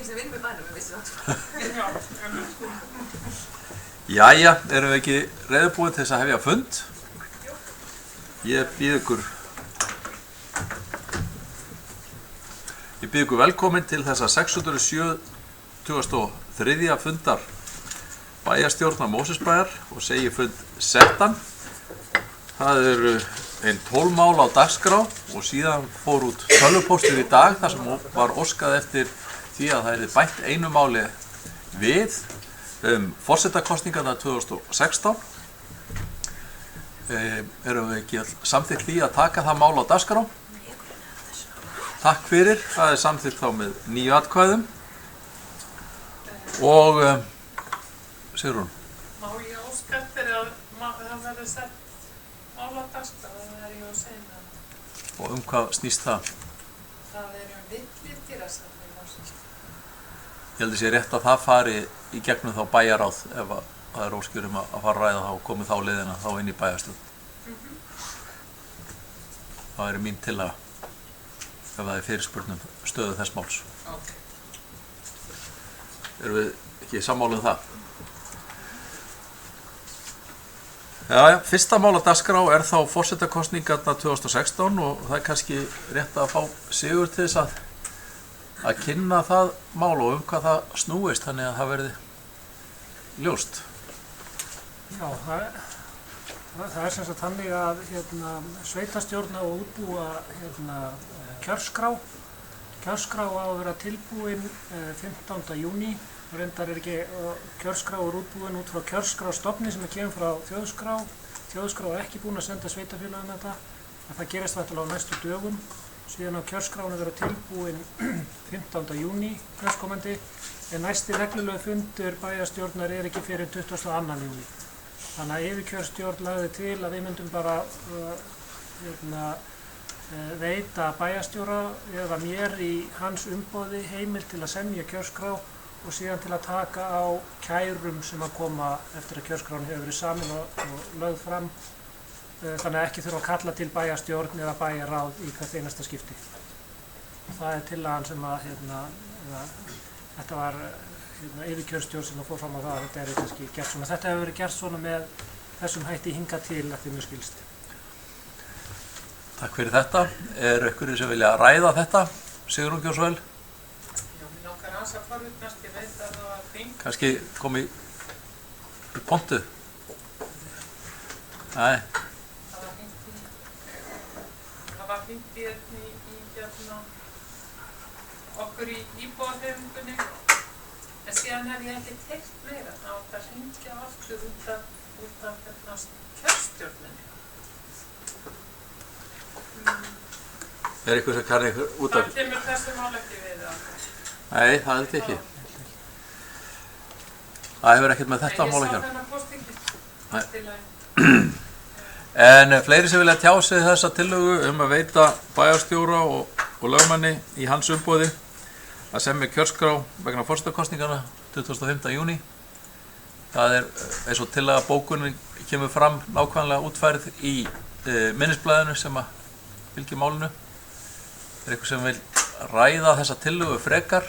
enginn sem vinnur með bænum, við vissum það. Jæja, erum við ekki reiðubúin til þess að hefja fund? Ég býð ykkur velkomin til þessa 673. fundar bæjarstjórnar Mósesbæjar og segi fund settan. Það eru 12 mál á dagskrá og síðan fór út tölvupóstur í dag þar sem var óskað eftir því að það yrði bætt einu máli við forsetakosningarnar 2016. Erum við ekki samþykkt því að taka það mál á dagskrá? Takk fyrir, það er samþykkt þá með 9 atkvæðum. Og Sigrún. Má ég óska eftir að það verði sett mál á dagskrá, það ég að segja það. Og hvað snýst það? Það villidýrasamni í Mosfellsbæ. Ég held að sé rétt að það fari í gegnum þá bæjaráð ef það er óskjör að fara að ræða þá og komið þá leiðina þá inn í bæjarstjórn. Það er mín tillaga ef það er fyrirspurn stöðu þess máls. Okay. Erum við ekki sammála það? Jæja, fyrsta mál á dagskrá er þá forsetakosningarnar 2016 og það er kannski rétt að fá Sigur til þess að kynna það mál og hvað það snúist þannig að það verði ljóst. Já, það er sem sagt þannig að sveitarstjórna og útbúa kjörskrá. Kjörskrá á að vera tilbúin 15. júní. Reyndar er ekki kjörskrá útbúin út frá kjörskrástofni sem kemur frá þjóðskrá. Þjóðskrá er ekki búin að senda sveitarfélaginu þetta. Það gerist væntanlega á næstu dögum. Síðan á kjörskránu vera tilbúin 15. júní næstkomandi. En næsti reglulegu fundur bæjarstjórnar er ekki fyrir 22. júní. Þannig að yfirkjörstjórn lagði til að við myndum bara veita bæjarstjóra eða mér í hans umboði heimild til að semja kjörskrá og síðan til að taka á kærum sem að koma eftir að kjörskráin hefur verið samin og lögð fram. Þannig að ekki þurfa að kalla til bæjarstjórn eða bæjarráð í hvert einasta skipti. Það er tillagan sem að þetta var yfirkjörstjórn sem fór fram á það að þetta er kannski gert svona. Þetta hefur verið gert svona með þessum hætti hingað til að því mér skilst. Takk fyrir þetta. Er einhverjir sem vilja ræða þetta? Sigrún Gjórsvæl? Já, mér langar aðeins að forvitnast, ég veit að það var fínt. Kannski kom í pontu? Nei. Það var fínt í okkur í íbúahreyfingunni. En síðan hef ég ekki teikt meira, þá átt að hringja aftur út af kjörstjórninni. Er eitthvað sem kann ykkur út af? Það kemur þessu mál ekki við það. Nei, það held ég ekki. Það hefur ekkert með þetta mál að gera. Ég sá þennan póstingin. En fleiri sem vilja tjá sig þessa tillögu að veita bæjarstjóra og lögmanni í hans umboði að semja kjörskrá vegna forsetakosninganna 25. júní. Það er eins og tillaga bókunin kemur fram nákvæmlega útfærð í minnisblaðinu sem að fylgir málinu. Er eitthvað sem vil ræða þessa tillögu frekar?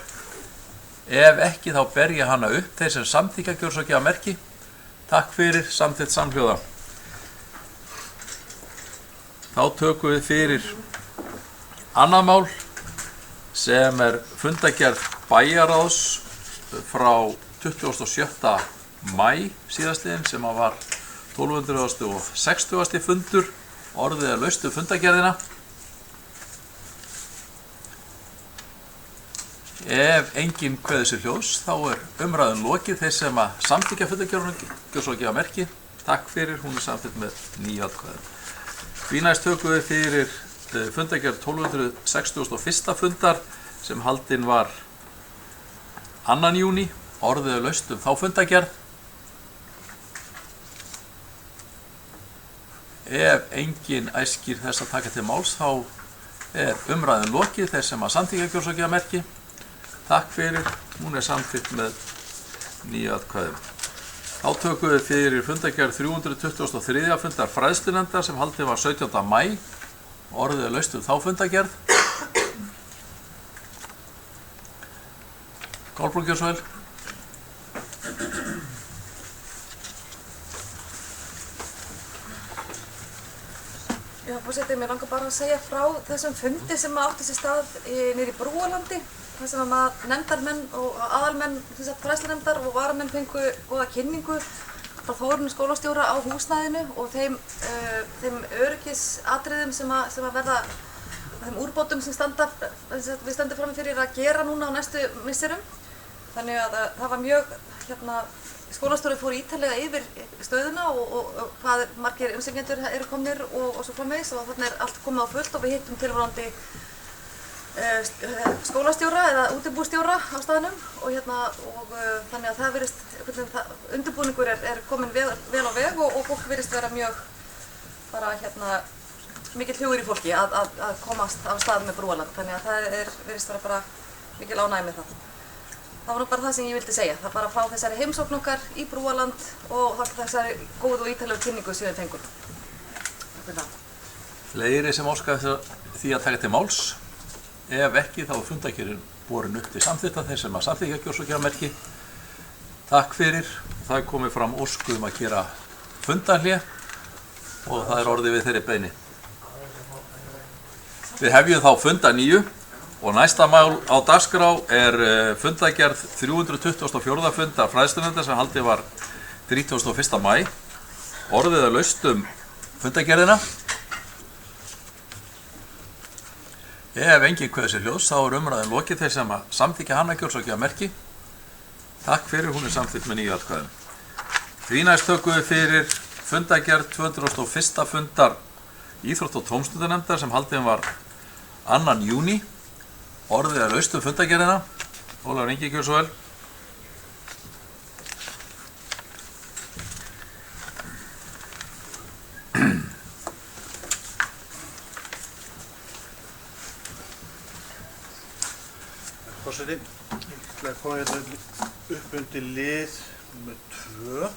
Ef ekki þá ber ég hana upp þeir sem samþykkja kjörsókjamerki. Takk fyrir, samþykkt samhljóða. Þá tökum við fyrir annað mál sem er fundagerð bæjarráðs frá 27. maí síðastliðinn sem var 1260. fundur. Orðið er laust fundagerðina. Ef enginn kveður sér hljóðs þá er umræðun lokið þeir sem að samþykkja fundagerðarmerki. Takk fyrir, hún er samþykkt með 9 atkvæðum. Því næst tökum við fyrir fundagerð 1261. fundar sem haldin var 2. júní. Orðið er laust þá fundagerð. Ef enginn æskir þess að taka til máls þá er umræðun lokið þeir sem að samþykkja kjörsókjamerki. Takk fyrir, hún er samþykkt með 9 atkvæðum. Þá tökum við fyrir fundagerð 323. fundar fræðslunefndar sem haldin var 17. maí. Orðið er laust þá fundagerð. Kolbrún, gjörðu svo vel. Já, forseti, mér langar bara að segja frá þessum fundi sem átti sér stað niður í Brúalandi, þar sem að nefndarmenn og aðalmenn fræðslunefndar og varamenn fengu góða kynningu frá Þórunni skólastjóra á húsnæðinu og þeim öryggisatriðum sem að verða, þeim úrbótum sem við stöndum frammi fyrir að gera núna á næstu misserum. Þannig að það var mjög, skólastjóri fór ítarlega yfir stöðuna og hvað margir umsækjendur eru komnir og svo framvegis og þannig allt komið á fullt og við hittum tilvonandi skólastjóra eða útibússtjóra á staðnum og þannig að það virðist, undirbúningur er komin vel á veg og fólk virðist vera mjög bara mikill hugur í fólki að komast á stað með Brúaland, þannig að það virðist vera bara mikil ánægja með það. Það var nú bara það sem ég vildi segja, það bara frá þessari heimsókn okkar í Brúaland og þessari góðu og ítarlegu kynningu sem við fengum. Takk fyrir það. Fleiri sem óska því að taka til máls. Ef ekki, þá er fundakjörin borin upp til samþykkta þeir sem að samþykkja kjósvöggjamerki. Takk fyrir. Það er komið fram óskum að gera fundahlé og það er orðið við þeirri beiðni. Við hefjum þá funda 9. Og næsta mál á dagskrá er fundagerð 324. fundar fræðslunefndar sem haldið var 31. maí. Orðið er laust fundagerðina. Ef enginn kveður sér hljóðs, þá er umræðin lokið þeir sem að samþykkja hana kjósvöggjamerki. Takk fyrir, hún er samþykkt með 9 atkvæðum. Því næst tökum við fyrir fundagerð 201. fundar íþrótt- og tómstundanefndar sem haldið var 2. júní. Orðið er laust fundagerðina. Ólafur Ingi, gjörðu svo vel. Forseti, ég ætla að koma upp undir lið nr. 2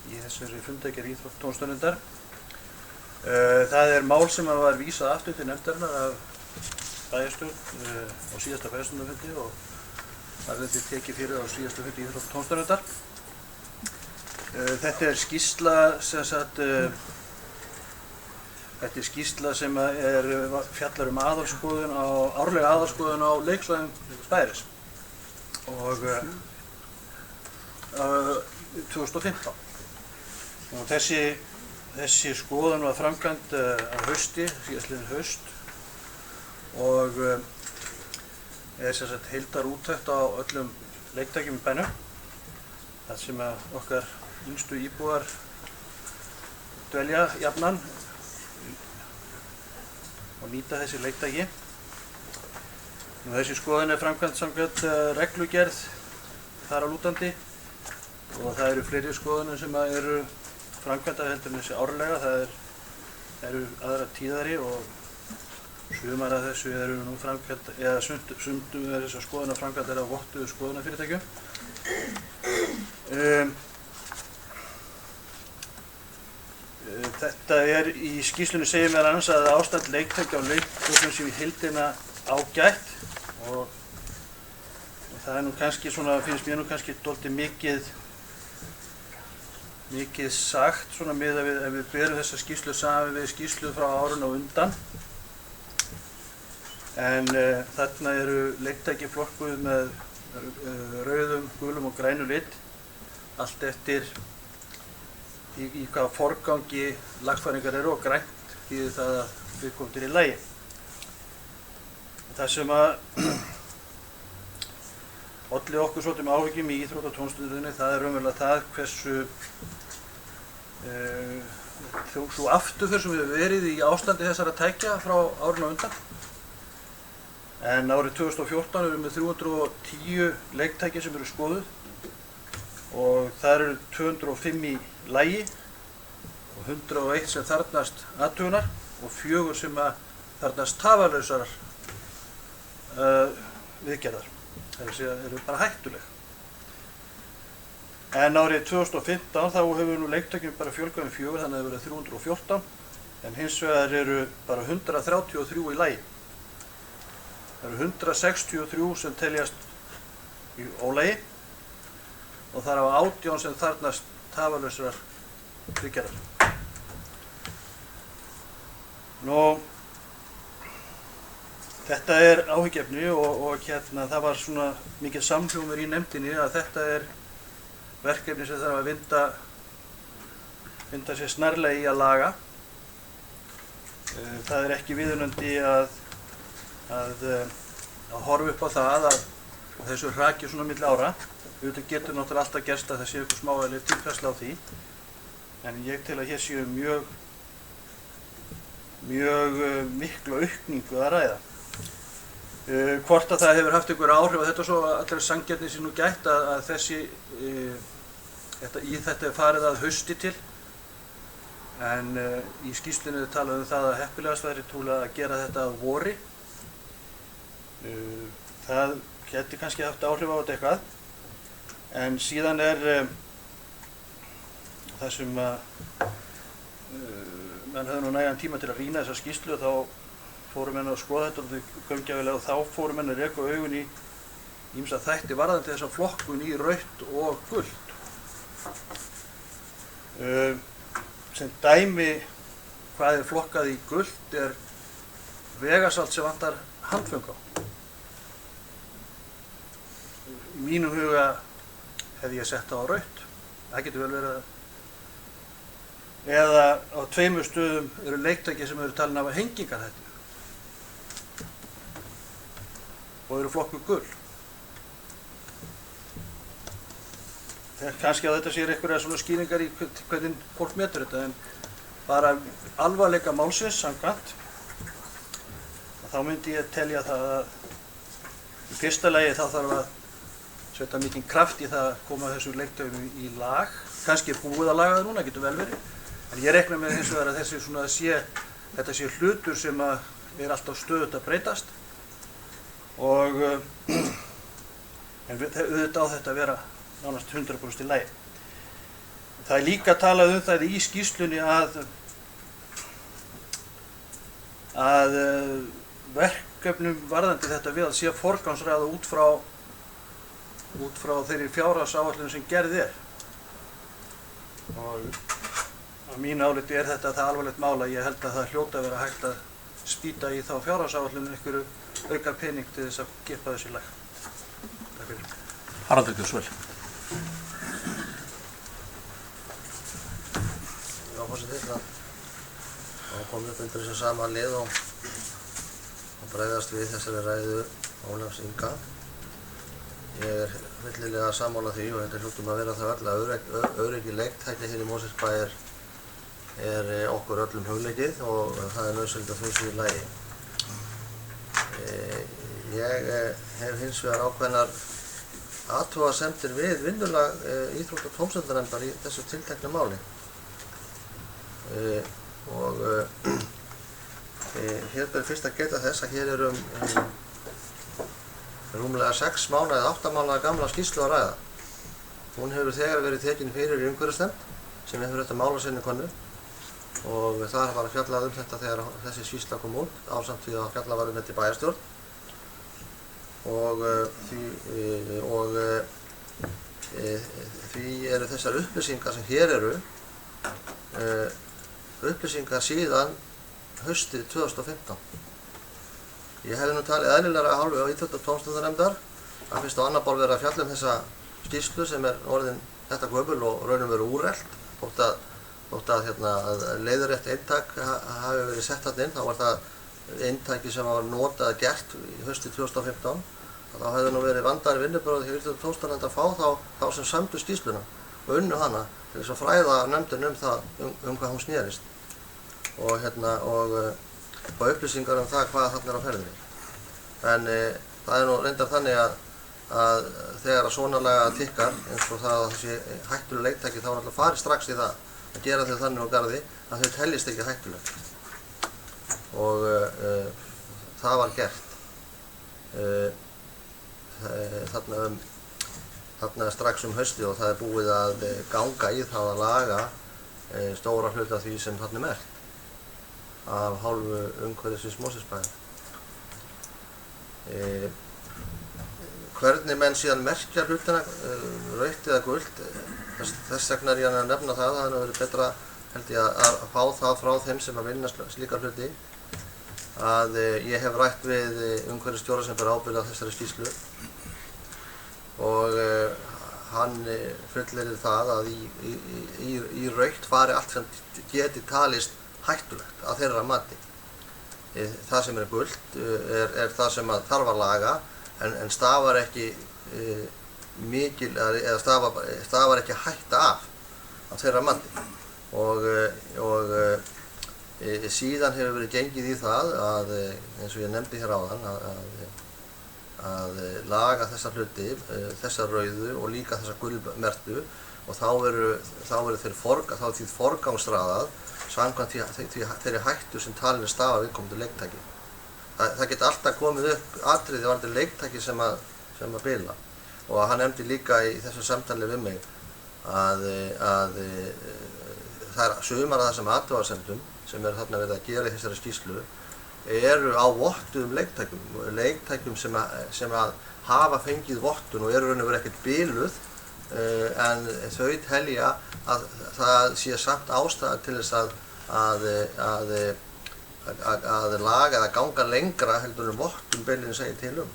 í þessari fundagerð íþrótt- og tómstundanefndar. Það er mál sem var vísað aftur til nefndarinnar af bæjarstjórn á síðasta bæjarstjórnarfundi og það er tekið fyrir á síðasta fundi íþrótt- og tómstundanefndar. Þetta er skýrsla þetta er skýrsla sem fjallar aðalskoðun árlega aðalskoðun á leiksvæðum bæjarins og 2015. Og þessi skoðun var framkvæmd á hausti, síðastliðið haust og er heildarúttekt á öllum leiktækjum í bænum þar sem okkar yngstu íbúar dvelja jafnan og nýta þessi leiktæki. Þessi skoðun er framkvæmd samkvæmt reglugerð þar að lútandi og það eru fleiri skoðunum sem eru framkvæmdar heldur en þessi árlega. Það eru aðra tíðari og sumar af þessu eru nú framkvæmd, eða sundum er þessar skoðunar framkvæmdar af vottuðu skoðunarfyrirtækjum. Þetta er í skýrslunni segir meðal annars að ástand leiktækja á leikhúsum sé í heildina ágætt og það er nú kannski svona, finnst mér nú kannski dálítið mikið sagt svona miðað við ef við berum þessa skýrslu saman við skýrslu frá árinu á undan. En þarna eru leiktæki flokkuð með rauðum, gulum og grænum lit, allt eftir í hvaða forgangi lagfæringar eru og grænt þýðir það að viðkomandi er í lagi. Það sem olli okkur svolítið áhyggjum í íþrótt- og tómstundinni, það er raunverulega það hversu sú afturför sem við hefur verið í ástandi þessara tækja frá árinu á undan. En árið 2014 erum við 310 leiktæki sem eru skoðuð og það eru 205 í lagi og 101 sem þarfnast athugunar og 4 sem þarfnast tafarlausar viðgerðar. Það eru bara hættuleg. En árið 2015 þá hefur nú leiktækjum bara fjölgað 4, þannig að það verið 314 en hins vegar eru bara 133 í lagi. Það eru 163 sem teljast í ólagi og það eru 18 sem þarfnast tafarlausrar viðgerðar. Þetta er áhyggjuefni og það var svona mikið samhljómur í nefndinni að þetta er verkefni sem þarf að vinda sér snarlega í að laga. Það er ekki viðunandi að horfa upp á það að þessu hraki svona milli ára. Auðvitað getur náttúrulega alltaf gerst að það sé eitthvað smávægileg tilfærsla á því. En ég tel að hér séu mjög mikla aukningu að ræða. Hvort að það hefur haft einhver áhrif og þetta svo allra sanngjarni sé nú gætt að þetta er farið að hausti til. En í skýrslunni er talað um það að heppilegast væri trúlega að gera þetta að vori. Það geti kannski haft áhrif á þetta eitthvað. En síðan er það sem menn höfðu nú nægan tíma til að rýna þessa skýrslu og þá fóru menn að skoða þetta gaumgæfilega og þá fóru menn að reka augun í ýmsa þætti varðandi þessa flokkun í rautt og gult. Sem dæmi hvað er flokkað í gult er vegasalt sem vantar handföng á. Í mínum huga hefði ég sett það á rautt. Það getur vel verið að eða á 2 stöðum eru leiktæki sem eru talin af hengingarhættu og eru flokkuð gul. Kannski að þetta sér einhverja svona skýringar í hvernig fólk metur þetta, en bara alvarleika málsins samkvæmt þá myndi ég telja það að í fyrsta lagi þá þarf að setja mikinn kraft í það að koma þessu leiktækjum í lag. Kannski er búið að laga það núna, getur vel verið. En ég reikna með hins vegar að þetta sé hlutur sem er alltaf stöðugt að breytast og en auðvitað á þetta að vera nánast 100% í lagi. Það er líka talað um það í skýrslunni að verkefnum varðandi þetta við að sé forgangsraða út frá þeirri fjárhagsáætlun sem gerð er. Og á mínu áliti er þetta það alvarlegt mál að ég held að það hljóti að vera hægt að spýta í þá fjárhagsáætlun einhverju auka pening til þess að gefa þessu í lag. Takk fyrir. Haraldur Gjörsvel. Já, forseti, það kom upp undir þessu sama lið og bregðast við þessari ræðu Ólafs Inga. Ég er fyllilega sammála því og þetta hljótum að vera það öll að öryggi leiktækja hér í Mosfellsbæ er okkur öllum hugleikið og það er nauðsynlegt að þau séu í lagi. Ég hef hins vegar ákveðnar athugasemdir við vinnulag íþrótta- og tómstundunefndar í þessu tiltekna máli. Hér ber fyrst að geta þess að hér er rúmlega 6 mánaða eða 8 mánaða gamla skýrslu að ræða. Hún hefur þegar verið tekin fyrir í umhverfisnefnd sem hefur þetta mál á sinni könnu og þar var fjallað um þetta þegar þessi skýrsla kom út ásamt því að fjallað var um þetta í bæjarstjórn og því eru þessar upplýsingar sem hér eru upplýsingar síðan haustið 2015. Ég hefði nú talið eðlilegra af hálfu íþrótta- og tómstundunefndar að fyrst á annað ból vera að fjalla um þessa skýrslu sem er orðin þetta gömul og raunum verið úrelt. Þótt að leiðrétt eintak hafi verið sett þarna inn, þá var það eintaki sem var notað gert í haustið 2015. Þá hefði nú verið vandaðri vinnubrögð hjá íþrótta- og tómstundunefnd að fá þá sem sömdu skýrsluna og unnu hana til þess að fræða nefndin hvað hún snerist og upplýsingar um það hvað þarna er á ferðinni. En það er nú reyndar þannig að þegar að svona laga tikkar eins og það að þessi hættuleg leiktæki þá er alltaf farið strax í það að gera þau þannig á garði að þau teljist ekki hættuleg. Og það var gert. Þarna strax haustið og það er búið að ganga í það að laga stóra hluta af því sem þarna er merkt af hálfu umhverfisins Mosfellsbæjar. Hvernig menn síðan merkja hlutina, rautt eða gult, þess vegna ég að nefna það. Það hefur verið betra, held ég, að fá það frá þeim sem að vinna slíka hluti. Að ég hef rætt við umhverfisstjóra sem ber ábyrgð á þessari skýrslu og hann fullyrðir það að í rautt fari allt sem geti talist hættulegt að þeirra mati. Það sem er gult er það sem að þarf að laga en stafar ekki mikil eða stafar ekki hætta af þeirra mati. Og síðan hefur verið gengið í það að, eins og ég nefndi hér áðan, að laga þessa hluti, þessa rauðu og líka þessa gulmertu, og þá er því forgangsraðað samkvæmt þeirri hættu sem talin er stafa viðkomandi leiktæki. Það geta alltaf komið upp atriði varðandi leiktæki sem að bila. Og hann nefndi líka í þessu samtali við mig að það er sumar af þessum athugasemdum sem er þarna verið að gera í þessari skýrslu eru á vottuðum leiktækjum sem að hafa fengið vottun og eru raun og veru ekkert biluð, en þau telja að það sé samt ástæða til þess að laga eða ganga lengra heldur en vottun beinlínis segir til um.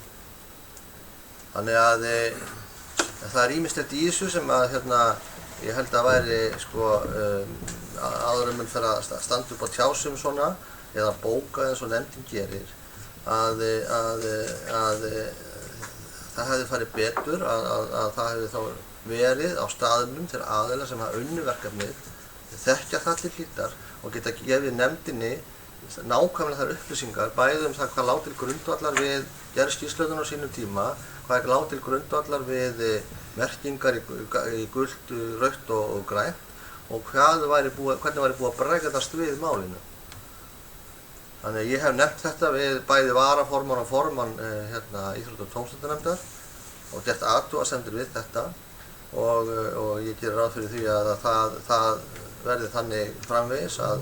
Þannig að það er ýmislegt í þessu sem að ég held að væri áður en fyrir að standa upp á tjásum svona eða bóka eins og nefndin gerir að það hefði farið betur að það hefði þá verið á staðnum til aðila sem hafa unnið verkefnið, þekkja það til hlítar og geta gefið nefndinni nákvæmlega þær upplýsingar bæði um það hvað lá til grundvallar við gerð skýrslunnar á sínum tíma, hvað lá til grundvallar við merkingar í gult, rautt og grænt og hvernig væri búið að bregðast við málinu. Þannig að ég hef nefnt þetta við bæði varaformann og formann Íþrótta- og tómstundanefndar og gert athugasemdir við þetta og ég gerir ráð fyrir því að það verði þannig framvegis að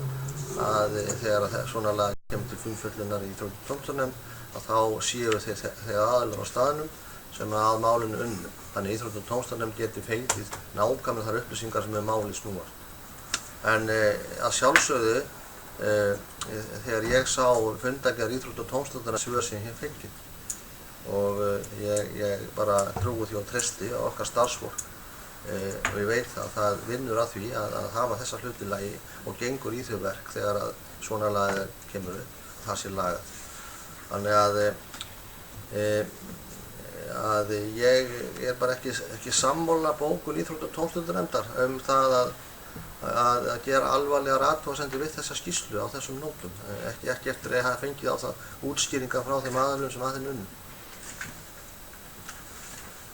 þegar svona lag kemur til frumfjöllunar í Íþrótta- og tómstundanefnd að þá séu þeir aðilar á staðnum sem að málinu unnu. Þannig Íþrótta- og tómstundanefnd geti fengið nákvæmlega þær upplýsingar sem máli snúast. En að sjálfsögðu, þegar ég sá fundargerð Íþrótta- og tómstundanefndar svör sem ég hef fengið og ég bara trúi því og treysti á okkar starfsfólk og ég veit það vinnur að því að hafa þessa hluti í lagi og gengur í þau verk þegar að svona lag kemur upp, það sé lagað. Þannig að ég er bara ekki sammála bókun Íþrótta- og tómstundanefndar það að gera alvarlegar athugasemdir við þessa skýrslu á þessum nótum, ekki eftir að hafa fengið á það útskýringar frá þeim aðilum sem að þeim unnu.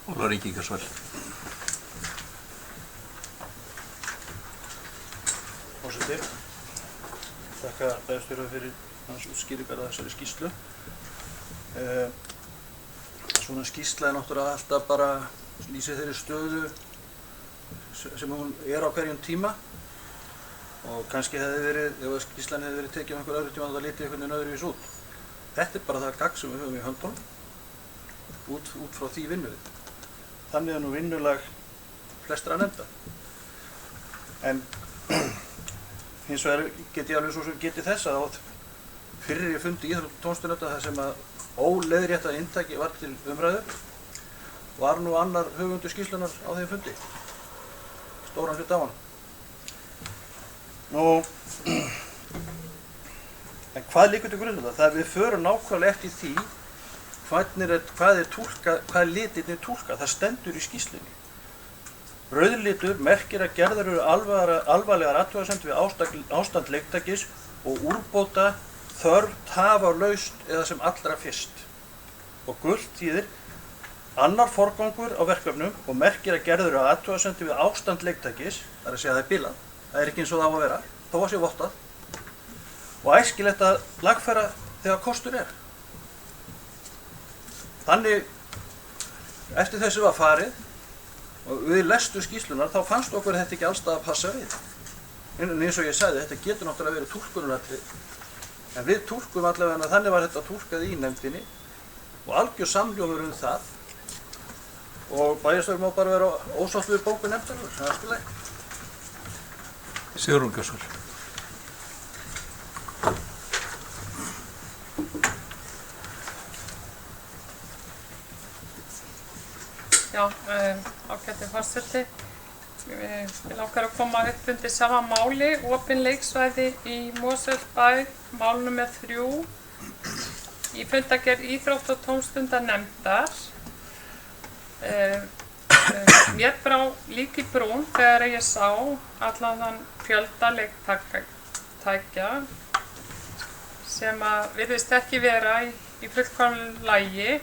Ólafur Ingi Kjörsvæl. Forseti, þakka bæjarstjóra fyrir hans útskýringar á þessari skýrslu. Svona skýrsla er náttúrulega alltaf bara lýsir þeirri stöðu sem hún er á hverjum tíma og kannski hefði verið, ef skýrslan hefði verið tekið á einhver öðru tíma þá litið einhvern veginn öðruvís út. Þetta er bara það gagn sem við höfum í höndunum út frá því vinnuvið. Þannig er nú vinnulag flestra nefnda. En hins vegar get ég alveg svo sem geti þess að á fyrri fundi Íþrótta- og tómstundanefndar þar sem að óleiðréttað inntaki var til umræðu var nú annar höfundur skýrslunar á þeim fundi. Stóran hluta á hann. En hvað liggur til grundvallar? Það er við förum nákvæmlega eftir því hvað litirnir túlka. Það stendur í skýrslunni. Rauðlitur merkir að gerðar eru alvarlegar athugasemdir við ástand leiktækis og úrbóta þörf tafarlaust eða sem allra fyrst. Og gult þýðir annar forgangur á verkefnum og merkir að gerðar eru athugasemdir við ástand leiktækis, það er að segja að það er bilað, það er ekki eins og það á að vera, þó að sé vottað, og æskilegt að lagfæra þegar kostur er. Þannig, eftir þessu var farið og við lestu skýrslunar, þá fannst okkur þetta ekki allstað að passa við. En eins og ég sagði, þetta getur náttúrulega verið túlkunaratriði, en við túlkum allavega, þannig var þetta túlkað í nefndinni og algjör samhljómur það. Og bæjarstjóri má bara vera ósátt við bókun nefndarinnar, það allt í lagi. Sigrún Gjörsvöld. Já, ágæti forseti. Ég langar að koma upp undir sama máli, opin leiksvæði í Mosfellsbæ, mál númer 3, í fundargerð íþrótta- og tómstundanefndar. Mér brá líka í brún þegar ég sá allan þann fjölda leiktækja sem að virðist ekki vera í fullkomnu lagi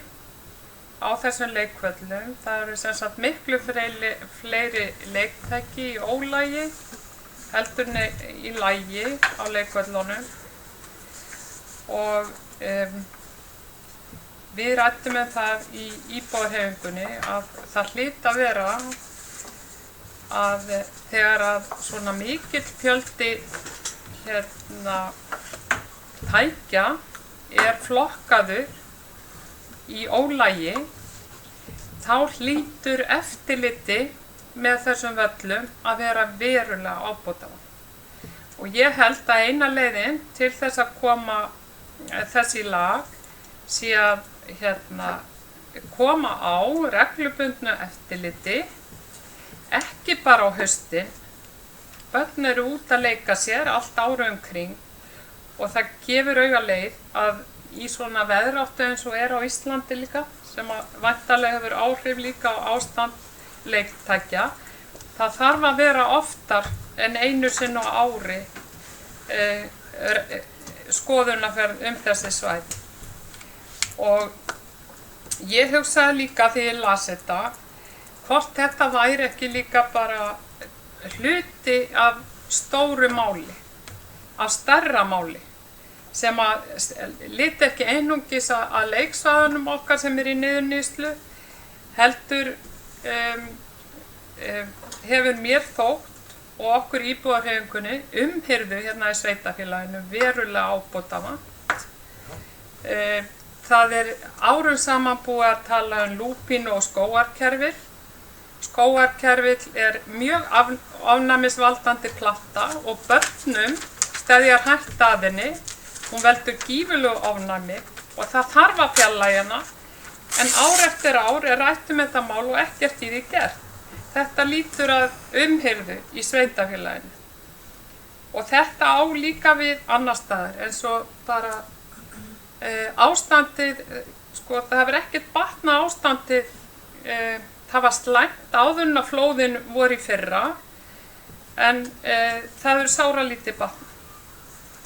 á þessum leikvöllum. Það eru sem sagt miklu fleiri leiktæki í ólagi heldur en í lagi á leikvöllunum og við ræddum það í íbúahreyfingunni að það hlýtur að vera að þegar að svona mikill fjöldi tækja er flokkaður í ólagi, þá hlýtur eftirliti með þessum völlum að vera verulega ábótavant. Og ég held að eina leiðin til þess að koma þess í lag sé að koma á reglubundnu eftirliti, ekki bara á haustin. Börn eru út að leika sér allt árið umkring og það gefur augaleið að í svona veðráttu eins og á Íslandi líka, sem væntanlega hefur áhrif líka á ástand leiktækja, það þarf að vera oftar en einu sinni á ári skoðunarferð þessi svæði. Og ég hugsaði líka þegar ég las þetta, hvort þetta væri ekki líka bara hluti af stóru máli, af stærra máli, sem að liti ekki einungis að leiksvæðunum okkar sem í niðurníðslu, heldur hefur mér þótt og okkur íbúahreyfingunni umhirðu hérna í sveitafélaginu verulega ábótavant. Það árum saman búið að tala lúpínu og skógarkerfil. Skógarkerfil mjög ofnæmisvaldandi planta og börnum steðjar hægt að henni. Hún veldur gífurlegu ofnæmi og það þarf að fjarlægja hana, en ár eftir ár rætt þetta mál og ekkert í því gert. Þetta lítur að umhirðu í sveitafélaginu. Og þetta á líka við annar staðar, eins og bara ástandið, það hefur ekkert batnað ástandið, það var slæmt áður en að flóðin voru í fyrra, en það hefur sáralítið batnað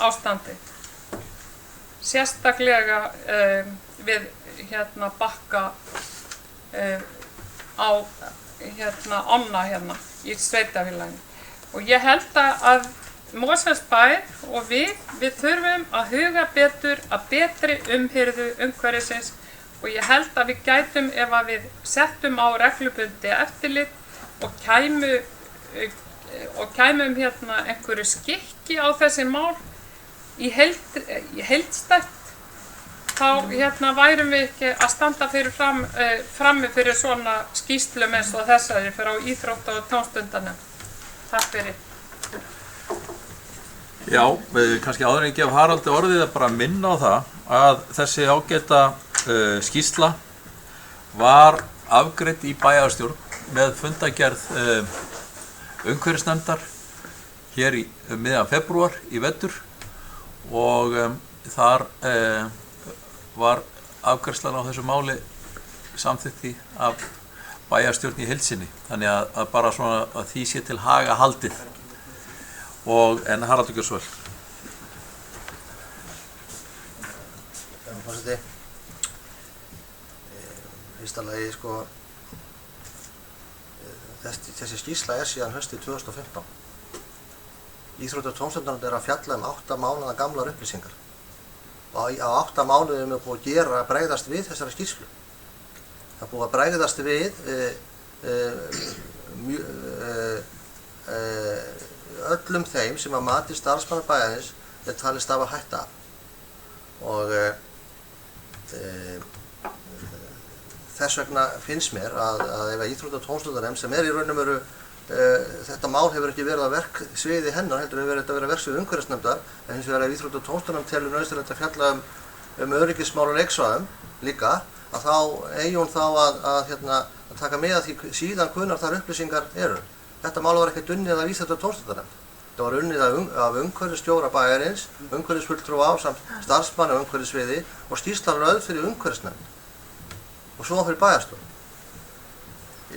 ástandið. Sérstaklega við bakka á ána í sveitafélaginu. Og ég held að Mosfellsbær og við þurfum að huga betur að betri umhirðu umhverfisins og ég held að við gætum ef að við settum á reglubundi eftirlit og kæmum einhverju skikki á þessi mál í heildstætt, þá værum við ekki að standa frammi fyrir svona skýrslum eins og þessari frá íþrótta- og tómstundanefnd. Takk fyrir. Já, kannski áður en ég gef Haraldi orðið að bara minna á það að þessi ágæta skýrsla var afgreidd í bæjarstjórn með fundargerð umhverfisnefndar hér í miðjan febrúar í vetur og þar var afgreiðslan á þessu máli samþykkt af bæjarstjórn í heild sinni, þannig að bara svona að því sé til haga haldið. En Haraldur Gjörsvöld. Forseti, fyrsta lagi þessi skýrsla síðan haustið 2015. Íþrótta- og tómstundanefnd að fjalla 8 mánaða gamlar upplýsingar og á 8 mánuðum búið að bregðast við þessari skýrslu. Það búið að bregðast við öllum þeim sem að mati starfsmanna bæjarins talið stafa hætta af. Og þess vegna finnst mér að ef íþrótta- og tómstundanefnd sem í raun og veru þetta mál hefur ekki verið að verksviði hennar, heldur hefur þetta verið að verksviði umhverfisnefndar, en hins vegar ef íþrótta- og tómstundanefnd telur nauðsynlegt að fjalla öryggismál á leiksvæðum líka, að þá eigi hún þá að taka með að því síðan hvenær þar upplýsingar eru. Þetta mál var ekkert unnið af íþrótta- og tómstundanefnd. Það var unnið af umhverfisstjóra bæjarins, umhverfisfulltrúa ásamt starfsmanni á umhverfissviði og skýrslan lögð fyrir umhverfisnefnd og svo fyrir bæjarstjórn.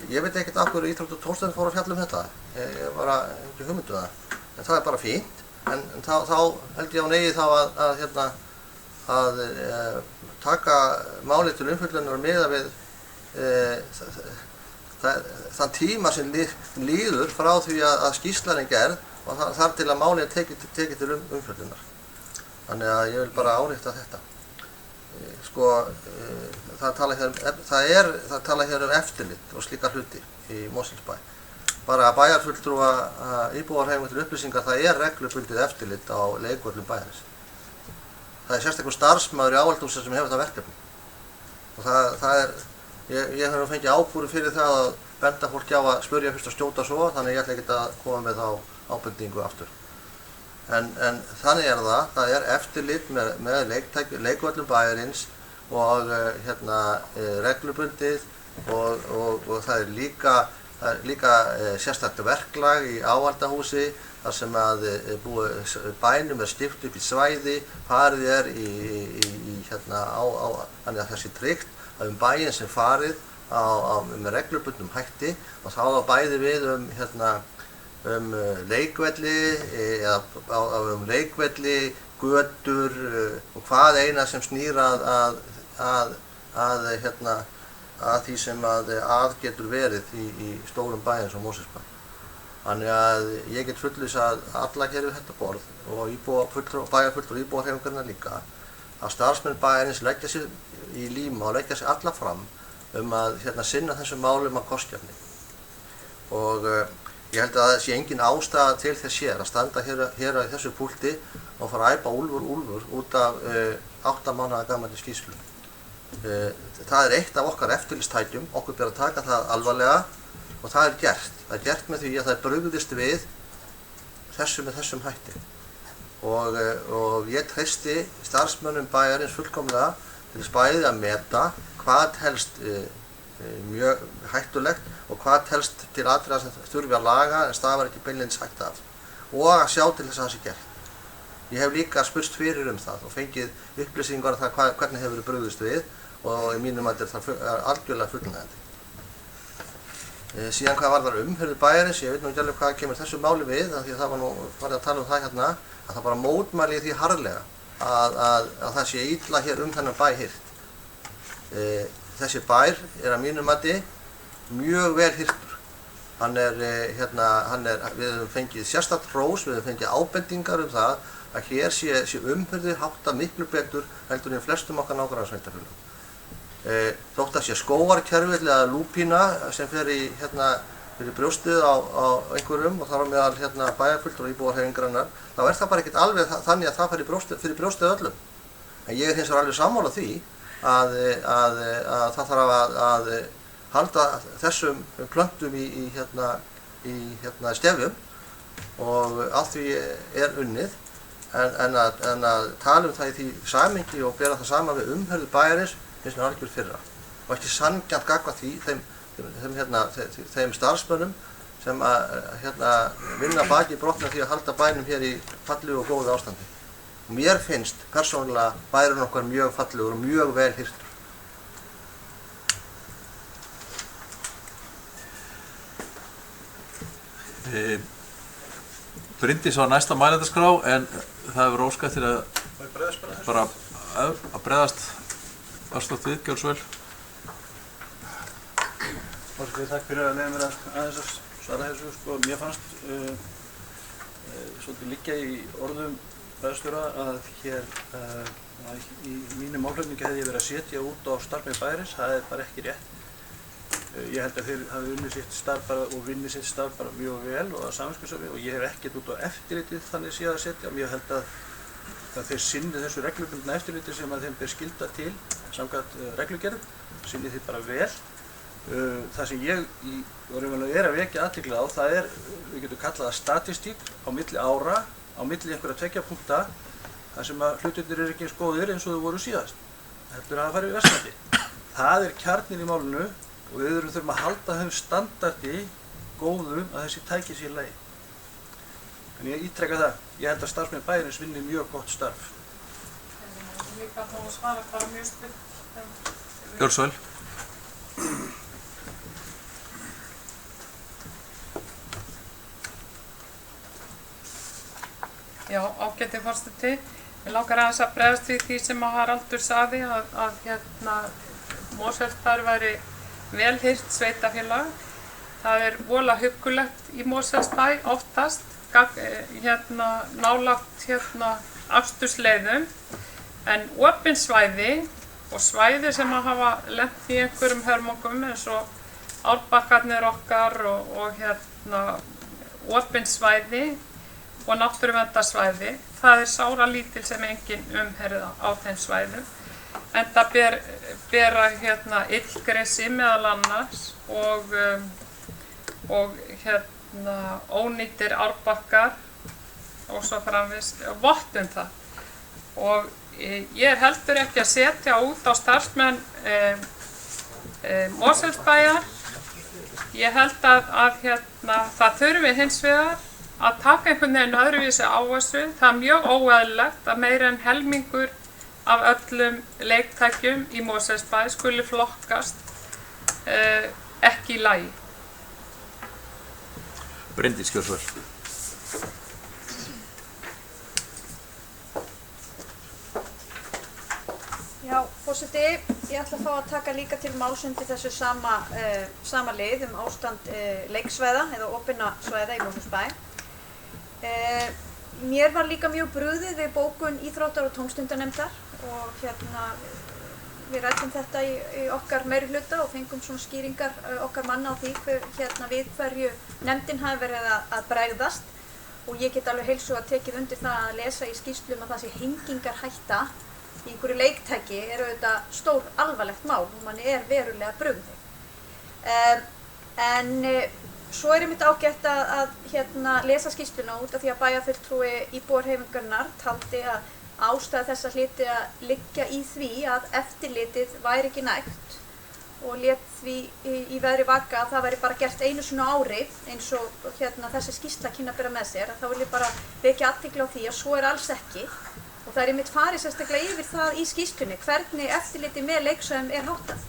Ég veit ekkert af hverju íþrótta- og tómstundanefnd fór að fjalla um þetta. Ég bara ekki hugmyndu það. En það er bara fínt. En þá held ég á negi þá að taka málið til umfjöllunar og miða við þann tíma sem líður frá því að skýrslan er gerð og þar til að málið er tekið til umfjöllunar. Þannig að ég vil bara árétta þetta. Það tala hér um eftirlit og slíka hluti í Mosfellsbæ. Bara að bæjarfulltrúa íbúarhreyfingar til upplýsingar, það er reglubundið eftirlit á leikvöllum bæjarins. Það er sérstaklega starfsmaður í áhaldhúsi sem hefur það verkefni. Og ég hef fengið ábúri fyrir það að benda fólki á að spyrja fyrst og skjóta svo, þannig ég ætla ekki að koma með þá ábendingu aftur. En þannig er það er eftirlit með leikvöllum bæjarins og reglubundið og það er líka sérstakt verklag í áhaldahúsi þar sem að bænum er skipt upp í svæði, farið er þannig að þessi tryggt að bæinn sem farið með reglubundum hætti og þá bæði við leikvelli eða leikvelli, götur og hvað eina sem snýr að því sem að getur verið í stórum bæ eins og Mosfellsbæ. Þannig að ég get fullvissa að alla hér við þetta borð og bæjarfulltrúar og íbúahreyfingarinnar líka að starfsmenn bæjarins leggja sig í líma og leggja sig alla fram að sinna þessum málum af kostgæfni. Og ég held að það sé engin ástæða til þess hér að standa hér á þessu púlti og fara að æpa úlfur út af 8 mánaða gamalli skýrslu. Það er eitt af okkar eftirlitstækjum, okkur ber að taka það alvarlega og það er gert. Það er gert með því að það er brugðist við þessu með þessum hætti. Og ég treysti starfsmönnum bæjarins fullkomlega til þess bæði að meta hvað helst mjög hættulegt og hvað telst til atriða sem þurfi að laga en stafar ekki beinlínis hætta af og að sjá til þess að það sé gert. Ég hef líka spurst fyrir það og fengið upplýsingar um það hvernig hefur verið brugðist við og í mínum mati er það algjörlega fullnægjandi. Síðan hvað varðar umhverfi bæjarins, ég veit nú ekki alveg hvað kemur þessu máli við, af því að það var nú farið að tala um það hérna, að það bara mótmæli því harðlega að það sé illa hér þennan bæ hirt. Þessi bær er að mínum mati mjög vel hirtur. Við höfum fengið sérstakt hrós, við höfum fengið ábendingar um það að hér sé umhverfið háttað miklu betur heldur en flestum okkar nágrannasveitarfélögum. Þótt að sé skógarkerfi eða lúpína sem fer fyrir brjóstið á einhverjum og þar á meðal bæjarfulltrúar og íbúahreyfingarinnar, þá er það bara ekkert alveg þannig að það fyrir brjóstið öllum. En ég er hins vegar alveg sammála því að það þarf að halda þessum plöntum í stefjum og allt því er unnið en að tala um það í því samhengi og bera það saman við umhverfi bæjarins finnst mér algjör fyrra og ekki sanngjarnt gagnvart því þeim starfsmönnum sem vinna baki brotna því að halda bænum hér í fallegu og góðu ástandi. Mér finnst persónulega bærinn okkar mjög fallegur og mjög vel hirtur. Bryndís á næsta mælendaskrá en það hefur óskað til að bregðast örstutt við, gjörðu svo vel. Takk fyrir að leyfa mér aðeins að svara þessu. Mér fannst svolítið liggja í orðum bæjarstjóra að hér í mínum málflutningi hefði ég verið að setja út á starfsmenn bæjarins. Það er bara ekki rétt. Ég held að þeir hafi unnið sitt starf og vinnið sitt starf mjög vel og að samviskusamt og ég hef ekkert út á eftirlitið þannig séð að setja. Ég held að þeir sinni þessu reglubundna eftirliti sem að þeim ber skylda til samkvæmt reglugerð sinni því bara vel. Það sem ég er að vekja athygli á, það er, við getum kallað það statistík á milli ára, á milli einhverja 2 punkta, þar sem að hlutirnir eru ekki eins góðir eins og þau voru síðast. Heldur að það fari versnandi. Það er kjarninn í málinu og við þurfum að halda þeim standardi góðum að þessi tæki sér í lagi. En ég ítreka það, ég held að starfsmenn bæjarins vinni mjög gott starf. Líka þá svara bara mjög stutt. Björnsvöld. Já, ágæti forseti. Mig langar aðeins að bregðast við því sem að Haraldur sagði að Mosfellsbær væri vel hirt sveitafélag. Það er vola huggulegt í Mosfellsbæ oftast, nálægt akstursleiðum, en opin svæði og svæði sem að hafa lent í einhverjum hörmungum eins og árbakkarnir okkar og opin svæði og náttúruverndarsvæði, það er sáralítil sem engin umherða á þeim svæðum. En það bera illgresi meðal annars og ónýtir árbakkar og svo framvegis, vott það. Og ég er heldur ekki að setja út á starfsmenn Mosfellsbæjar. Ég held að það þurfi hins vegar að taka einhvern veginn öðruvísi á þessu. Það er mjög óeðlilegt að meira en helmingur af öllum leiktækjum í Mosfellsbæ skuli flokkast ekki í lagi. Bryndís Kjörsvöld. Já, forseti, ég ætla að fá að taka líka til máls undir þessu sama lið ástand leiksvæða eða opinna svæða í Mosfellsbæ. Mér var líka mjög brugðið við bókun íþróttar- og tómstundanefndar og við ræddum þetta í okkar meirihluta og fengum svona skýringar okkar manna á því við hverju nefndin hafi verið að bregðast, og ég get alveg heilshuga tekið undir það að lesa í skýrslum að það sé hengingarhætta í einhverju leiktæki er auðvitað stór alvarlegt mál og manni er verulega brugðið. En svo er einmitt ágætt að lesa skýrsluna út af því að bæjarfulltrúi íbúahreyfingarinnar taldi að ástæða þess að hlyti að liggja í því að eftirlitið væri ekki nægt og lét því í veðri vaka að það væri bara gert einu sinni á ári eins og þessi skýrsla kynni að bera með sér. Þá vil ég bara vekja athygli á því að svo er alls ekki. Og það er einmitt farið sérstaklega yfir það í skýrslunni hvernig eftirliti með leiksvæðum er háttað.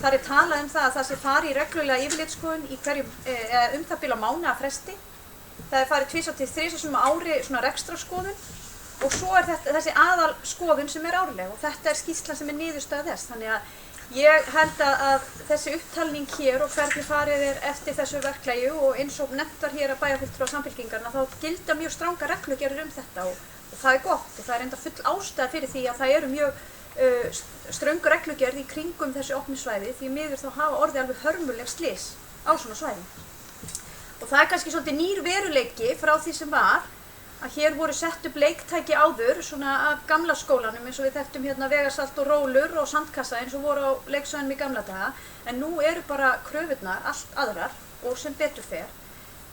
Það er talað það að það sé farið í reglulega yfirlitsskoðun í hverjum það bil á mánaða fresti. Það er farið 2 til 3 sinnum á ári svona rekstrarskoðun og svo er þessi aðalskoðun sem er árleg og þetta er skýrslan sem er niðurstaða þess. Þannig að ég held að þessi upptalning hér og hvernig farið er eftir þessu verklagi og eins og nefnt var hér að bæjarfulltrúa Samfylkingarinnar þá gilda mjög stranga reglugerðir þetta og það er gott og það er enda full ástæða fyrir því að það eru mjög ströng reglugerð í kringum þessi opnu svæði því miður þá hafa orðið alveg hörmuleg slys á svona svæðum. Og það er kannski svolítið nýr veruleiki frá því sem var að hér voru sett upp leiktæki áður svona af gamla skólanum eins og við þekktum vegasalt og rólur og sandkassa eins og voru á leiksvæðinum í gamla daga en nú eru bara kröfurnar allt aðrar og sem betur fer.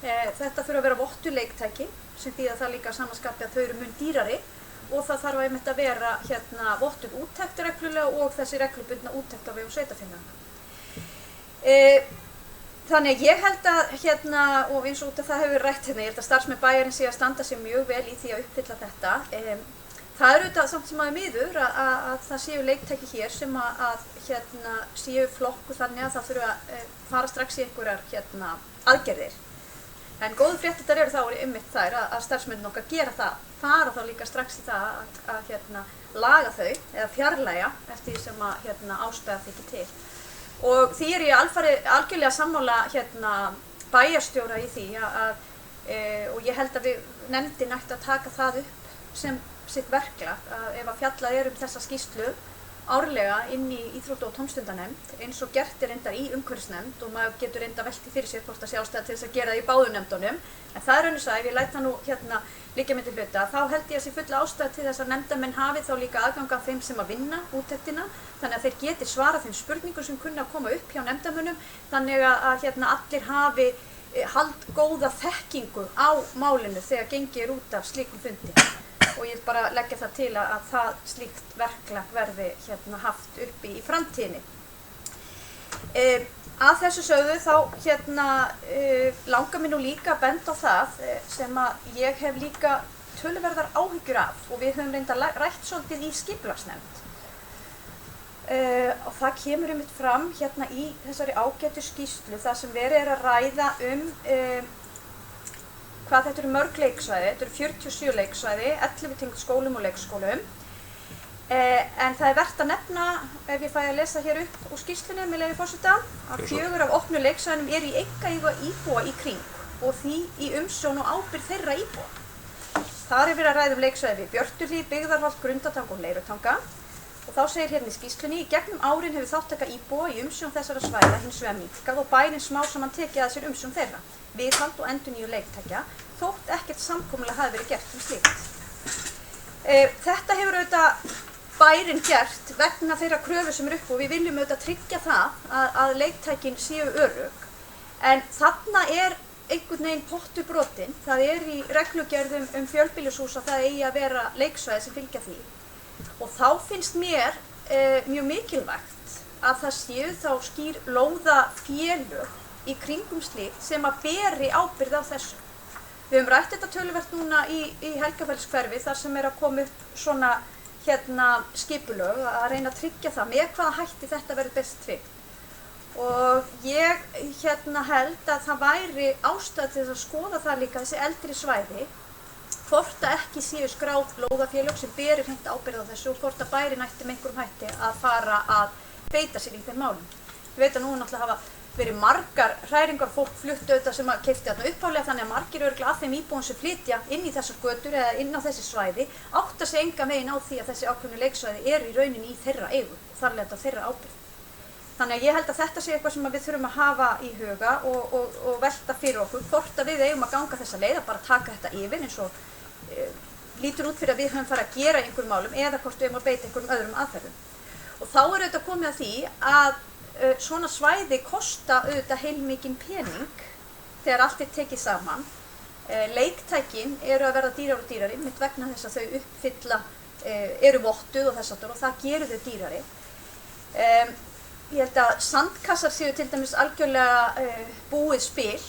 Þetta þurfa að vera vottu leiktæki sem þýðir það líka samanskapi að þau eru mun dýrari og það þarf einmitt að vera vottuð úttekt reglulega og þessi reglubundna úttekt á vegum sveitarfélaganna. Þannig að ég held að og eins og út af það hefur rætt ég held að starfsmenn bæjarins sé að standa sig mjög vel í því að uppfylla þetta. Það er auðvitað samt sem aðeins miður að það séu leiktæki hér sem séu flokku þannig að það þurfa að fara strax í einhverjar aðgerðir. En góðu fréttirnar eru þá einmitt þær að starfsmennin okkar gera það, fara þá líka strax í það að laga þau eða fjarlægja eftir því sem ástæða þykir til. Og því er ég algjörlega sammála bæjarstjóra í því og ég held að við nefndin ætti að taka það upp sem sitt verklag að ef að fjallað er þessa skýrslu árlega inn í íþrótta- og tómstundanefnd eins og gert reyndar í umhverfisnefnd og maður getur reyndar velti fyrir sér hvort það sé ástæða til þess að gera það í báðum nefndunum. En það önnur saga, ef ég læt það nú liggja milli hluta, þá held ég að sé fulla ástæða til þess að nefndamenn hafi þá líka aðgang að þeim sem að vinna úttektina, þannig að þeir geti svarað þeim spurningum sem kunna að koma upp hjá nefndamönnum, þannig að allir hafi haldgóða þekkingu á málinu þegar gengið út af slíkum fundi. Og ég vil bara leggja það til að það slíkt verklag verði haft uppi í framtíðinni. Að þessu sögðu þá langar mér nú líka að benda á það sem að ég hef líka töluverðar áhyggjur af og við höfum reyndar rætt svolítið í skipulagsnefnd. Og það kemur einmitt fram í þessari ágætu skýrslu þar sem verið að ræða hvað þetta eru mörg leiksvæði. Þetta eru 47 leiksvæði, 11 tengd skólum og leikskólum. En það vert að nefna, ef ég fæ að lesa hér upp úr skýrslunni með leyfi forseta, að 4 af opnu leiksvæðunum eru í einkaeigu íbúa í kring og því í umsjón og ábyrgð þeirra íbúa. Þar verið að ræða leiksvæði við Björtuhlíð, Byggðarholt, Grundartanga og Leirutanga. Og þá segir hérna í skýrslunni, í gegnum árin hefur þáttaka íbúa í umsjón þessara svæða hins vegar minnkað og bærinn smá saman tekið að sér umsjón þeirra, viðhald og endurnýjun leiktækja, þótt ekkert samkomulag hafi verið gert slíkt. Þetta hefur auðvitað bærinn gert vegna þeirra kröfu sem upp og við viljum auðvitað tryggja það að leiktækin séu örugg, en þarna einhvern veginn pottur brotinn. Það í reglugerðum fjölbýlishús að það eigi að vera leiksvæði sem fylgja því. Og þá finnst mér mjög mikilvægt að það séu þá skýr lóðafélög í kringum slíkt sem að beri ábyrgð á þessu. Við höfum rætt þetta töluvert núna í Helgafellskverfi þar sem að koma upp svona skipulög að reyna að tryggja það með hvaða hætti þetta verður best tryggt. Og ég held að það væri ástæða til þess að skoða það líka þessi eldri svæði, hvort að ekki séu skráð lóðafélög sem berir hreint ábyrgð á þessu og hvort að bærinn ætti með einhverjum hætti að fara að beita sér í þeim málum. Ég veit að nú náttúrulega hafa verið margar hræringar, fólk flutt auðvitað sem að keypti þarna upphaflega, þannig að margir örugglega af þeim íbúum sem flytja inn í þessar götur eða inn á þessi svæði átta sig engan veginn á því að þessi ákveðnu leiksvæði eru í rauninni í þeirra eigu og þar leiðandi á þeirra ábyrgð. Þannig að ég held að þetta sé eitthvað sem við þurfum að hafa í huga og velta fyrir okkur hvort að við eigum að ganga þessa leið að bara taka þetta yfir eins og lítur út fyrir að við höfum farið að gera einhverjum málum eða hvort við höfum að beita einhverjum öðrum aðferðum. Og þá auðvitað komið að því að svona svæði kosta auðvitað heilmikinn pening þegar allt tekið saman. Leiktækin eru að verða dýrari og dýrari mitt vegna þess að þau uppfylla, eru vottuð og þess aftur og það gerir þau dýrari. Ég held að sandkassar séu til dæmis algjörlega búið spil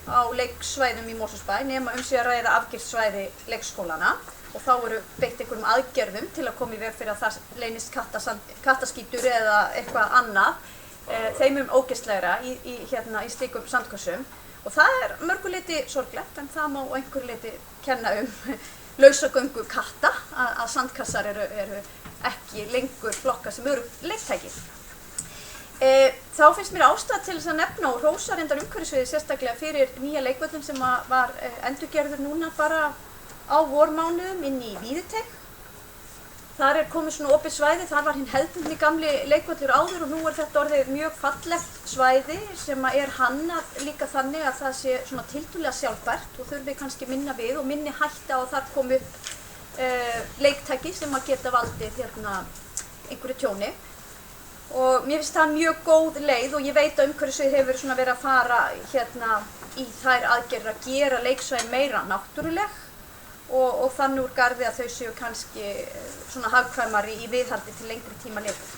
á leiksvæðum í Mosfellsbæ nema sé að ræða afgirt svæði leikskólana og þá eru beitt einhverjum aðgerðum til að koma í veg fyrir að það leynist kattaskítur eða eitthvað annað þeim ógeðslegra í slíkum sandkössum og það mörgu leyti sorglegt en það má einhverju leyti kenna lausagöngu katta að sandkassar eru ekki lengur flokka sem eru leiktæki. Þá finnst mér ástæða til þess að nefna og hrósa reyndar umhverfissviðið sérstaklega fyrir nýja leikvöllum sem var endurgerður núna bara á vormánuðum inn í Víðitek. Þar komið svona opið svæði, þar var hinn hefðbundni gamli leikvöllur áður og nú þetta orðið mjög fallegt svæði sem hannað líka þannig að það sé svona tiltölulega sjálfbært og þurfi kannski minna við og minni hætta og þar komi upp leiktæki sem geta valdið einhverju tjóni. Og mér finnst það mjög góð leið og ég veit að umhverfissvið hefur verið að fara í þær aðgerðir að gera leiksvæðin meira náttúruleg og þannig úr garði að þau séu kannski svona hagkvæmari í viðhaldi til lengri tíma litið.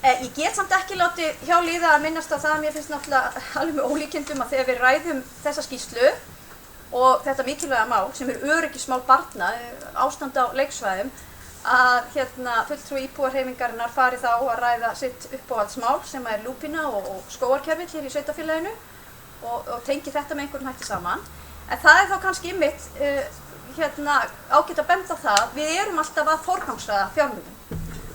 Ég get samt ekki látið hjá líða að minnast á það að mér finnst náttúrulega alveg með ólíkindum að þegar við ræðum þessa skýrslu og þetta mikilvæga mál sem öryggismál barna, ástand á leiksvæðum, að fulltrúi íbúahreyfingarinnar fari þá að ræða sitt uppáhaldsmál sem lúpína og skógarkerfill hér í sveitarfélaginu og tengi þetta með einhverjum hætti saman. En það þá kannski einmitt ágætt að benda á það, við erum alltaf að forgangsraða fjármunum.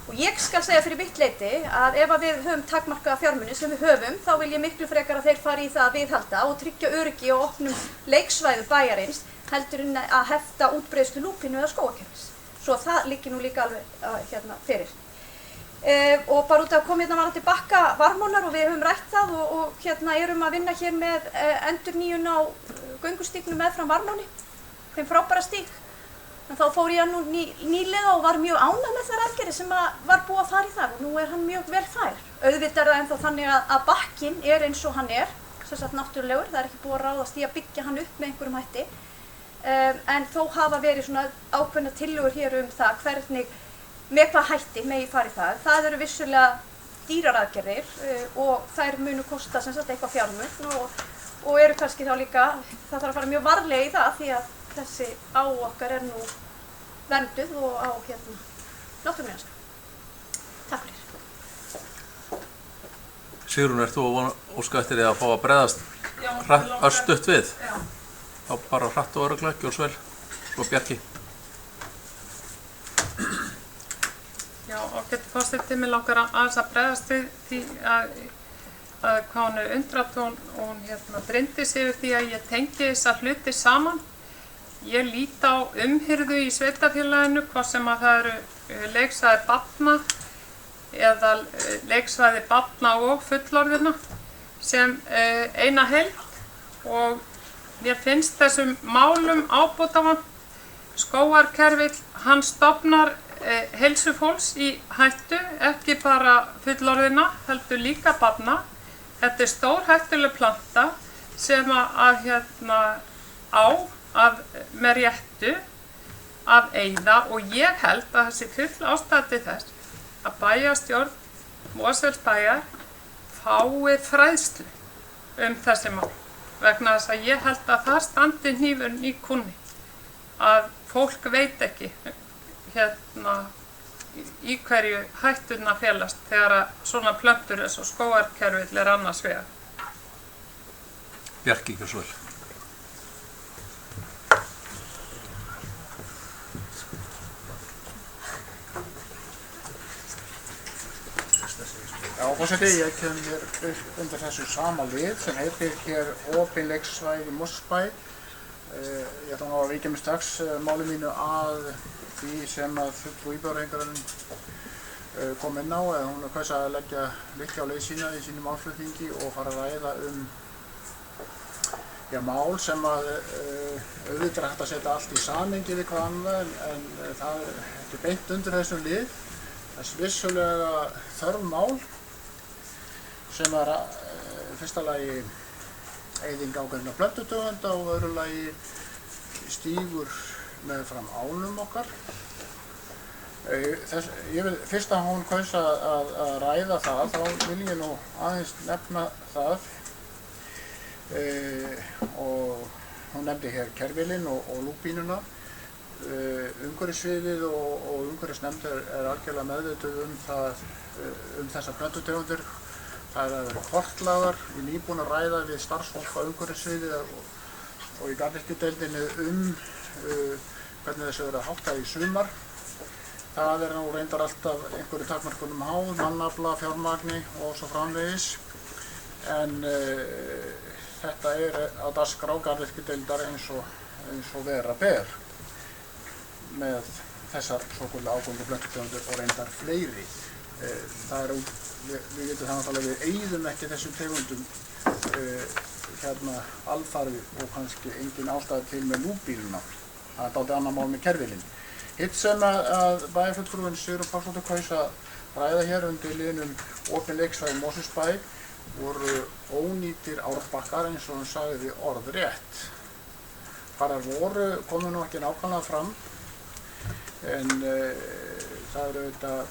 Og ég skal segja fyrir mitt leyti að ef við höfum takmarkaða fjármuni sem við höfum, þá vil ég miklu frekar að þeir fari í það að viðhalda og tryggja öryggi og opnum leiksvæðu bæjarins heldur en að hefta útbreiðslu lúpínu eða skógarkerfis. Svo það liggi nú líka alveg fyrir. Og bara út af að koma hérna varðandi bakka varmónar og við höfum rætt það og erum að vinna hér með endurnýjun á göngustígnum meðfram varmóni, þeim frábæra stíg. En þá fór ég nú nýlega og var mjög ánægð með þær aðgerðir sem var búið að fara í það og nú hann mjög vel fær. Auðvitað það ennþá þannig að bakkinn eins og hann sem sagt náttúrulegur, það ekki búið að ráðast í að byggja hann upp með einhverjum hætti. En þó hafa verið svona ákveðnar tillögur hér það hvernig, með hvað hætti megi fara í það. Það eru vissulega dýrar aðgerðir og þær munu kosta sem sagt eitthvað fjármagn og eru kannski þá líka, það þarf að fara mjög varlega í það því að þessi á okkar nú vernduð og á náttúruminjaskrá. Takk fyrir. Sigrún, ert þú að óska eftir því að fá að bregðast örstutt við? Já. Þá bara hratt og örugglega, gjörðu svo vel. Og Bjarki. Já, og getur fórsetið mig langar aðeins að bregðast við því að hvað hún undrat og hún brindi sig yfir því að ég tengi þessa hluti saman. Ég lít á umhirðu í sveitarfélaginu, hvað sem að það eru leiksvæði barna eða leiksvæði barna og fullorðina sem eina heild og mér finnst þessum málum ábótavant. Skógarkerfill, hann stofnar heilsufólks í hættu, ekki bara fullorðina, heldur líka barna. Þetta er stórhættuleg planta sem með réttu að eyða og ég held að þessi full ástæða til þess að bæjarstjórn Mosfellsbæjar fái fræðslu þessi mál vegna þess að ég held að það standi hnífurinn í kúnni að fólk veit ekki í hverju hætturnar felast þegar að svona plöntur eins og skógarkerfill annars vegar. Bjarki, gjörðu svo vel. Já, forseti, ég kem hér upp undir þessu sama lið sem heitir hér opin leiksvæði Mosfellsbæ. Ég ætla nú að víkja mig strax máli mínu að því sem að fulltrúi íbúðahreyfingarinnar kom inn á eða hún kaus að leggja á leið sína í sínum málflutningi og fara að ræða mál sem að auðvitað er hægt að setja allt í samhengi við hvað annað en það er ekki beint undir þessum lið. Þess vissulega þörf mál sem var fyrsta lagi eyðing ákveðinna plöntutegunda og öðru lagi stígur meðfram ánum okkar. Fyrst að hún kaus að ræða það, þá vil ég nú aðeins nefna það og hún nefndi hér kerfilinn og lúpínuna. Umhverfissviðið og umhverfisnefnd er algjörlega meðvituð þessar plöntutegundir. Það er kortlagðar, ég er nýbúinn að ræða við starfsfólk á umhverfissviði og í garðyrkjudeildinni hvernig þessu verið að hátta í sumar. Það er nú reyndar alltaf einhverju takmörkunum háð, mannafla, fjármagni og svo framvegis. En þetta er á dagskrá garðyrkjudeildar eins og vera ber með þessar svokölluðu ágöngu plöntutegundir og reyndar fleiri. Við getum þannig að við eyðum ekki þessum tegundum alfarið og kannski engin ástæði til með lúpínuna. Það er dálítið annað mál með kerfilinn. Hitt sem að bæjarfulltrúinn Sigrún Pálsdóttir kaus að ræða hér undir liðnum opin leiksvæði Mosfellsbæ voru ónýtir árbakkar eins og hún sagði orðrétt. Hvar voru komu nú ekki nákvæmlega fram en það er auðvitað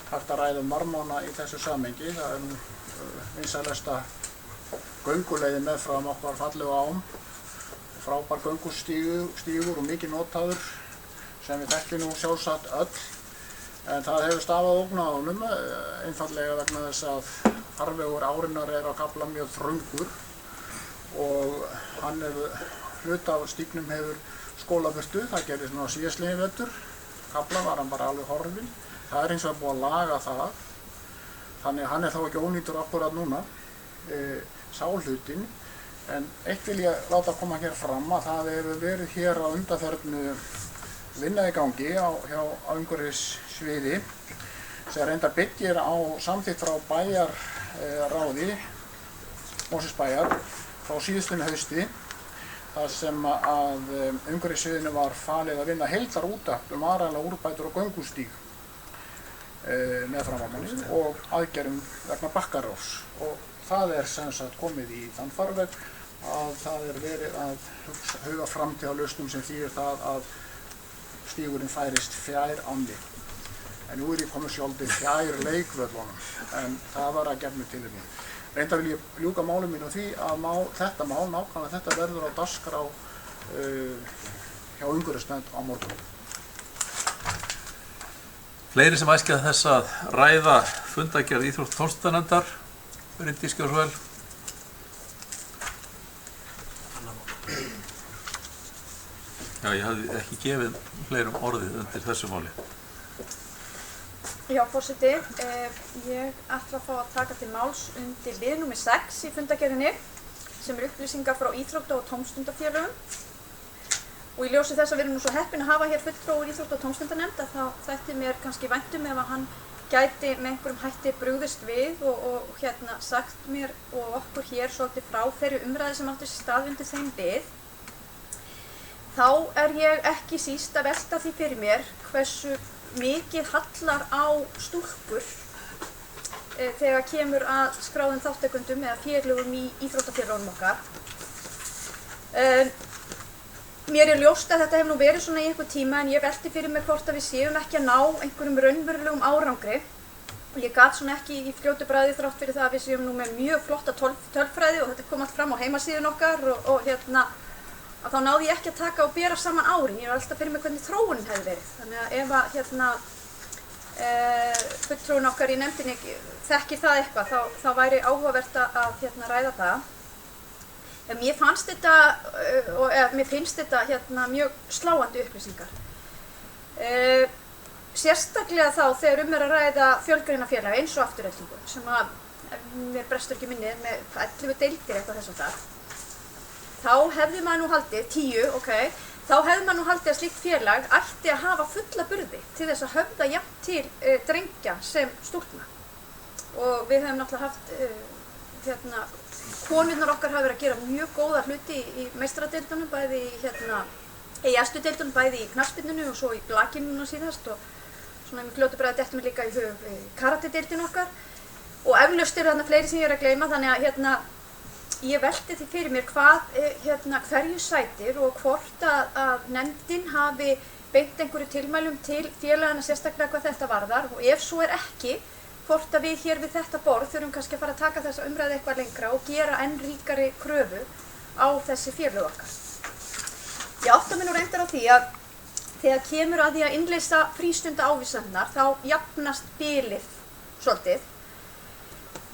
hægt að ræða marmóna í þessu samhengi. Það er nú vinsælasta gönguleiði meðfram okkar fallegu ám. Frábær göngustígur og mikið notaður sem við þekkjum nú sjálfsagt öll. En það hefur stafað ógn á honum einfaldlega vegna þess að farvegur árinnar er á kafla mjög þröngur og hluta af stígnum hefur skólaburtu. Það gerðist nú á síðastliðinn vetur. Kafla var hann bara alveg horfinn. Það er hins vegar búið að laga það. Þannig að hann er þá ekki ónýtur akkurat núna, sá hlutinn. En eitt vil ég láta koma hér fram að það hefur verið hér á undanförnu vinna í gangi hjá umhverfissviði sem reyndar byggir á samþykkt frá bæjarráði Mosfellsbæjar frá síðustunni hausti, þar sem að umhverfissviðinu var falið að vinna heildarúttekt varanlegar úrbætur og göngustíg meðfram ámanni og aðgerðum vegna Bakkarárs. Og það sem sagt komið í þann farveg að það verið að huga framtíðarlausnum sem þýðir það að stígurinn færist fjær ánni. En nú ég komið sjálfur fjær leikvöllunum, en það var að gefnu tilefni. Reyndar vil ég ljúka máli mínu á því að þetta mál, nákvæmlega þetta verður á dagskrá hjá umhverfisnefnd á morgun. Fleiri sem æskja þess að ræða fundargerð íþrótta- og tómstundanefndar, Bryndís Gjósvel. Já, ég hafði ekki gefið fleirum orðið undir þessu máli. Já, forseti, ég ætla að fá að taka til máls undir lið nr. 6 í fundargerðinni sem upplýsingar frá íþrótta- og tómstundafélögum. Og í ljósi þess að við erum nú svo heppin að hafa hér fulltrúa úr íþrótta- og tómstundanefnd að þá þætti mér kannski vænt ef að hann gæti með einhverjum hætti brugðist við og sagt mér og okkur hér svolítið frá þeirri umræðu sem átti sér stað undir þeim lið. Þá ég ekki síst að velta því fyrir mér hversu mikið hallar á stúlkur þegar kemur að skráðum þáttakendum eða félögum í íþróttafélögunum okkar. Mér ljóst að þetta hefur nú verið svona í einhver tíma en ég velti fyrir mér hvort að við séum ekki að ná einhverjum raunverulegum árangri. Ég gat svona ekki í fljótu bragði þrátt fyrir það að við séum nú með mjög flotta tölfræði og þetta kom allt fram á heimasíðun okkar og að þá náði ég ekki að taka og bera saman árin. Ég var alltaf fyrir mig hvernig þróunin hefði verið. Þannig að ef fulltrúin okkar í nefndinni þekkir það eitthvað þá væri áhugavert að ræða það. Mér finnst þetta mjög sláandi upplýsingar. Sérstaklega þá þegar er að ræða fjölgreinafélag eins og Aftureldingu sem að, mér brestur ekki minnið, með 11 deildir eitthvað þess að það. Þá hefði maður nú haldið, 10, ok, þá hefði maður nú haldið að slíkt félag ætti að hafa fulla burði til þess að höfða jafnt til drengja sem stúlkna. Og við hefum náttúrulega haft, konurnar okkar hafa verið að gera mjög góða hluti í meistaradeildunum, bæði í efstudeildunum, bæði í knattspyrnunni og svo í blakinu núna síðast og svona með fljótu bragði dettur mér líka í hug karatedeildin okkar og eflaust eru þarna fleiri sem ég að gleyma þannig að ég velti því fyrir mér hvað hverju sætir og hvort að nefndin hafi beint einhverju tilmælum til félagana sérstaklega hvað þetta varðar og ef svo ekki hvort að við hér við þetta borð þurfum kannski að fara að taka þessa umræðu eitthvað lengra og gera enn ríkari kröfu á þessi félög okkar. Ég átta mig nú reyndar á því að þegar kemur að því að innleysa frístunda ávísanirnar þá jafnast bilið svolítið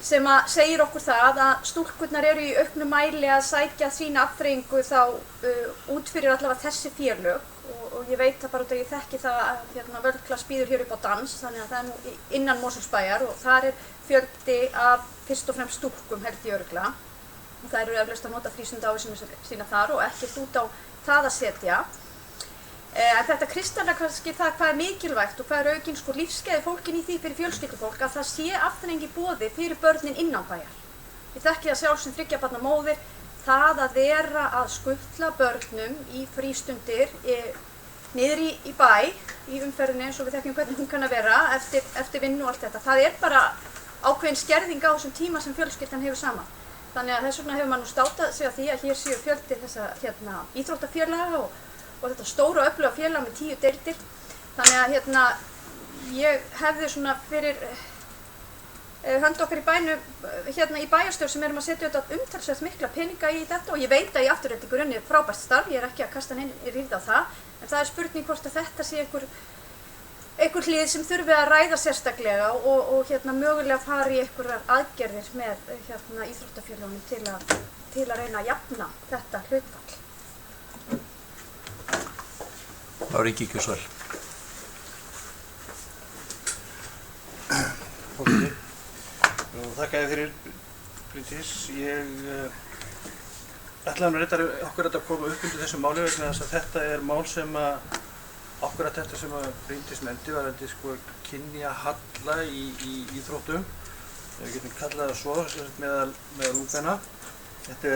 sem að segir okkur það að stúlkurnar eru í auknum mæli að sækja sína afþreyingu þá út fyrir allavega þessi félög og ég veit það bara út að ég þekki það að Völklass býður hér upp á dans þannig að það er nú innan Mosfellsbæjar og þar er fjöldi af fyrst og fremst stúlkum held ég örugglega og þær eru eflaust að nota frístunda ávísanir sína þar og ekkert út á það að setja. En þetta kristallar kannski það hvað er mikilvægt og hvað er aukinn lífsgæði fólkin í því fyrir fjölskyldufólk að það sé afþreying í boði fyrir börnin innan bæjar. Ég þekki það sjálf sem 3 barna móðir, það að vera að skutla börnum í frístundir niður í bæ, í umferðinni eins og við þekkjum hvernig hún kann að vera eftir vinnu og allt þetta. Það er bara ákveðin skerðing á þessum tíma sem fjölskyldan hefur saman. Þannig að þess vegna hefur maður nú státað sig að því að hér séu fjöldi þessa íþróttafélaga og þetta stóra og öfluga félag með 10 deildir. Þannig að ég hefði svona fyrir hönd okkar í bænu í bæjarstjórn sem erum að setja auðvitað umtalsvert mikla peninga í þetta og ég veit að í Aftureldingu er unnið frábært starf, ég er ekki að kasta henni rýrð á það, en það er spurning hvort að þetta sé einhver hlið sem þurfi að ræða sérstaklega og mögulega fara í einhverjar aðgerðir með íþróttafélögunum til að reyna að jafna þetta hlutfall. Það var ekki Gjósvel. Þakka þér fyrir, Bryndís. Ég ætlaði nú reyndar okkur að koma upp undir þessu máli vegna þess að þetta er mál sem að akkurat þetta sem að Bryndís nefndi varðandi sko kynjahalla í íþróttum. Við getum kallað það svo meðal ungmenna. Þetta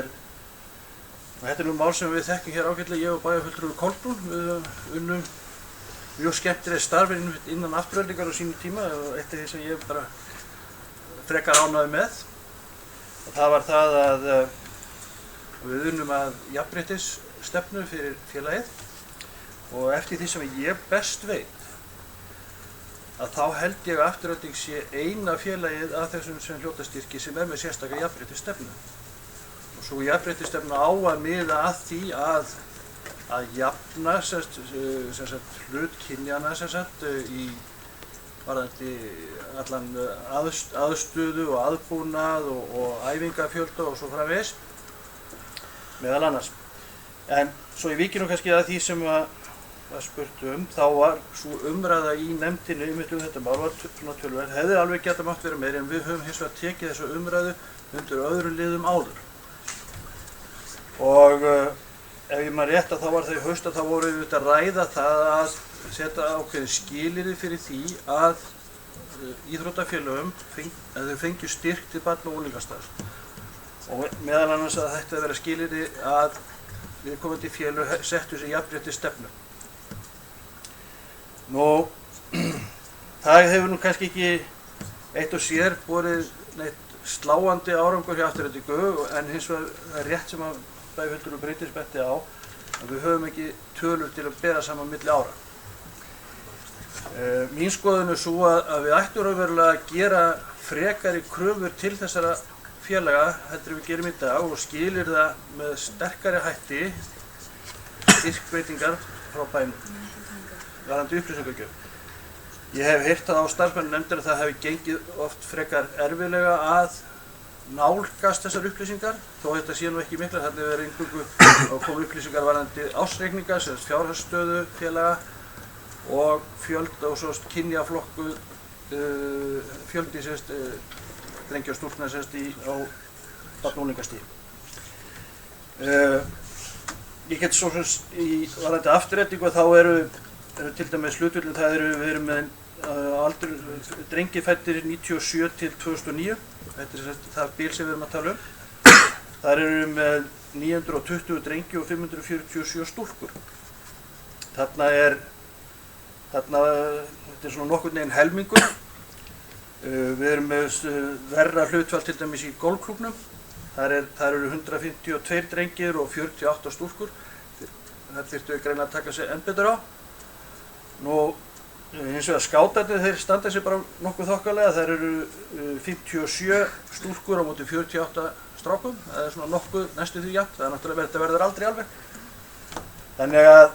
er nú mál sem við þekkjum hér ágætlega, ég og bæjarfulltrúi Kolbrún. Við unnum mjög skemmtileg starfi innan Aftureldingar á sínu tíma og eitt af því sem ég bara frekar ánægður með. Og það var það að við unnum að jafnréttisstefnu fyrir félagið og eftir því sem ég best veit að þá held ég að Afturelding sé eina félagið af þessum sem hljótastyrki sem með sérstaka jafnréttisstefnu. Og svo jafnréttisstefna á að miða að því að jafna hlut kynjana í varðandi allan aðstöðu og aðbúnað og æfingafjölda og svo framvegis meðal annars. En svo ég víki nú kannski að því sem var spurt þá var svo umræða í nefndinni þetta mál var svona tölverð, hefði alveg getað mátt vera meiri en við höfum hins vegar tekið þessu umræðu undir öðrum liðum áður. Og ef ég maður rétt að þá var þau haust að þá voru við að ræða það að setja ákveðin skilyrði fyrir því að íþróttafélögum þau fengju styrk til barna- og unglingastarfs. Og meðal annars að þetta vera skilyrði að viðkomandi félög settu sér jafnréttisstefnu. Nú, það hefur nú kannski ekki eitt og sér borið neitt sláandi árangur hjá Aftureldingu en hins vegar er rétt sem að bæjarfulltrúi Bryndís benti á að við höfum ekki tölur til að bera saman milli ára. Mín skoðun er svo að við ættum raunverulega að gera frekari kröfur til þessara félaga heldur við gerum í dag og skilir það með sterkari hætti styrkveitingar frá bænum varðandi upplýsingagjöf. Ég hef heyrt það á starfsmannanefndinni að það hefði gengið oft frekar erfiðlega að nálgast þessar upplýsingar þó þetta sé nú ekki mikla, þannig verður eingöngu að koma upplýsingar varðandi ársreikninga, fjárhagsstöðu félaga og fjölda og svo kynjaflokku fjöldi drengja og stúlkna á barna- og unglingastigi. Ég get svo í varðandi Aftureldingu þá eru til dæmis hlutföllin, við erum með aldur drengi fæddir 97 til 2009, þetta er það bil sem við erum að tala um. Þar eru við með 920 drengi og 547 stúlkur. Þetta er svona nokkurn veginn helmingur. Við erum með verra hlutfall til dæmis í golfklúbbnum. Þar eru 152 drengir og 48 stúlkur. Það þyrftu við greinilega að taka sig enn betur á. Nú, hins vegar skátarnir þeir standa sig bara nokkuð þokkalega. Þar eru 57 stúlkur á móti 48 strákum. Það er svona nokkuð næstu því jafnt. Það er náttúrulega þetta verður aldrei alveg. Þannig að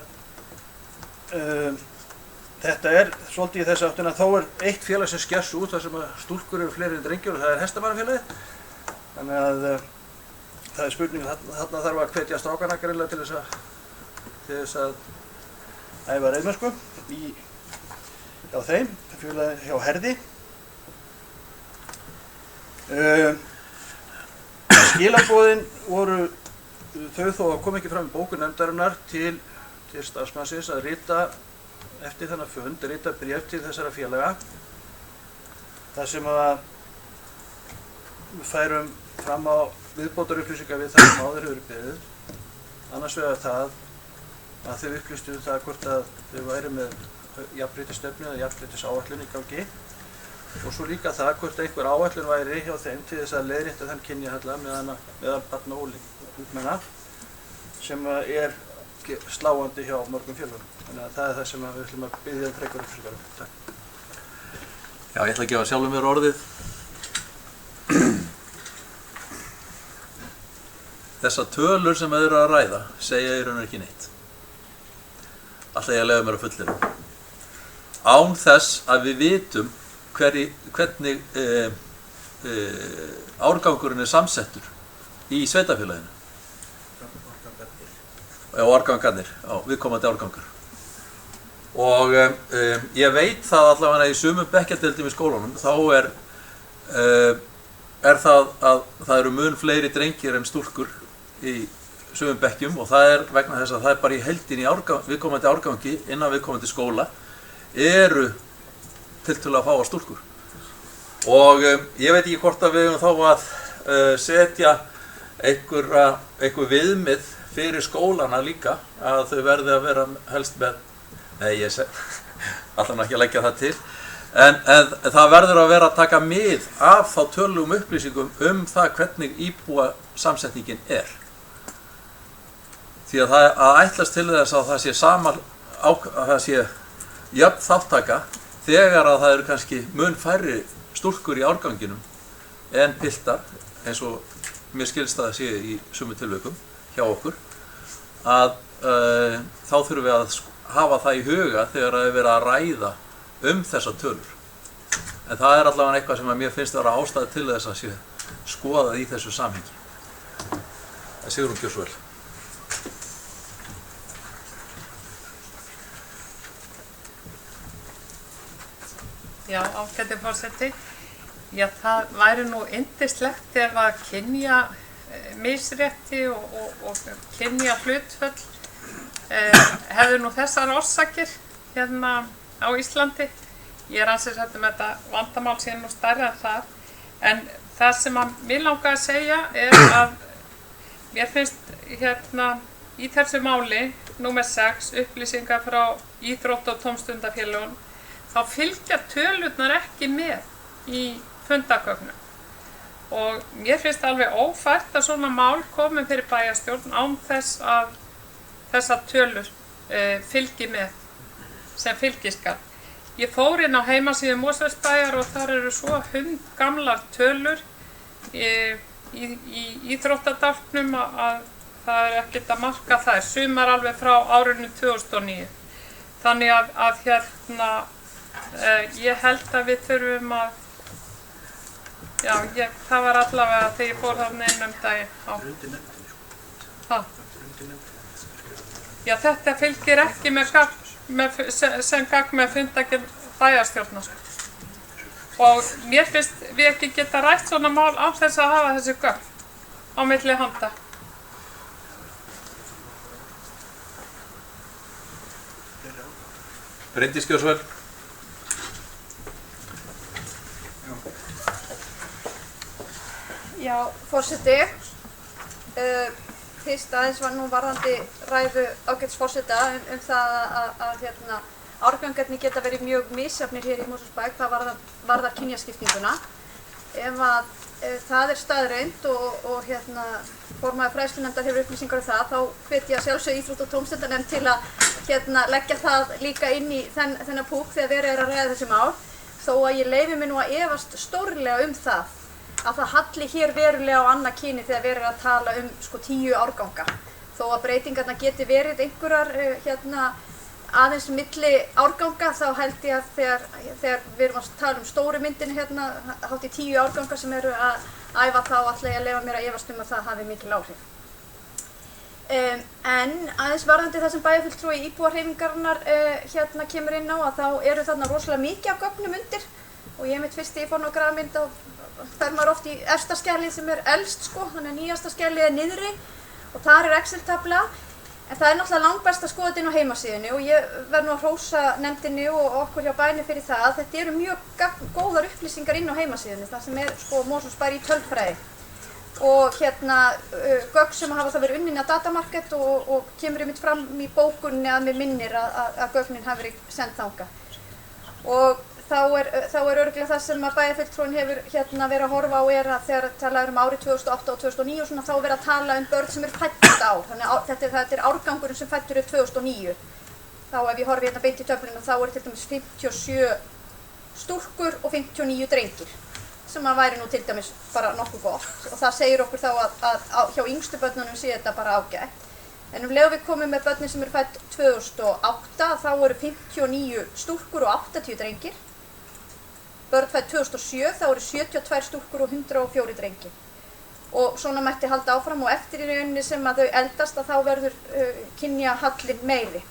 þetta er svolítið í þessu áttina. Þó er eitt félag sem sker sig út þar sem að stúlkur eru fleiri en drengjur og það er hestamannafélagið. Þannig að það er spurning, þarna þarf að hvetja strákana greinilega til þess að æfa reiðmennsku hjá þeim, hjá Herði. Skilaboðin voru þau þó að koma ekki fram í bókun nefndarinnar til starfsmannsins að rita eftir þennan fund, rita bréf til þessara félaga þar sem að við færum fram á viðbótarupplýsingar við það sem áður hefur beðið. Annars vegar það að þau upplýstu það hvort að þau væri með jafnréttisstefnu eða jafnréttisáætlun í gangi og svo líka það hvort einhver áætlun væri hjá þeim til þess að leiðrétta þann kynjahalla meðal barna og ungmenna sem er sláandi hjá mörgum félögum. Þannig að það er það sem við ætlum að biðja frekar upplýsingar um. Takk. Já, ég ætla að gefa sjálfum mér orðið. Þessar tölur sem þau eru að ræða segja í raun og ekki neitt. Alltaf ég að leyfa mér að fullyrða. Án þess að við vitum hvernig árgangurinn er samsettur í sveitafélaginu. Árgangarnir, viðkomandi árgangar. Og ég veit það allavega í sumum bekkjardeildum í skólanum, þá er það að það eru mun fleiri drengir en stúlkur í sumum bekkjum og það vegna þess að það bara í heildin í viðkomandi árgangi innan viðkomandi skóla eru tiltölulega fáar stúlkur. Og ég veit ekki hvort að við höfum þá að setja einhver viðmið fyrir skólana líka að þau verði að vera helst með, nei ég ætla ekki að leggja það til, en það verður að vera að taka mið af þá tölugum upplýsingum það hvernig íbúa samsetningin Því að það ætlast til þess að það sé jöfn þáttaka þegar að það eru kannski mun færri stúlkur í árganginum en piltar, eins og mér skilst að það sé í sumum tilvikum hjá okkur, að þá þurfum við að hafa það í huga þegar það er verið að ræða þessar tölur. En það er allavega eitthvað sem að mér finnst að vera ástæða til þess að sé skoðað í þessu samhengi. Sigrún Gjörsvel. Já, ágæti forseti. Já, það væri nú yndislegt ef að kynja misrétti og kynja hlutföll hefðu nú þessar orsakir hérna á Íslandi. Ég ansið þetta með þetta vandamál sé nú stærra en það. En það sem að mér langar að segja að mér finnst hérna í þessu máli, númer 6, upplýsingar frá íþrótta- og tómstundafélögum, þá fylgja tölurnar ekki með í fundagögnum. Og mér finnst alveg ófært að svona mál komi fyrir bæjarstjórn án þess að þessar tölur fylgi með sem fylgiskall. Ég fór inn á heimasíðu Mosfellsbæjar og þar eru svo hundgamlar tölur í íþróttadálknum að það er ekkert að marka þær. Sumar alveg frá árinu 2009. Þannig að hérna ég held að við þurfum að það var allavega þegar ég fór þarna inn daginn. Já, þetta fylgir ekki sem gagn með fundaginn bæjarstjórnar. Og mér finnst við ekki geta rætt svona mál án þess að hafa þessi gögn á milli handa. Bryndís Gjörsvel. Já, forseti, fyrst aðeins var nú varðandi ræðu ágætis forseta það að árgangarnir geta verið mjög misjafnir hér í Mosfellsbæ hvað varðar kynjaskiptinguna. Ef að það er staðreynd og formaður fræðslunefndar hefur upplýsingar það, þá hvet ég að sjálfsögðu íþrótta- og tómstundanefnd til að leggja það líka inn í þennan púk þegar verið er að ræða þessi mál, þó að ég leyfi mig nú að efast stórlega það að það halli hér verulega á annað kyni þegar verið að tala 10 árganga. Þó að breytingarna geti verið einhverjar aðeins milli árganga, þá held ég að þegar við erum að tala stóru myndin hátt í 10 árganga sem eru að æfa, þá ætla ég að leyfa mér að efast að það hafi mikil áhrif. En aðeins varðandi það sem bæjarfulltrúi íbúahreyfingarinnar kemur inn á, að þá eru þarna rosalega mikið af gögnum undir og ég mitt fyrst í fór nú grafmynd á fer maður oft í efsta skjalið sem er elst þannig að nýjasta skjalið er niðri og þar er Excel-tabla. En það er náttúrulega langbest að skoða þetta inn á heimasíðunni og ég verð nú að hrósa nefndinni og okkur hjá bænum fyrir það að þetta eru mjög góðar upplýsingar inn á heimasíðunni, það sem er Mosfellsbær í tölfræði. Og gögn sem hafa það verið unnin að datamarket og kemur einmitt fram í bókunni að mér minnir að gögnin hafi verið send þangað. Og þá er örugglega það sem að bæjarfulltrúinn hefur verið að horfa á að þegar talað árið 2008 og 2009 og þá verið að tala börn sem eru fædd þetta ár. Þannig að þetta er árgangurinn sem fæddur 2009. Þá ef ég horfi beint í töfluna þá eru til dæmis 57 stúlkur og 59 drengir sem að væri nú til dæmis bara nokkuð gott og það segir okkur þá að hjá yngstu börnunum sé þetta bara ágætt. En leið við komum með börnin sem eru fædd 2008 þá eru 59 stúlkur og 80 drengir. Börn fædd 2007 þá eru 72 stúlkur og 104 drengir. Og svona mætti halda áfram og eftir í rauninni sem að þau eldast að þá verður kynjahallinn meiri.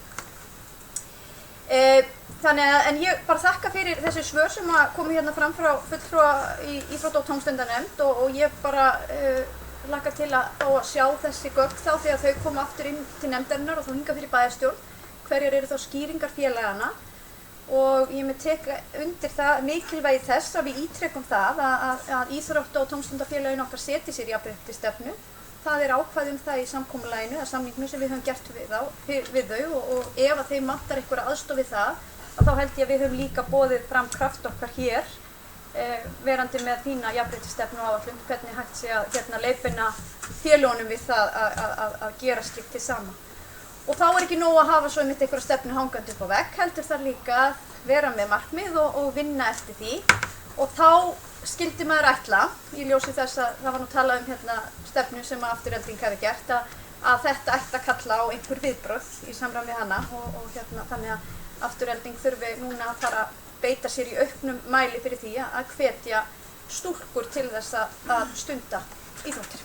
En ég bara þakka fyrir þessi svör sem komu fram frá fulltrúa í íþrótta- og tómstundanefnd og ég bara hlakka til að fá að sjá þessi gögn þá þegar þau koma aftur inn til nefndarinnar og þá hingað fyrir bæjarstjórn. Hverjar eru þá skýringar félagana og ég með tek undir það mikilvægi þess að við ítrekum það að íþrótta- og tómstundafélögin okkar setji sér jafnréttisstefnu. Það er ákvæði það í samkomulaginu, eða samningnum sem við höfum gert við þau og ef að þeim vantar einhverja aðstoð við það, að þá held ég að við höfum líka boðið fram kraft okkar hér, verandi með fína jafnréttisstefnu áætlun, hvernig hægt sé að leiðbeina félögunum við það að gera slíkt til sama. Og þá er ekki nóg að hafa svo einmitt einhverja stefnu hangandi upp á vegg, heldur þar líka að vera með markmið og vinna eftir því. Og þá skildi maður ætla, í ljósi þess að það var nú talað stefnu sem Afturelding hefði gert, að þetta ætti að kalla á einhver viðbrögð í samræmi við hana og þannig að Afturelding þurfi núna að fara að beita sér í auknum mæli fyrir því að hvetja stúlkur til þess að stunda íþróttir.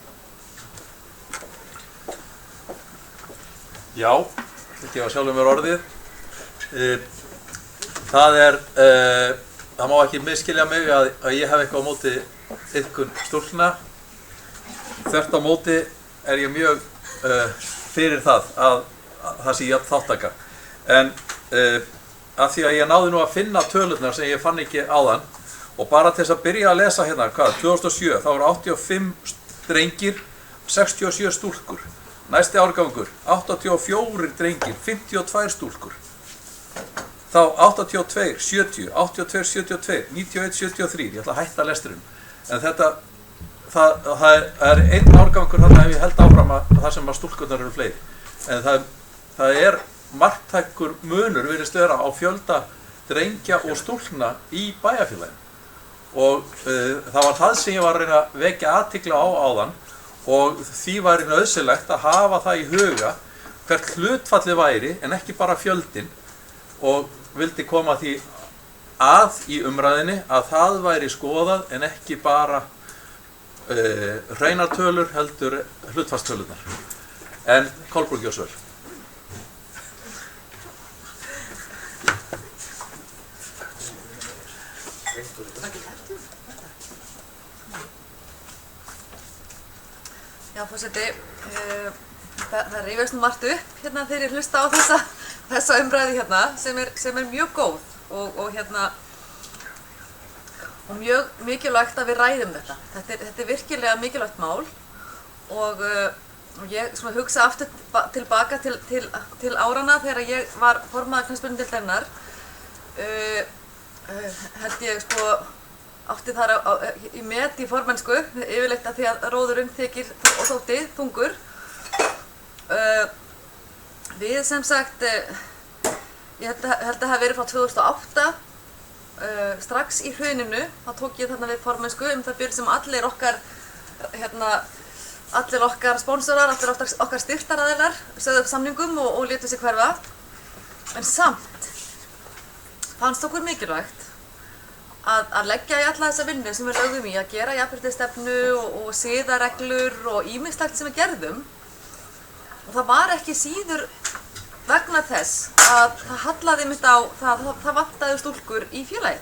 Já, þetta var sjálfur mér orðið. Það má ekki misskilja mig að ég hef eitthvað á móti iðkun stúlkna. Þvert á móti er ég mjög fyrir það að það sé jafn þáttaka. En af því að ég náði nú að finna tölurnar sem ég fann ekki áðan og bara til þess að byrja að lesa hérna, 2007, þá voru 85 drengir, 67 stúlkur. Næsti árgangur, 84 drengir, 52 stúlkur. Þá 82, 70, 82, 72, 91, 73, ég ætla að hætta lesturinn. En það er einn árgangur þarna ef ég held áfram að það sem að stúlkurnar eru fleiri. En það er marktækur munur virðist vera á fjölda drengja og stúlkna í bæjarfélaginu. Og það var það sem ég var að reyna að vekja athygli á áðan og því væri nauðsynlegt að hafa það í huga hvert hlutfallið væri en ekki bara fjöldin og vildi koma því að í umræðinni að það væri skoðað en ekki bara hreinar tölur heldur hlutfallstölunar. En Kolbrún gjör svo vel. Já, forseti, það rifjast nú margt upp hérna þegar ég hlusta á þessa umræðu hérna sem er mjög góð og mjög mikilvægt að við ræðum þetta. Þetta er virkilega mikilvægt mál og ég hugsa aftur tilbaka til árana þegar ég var formaður knattspyrnudeildarinnar. Held ég átti þar í met í formennsku, yfirleitt að því að róðurinn þykir og þótti þungur. Við sem sagt, ég held að það hafi verið frá 2008, strax í hruninu, þá tók ég þarna við formennsku það byrð sem allir okkar sponsorar, allir okkar styrktaraðilar sögðu upp samningum og létu sig hverfa. En samt fannst okkur mikilvægt að leggja í alla þessa vinnu sem við lögðum í að gera jafnréttisstefnu og siðareglur og ýmislegt sem við gerðum. Og það var ekki síður vegna þess að það hallaði mitt á það vantaði stúlkur í félagið.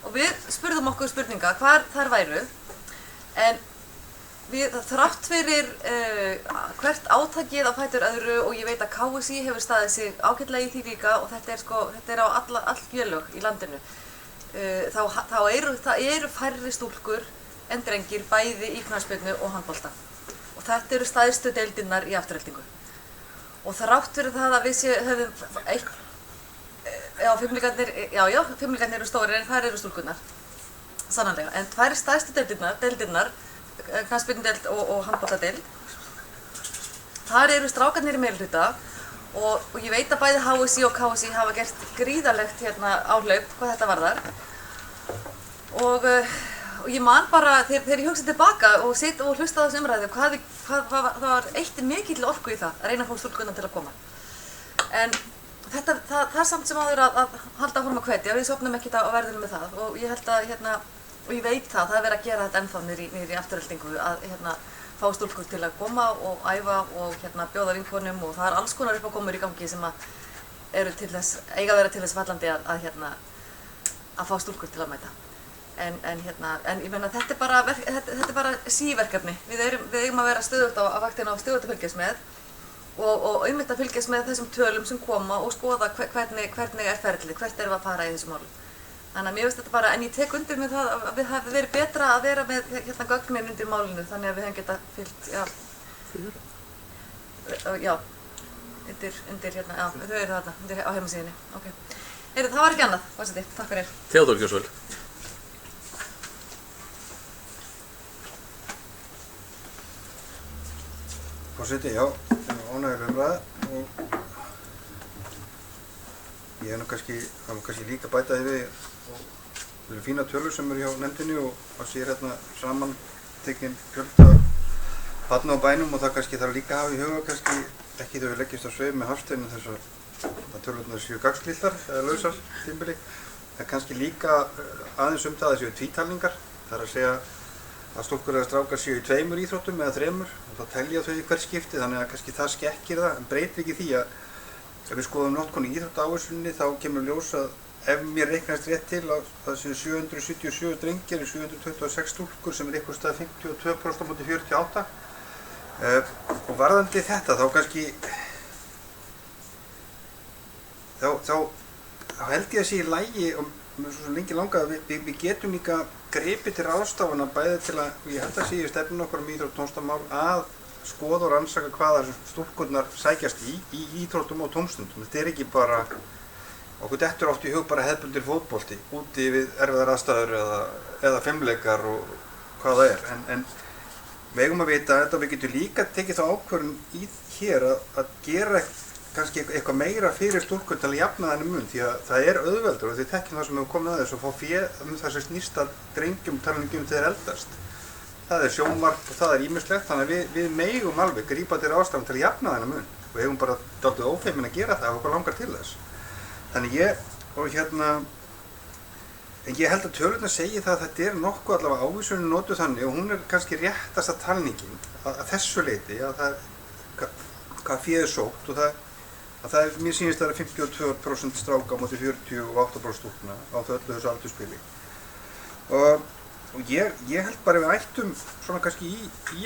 Og við spurðum okkur spurninga hvar þær væru, en við þrátt fyrir hvert átakið á fætur öðru og ég veit að KSÍ hefur staðið sig ágætlega í því líka og þetta er á all félög í landinu. Það eru færri stúlkur en drengir bæði í knattspyrnu og handbolta. Og þetta eru stærstu deildirnar í Aftureldingu. Og þrátt fyrir það að við höfum fimmleikarnir eru stórir en þær eru stúlkurnar. Sannarlega. En tvær stærstu deildirnar, knattspyrnudeild og handboltadeild, þar eru strákarnir í meirihluta og ég veit að bæði HSÍ og KSÍ hafa gert gríðarlegt áhlaup hvað þetta varðar. Og ég man bara þegar ég hugsa tilbaka og sit og hlusta á þessu umræðu það var eitt mikill orku í það að reyna að fá stúlkurnar til að koma. En það er samt sem áður að halda áfram að hvetja, við sofnum ekkert á verðinu með það og ég held að og ég veit það er verið að gera þetta ennþá niður í Aftureldingu að fá stúlkur til að koma og æfa og bjóða vinkonum og það er alls konar uppákomur í gangi sem eru eiga að vera til þess fallandi að fá stúlkur til að mæta. En ég meina þetta er bara síverkefni. Við eigum að vera stöðugt á vaktinni og stöðugt að fylgjast með og einmitt að fylgjast með þessum tölum sem koma og skoða hvernig er ferlið, hvert erum við að fara í þessu málum. Þannig að mér finnst þetta bara, en ég tek undir með það að við hefði verið betra að vera með gögnin undir málinu þannig að við hefum geta fylgt, undir þau eru þarna, undir á heimasíðinni. Okay. Það var ekki annað, forseti, takk fyrir. Theodór Gjörsvöld. Forseti, já, það var ánægjuleg umræða og ég það var kannski líka bæta því við og það eru fína tölur sem eru hjá nefndinni og það sér hérna saman tekinn fjölda barna á bænum og það kannski þarf líka að hafa í huga kannski ekki þegar við leggjumst á sveif með Hafstein þessar tölurnar séu gagnslitlar eða lausar tímbili. Það er kannski líka aðeins það að séu tvítalningar, það er að segja að stúlkur eða strákar séu í 2 íþróttum eða 3 og þá telja þau í hvert skipti þannig að kannski það skekkir það en breytir ekki því að ef við skoðum notkun í íþróttaáherslunni þá kemur ljós að ef mér reiknast rétt til að það séu 777 drengir og 726 stúlkur sem er einhvers stað 52% á móti 48 og varðandi þetta þá kannski þá held ég að sé í lagi og mér svo lengi langað að við getum líka gripið til ráðstafana bæði til að, ég held að sé í stefnun okkar íþrótt- og tómstundamál að skoða og rannsaka hvaða stúlkurnar sækjast í íþróttum og tómstundum. Þetta er ekki bara, okkur dettur oft í hug bara hefðbundin fótbolti úti við erfiðar aðstæður eða fimmleikar og hvað það er. En við eigum að vita að við getum líka tekið þá ákvörðun í hér að gera kannski eitthvað meira fyrir stúlkur til að jafna þennan mun því að það er auðveldur og þið þekkjum það sem hefur komið að þessu og fá féð það sem snýst að drengjum talningum þegar eldast. Það er sjónvarp og það er ýmislegt þannig að við megum alveg grípa til ráðstafan til að jafna þennan mun og við hefum bara dálítið ófeimin að gera það ef okkur langar til þess. Þannig en ég held að tölurnar segi það að þetta er nokkuð allavega ávísunin notuð þannig og hún er kannski réttasta talningin að þessu leyti að hvað féð er sótt og mér sýnist að það er 52% stráka á móti 48% stúlkna á öllu þessu aldurspili. Og ég held bara við ættum svona kannski í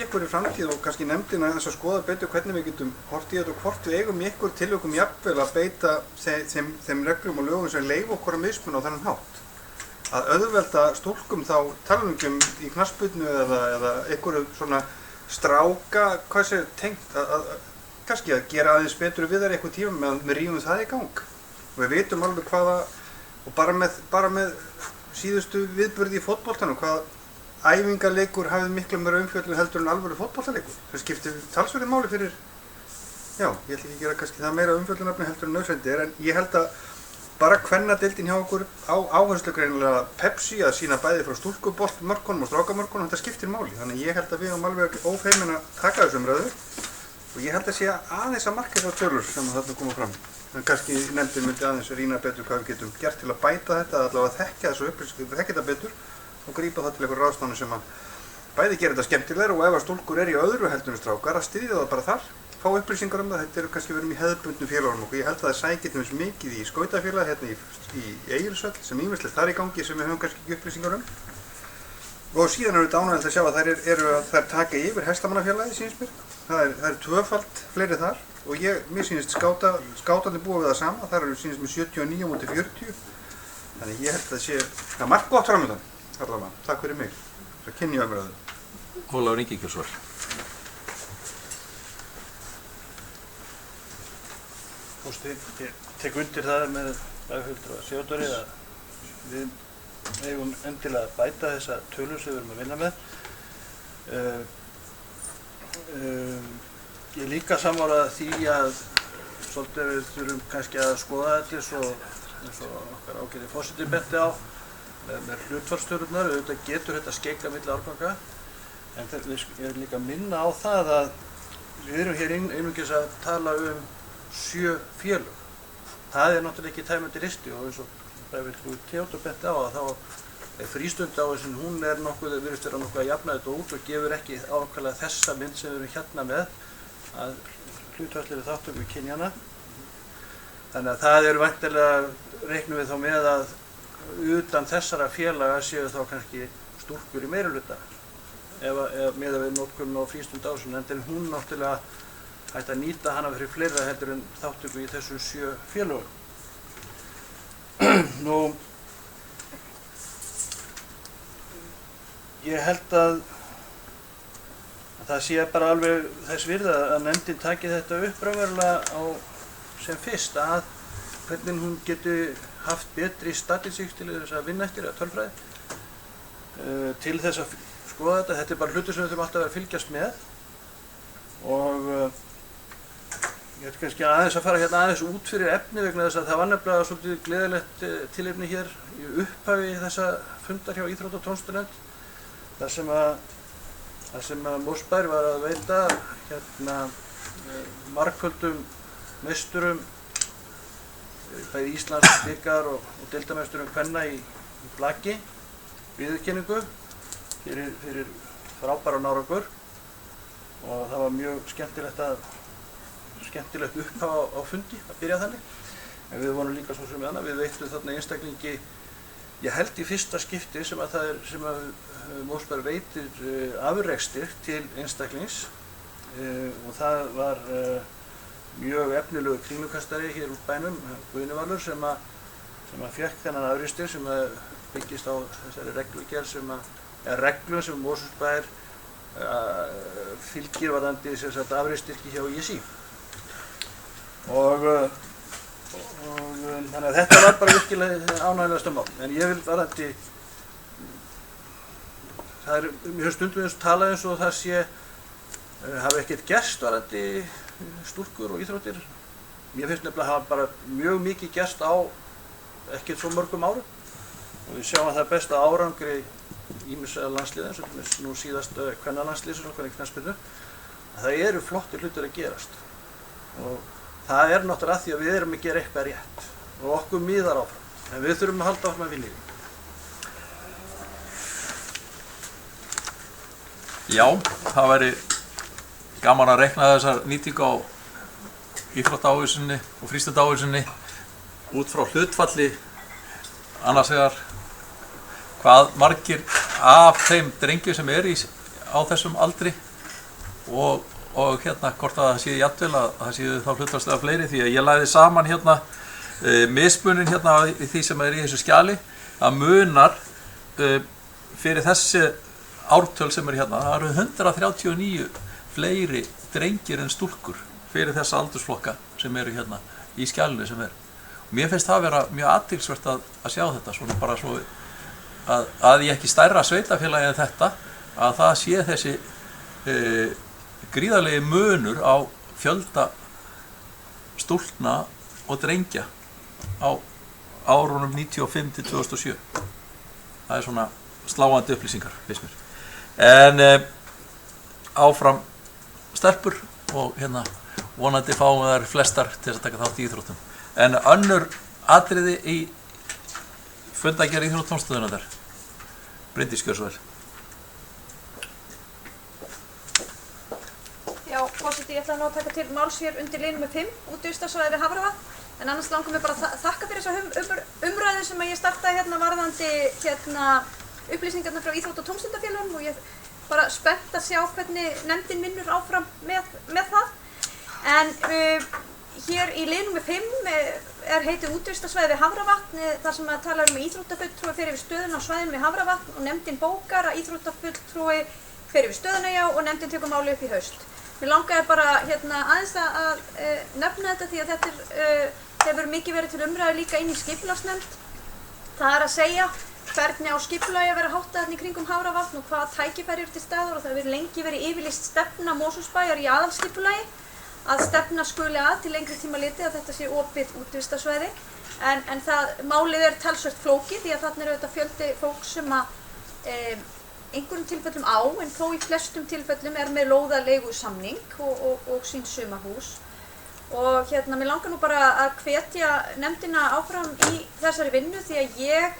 einhverju framtíð og kannski nefndina þess að skoða betur hvernig við getum hort í þetta og hvort við eigum í einhver tilvikum jafnvel að beita þeim reglum og lögum sem leyfa okkur að mismuna á þennan hátt. Að auðvelda stúlkum þá talningum í knattspyrnu eða einhverju svona stráka, hvað sé tengt kannski að gera aðeins betur við þær eitthvað tíma meðan við rífum það í gang. Og við vitum alveg hvaða, og bara með síðustu viðburði í fótboltanum, hvaða æfingarleikur hafði miklu meira umfjöllun heldur en alvöru fótboltaleikur. Það skiptir talsverðu máli fyrir, ég ætla ekki að gera kannski það meira umfjöllunarefni heldur en nauðsynlegt en ég held að bara kvennadeildin hjá okkur á áherslu greinilega Pepsi að sýna bæði frá stúlkuboltamörkunum og strákamörkunum, þetta skiptir máli. Þannig ég held að við höfum alveg ófeimin að taka þessu umræðu. Og ég held að sé aðeins að marka þessar tölur sem þarna koma fram. En kannski nefndin myndi aðeins rýna betur hvað við getum gert til að bæta þetta, allavega þekka þessu upplýsingu, þekka þetta betur og grípa það til einhver ráðstafana sem að bæði gera þetta skemmtilegra og ef að stúlkur er í öðru heldur en strákar að styðja það bara þar, fá upplýsingar það, þetta eru kannski verið í hefðbundnum félagum og ég held að það sækir til þess mikið í skautafélag, hérna í Egilshöll sem ýmislegt þar í gangi sem við höfum kannski ekki upplýsingar Og síðan eru þetta ánægilegt að sjá að þær taka yfir hestamannafélagið, sýnist mér. Það er tvöfalt fleiri þar og mér sýnist skátarnir búa við það sama. Þar eru sýnist mér 79 móti 40. Þannig ég held að það er margt gott framöndan. Allavega, takk fyrir mig. Það kynni ég umræðu. Ólafur Ingi Gjörsvöld. Ég tek undir það með Bæjarfulltrúa Theodóri að við eigum endilega að bæta þessa tölur sem við erum að vinna með. Ég líka sammála því að svolítið við þurfum kannski að skoða þetta eins og okkar ágæti forseti benti á með hlutfallstölurnar. Auðvitað getur þetta skeikla milli árganga en ég er líka að minna á það að við erum hér einungis að tala 7 félög. Það er náttúrulega ekki tæmandi listi og eins og Bæjarfulltrúi Theodór benti á að þá frístundaáherslun hún virðist vera nokkuð að jafna þetta út og gefur ekki ákvæmlega þessa mynd sem við erum hérna með að hlutfallslegri þátttöku kynjanna. Þannig að það væntanlega reiknum við þá með að utan þessara félaga séu þá kannski stúlkur í meirihluta ef miðað við notkun og frístundaásun, en hún náttúrulega hægt að nýta hana fyrir fleira heldur en þáttöku í þessum 7 félögum. Nú, ég held að það sé bara alveg þess virði að nefndin taki þetta upp raunverulega sem fyrst, að hvernig hún geti haft betri statistík til þess að vinna eftir, eða tölfræði, til þess að skoða þetta. Þetta er bara hlutur sem við þurfum alltaf að vera að fylgjast með, og ég ætla kannski aðeins að fara hérna aðeins út fyrir efni vegna þess að það var nefnilega svolítið gleðilegt tilefni hér í upphafi þessa fundar hjá Íþrótta- og tómstundanefnd, þar sem að Mosbær var að veita hérna margföldum meisturum, bæði Íslands, bikar og deildameisturum kvenna í blaki viðurkenningu fyrir frábæran árangur, og það var mjög skemmtilegt upphaf á fundi að byrja þannig. En við vorum líka svo sem við annað, við veittum þarna einstaklingi, ég held í fyrsta skipti sem að Mosbær veitir afrekstir til einstaklings, og það var mjög efnilegu kringlukastari hér úr bænum, Guðni Valur, sem að fékk þennan afrekstir sem að byggist á þessari reglugerð reglum sem Mosbær fylgir varðandi afreksstyrki hjá ISÍ. Og þannig að þetta var bara virkilega ánægjulegasta mál. En ég vil varðandi, mér hefur stundum talað eins og það hafi ekkert gerst varðandi stúlkur og íþróttir. Mér finnst nefnilega að hafa bara mjög mikið gerst á ekkert svo mörgum árum. Og við sjáum að það er besta árangri ýmissa landsliða, eins og nú síðast kvennalandslið sem okkar í knattspyrnu, að það eru flottir hlutir að gerast. Og það er náttúrulega að því að við erum að gera eitthvað rétt og okkur miðar áfram, en við þurfum að halda áfram að vilja. Já, það væri gaman að reikna þessar nýtingu á íþróttaávísunni og frístundaávísunni út frá hlutfalli annars vegar hvað margir af þeim drengjum sem á þessum aldri og hérna hvort að það séu jafnvel að það séu þá hlutfallslega fleiri, því að ég lagði saman hérna mismunin hérna í því sem í þessu skjali, að munar fyrir þessi ártöl sem hérna, það eru 139 fleiri drengir en stúlkur fyrir þessa aldursflokka sem hérna í skjalinu sem og mér finnst það vera mjög athyglisvert að sjá þetta, svona bara svo að ég ekki stærra sveitafélagi en þetta, að það sé þessi gríðarlegi munur á fjölda stúlkna og drengja á árunum 95 til 2007. Það er svona sláandi upplýsingar, finnst mér. En áfram stelpur og hérna vonandi fáum þær flestar til að taka þátt í íþróttum. En önnur atriði í fundagerð Íþrótta-tómstundanefndar. Bryndís, gjörðu svo vel. Já, forseti, ég ætla nú að taka til máls hér undir lið nr. 5, útivistarsvæði við Hafravatn. En annars langar mér bara að þakka fyrir þessa umræðu sem ég startaði hérna varðandi upplýsingarna frá Íþrótta- og tómstundafélögum, og ég er bara spennt að sjá hvernig nefndin vinnur áfram með það. En hér í lið nr. 5 er heitið útivistarsvæði við Hafravatn, þar sem að tala íþróttafulltrúi fer yfir stöðuna á svæðinu við Hafravatn, og nefndin bókar að íþróttafulltrúi fer yfir stöðuna, já, og nefndin tekur málið upp í haust. Mér langaði bara aðeins að nefna þetta, því að þetta hefur mikið verið til umræðu líka inn í skipulagsnefnd. Það er að segja hvernig á skipulagi að vera háttað þarna í kringum Hafravatn og hvaða tækifæri eru til staðar, og það hefur lengi verið yfirlýst stefna Mosfellsbæjar í aðalskipulagi að stefna skuli til lengri tíma litið að þetta sé opið útivistarsvæði. En málið er talsvert flókið, því að þarna eru þetta fjöldi fólks sem einhverjum tilfellum en þó í flestum tilfellum er með lóðaleigusamning og sín sumarhús. Og mér langar nú bara að hvetja nefndina áfram í þessari vinnu, því að ég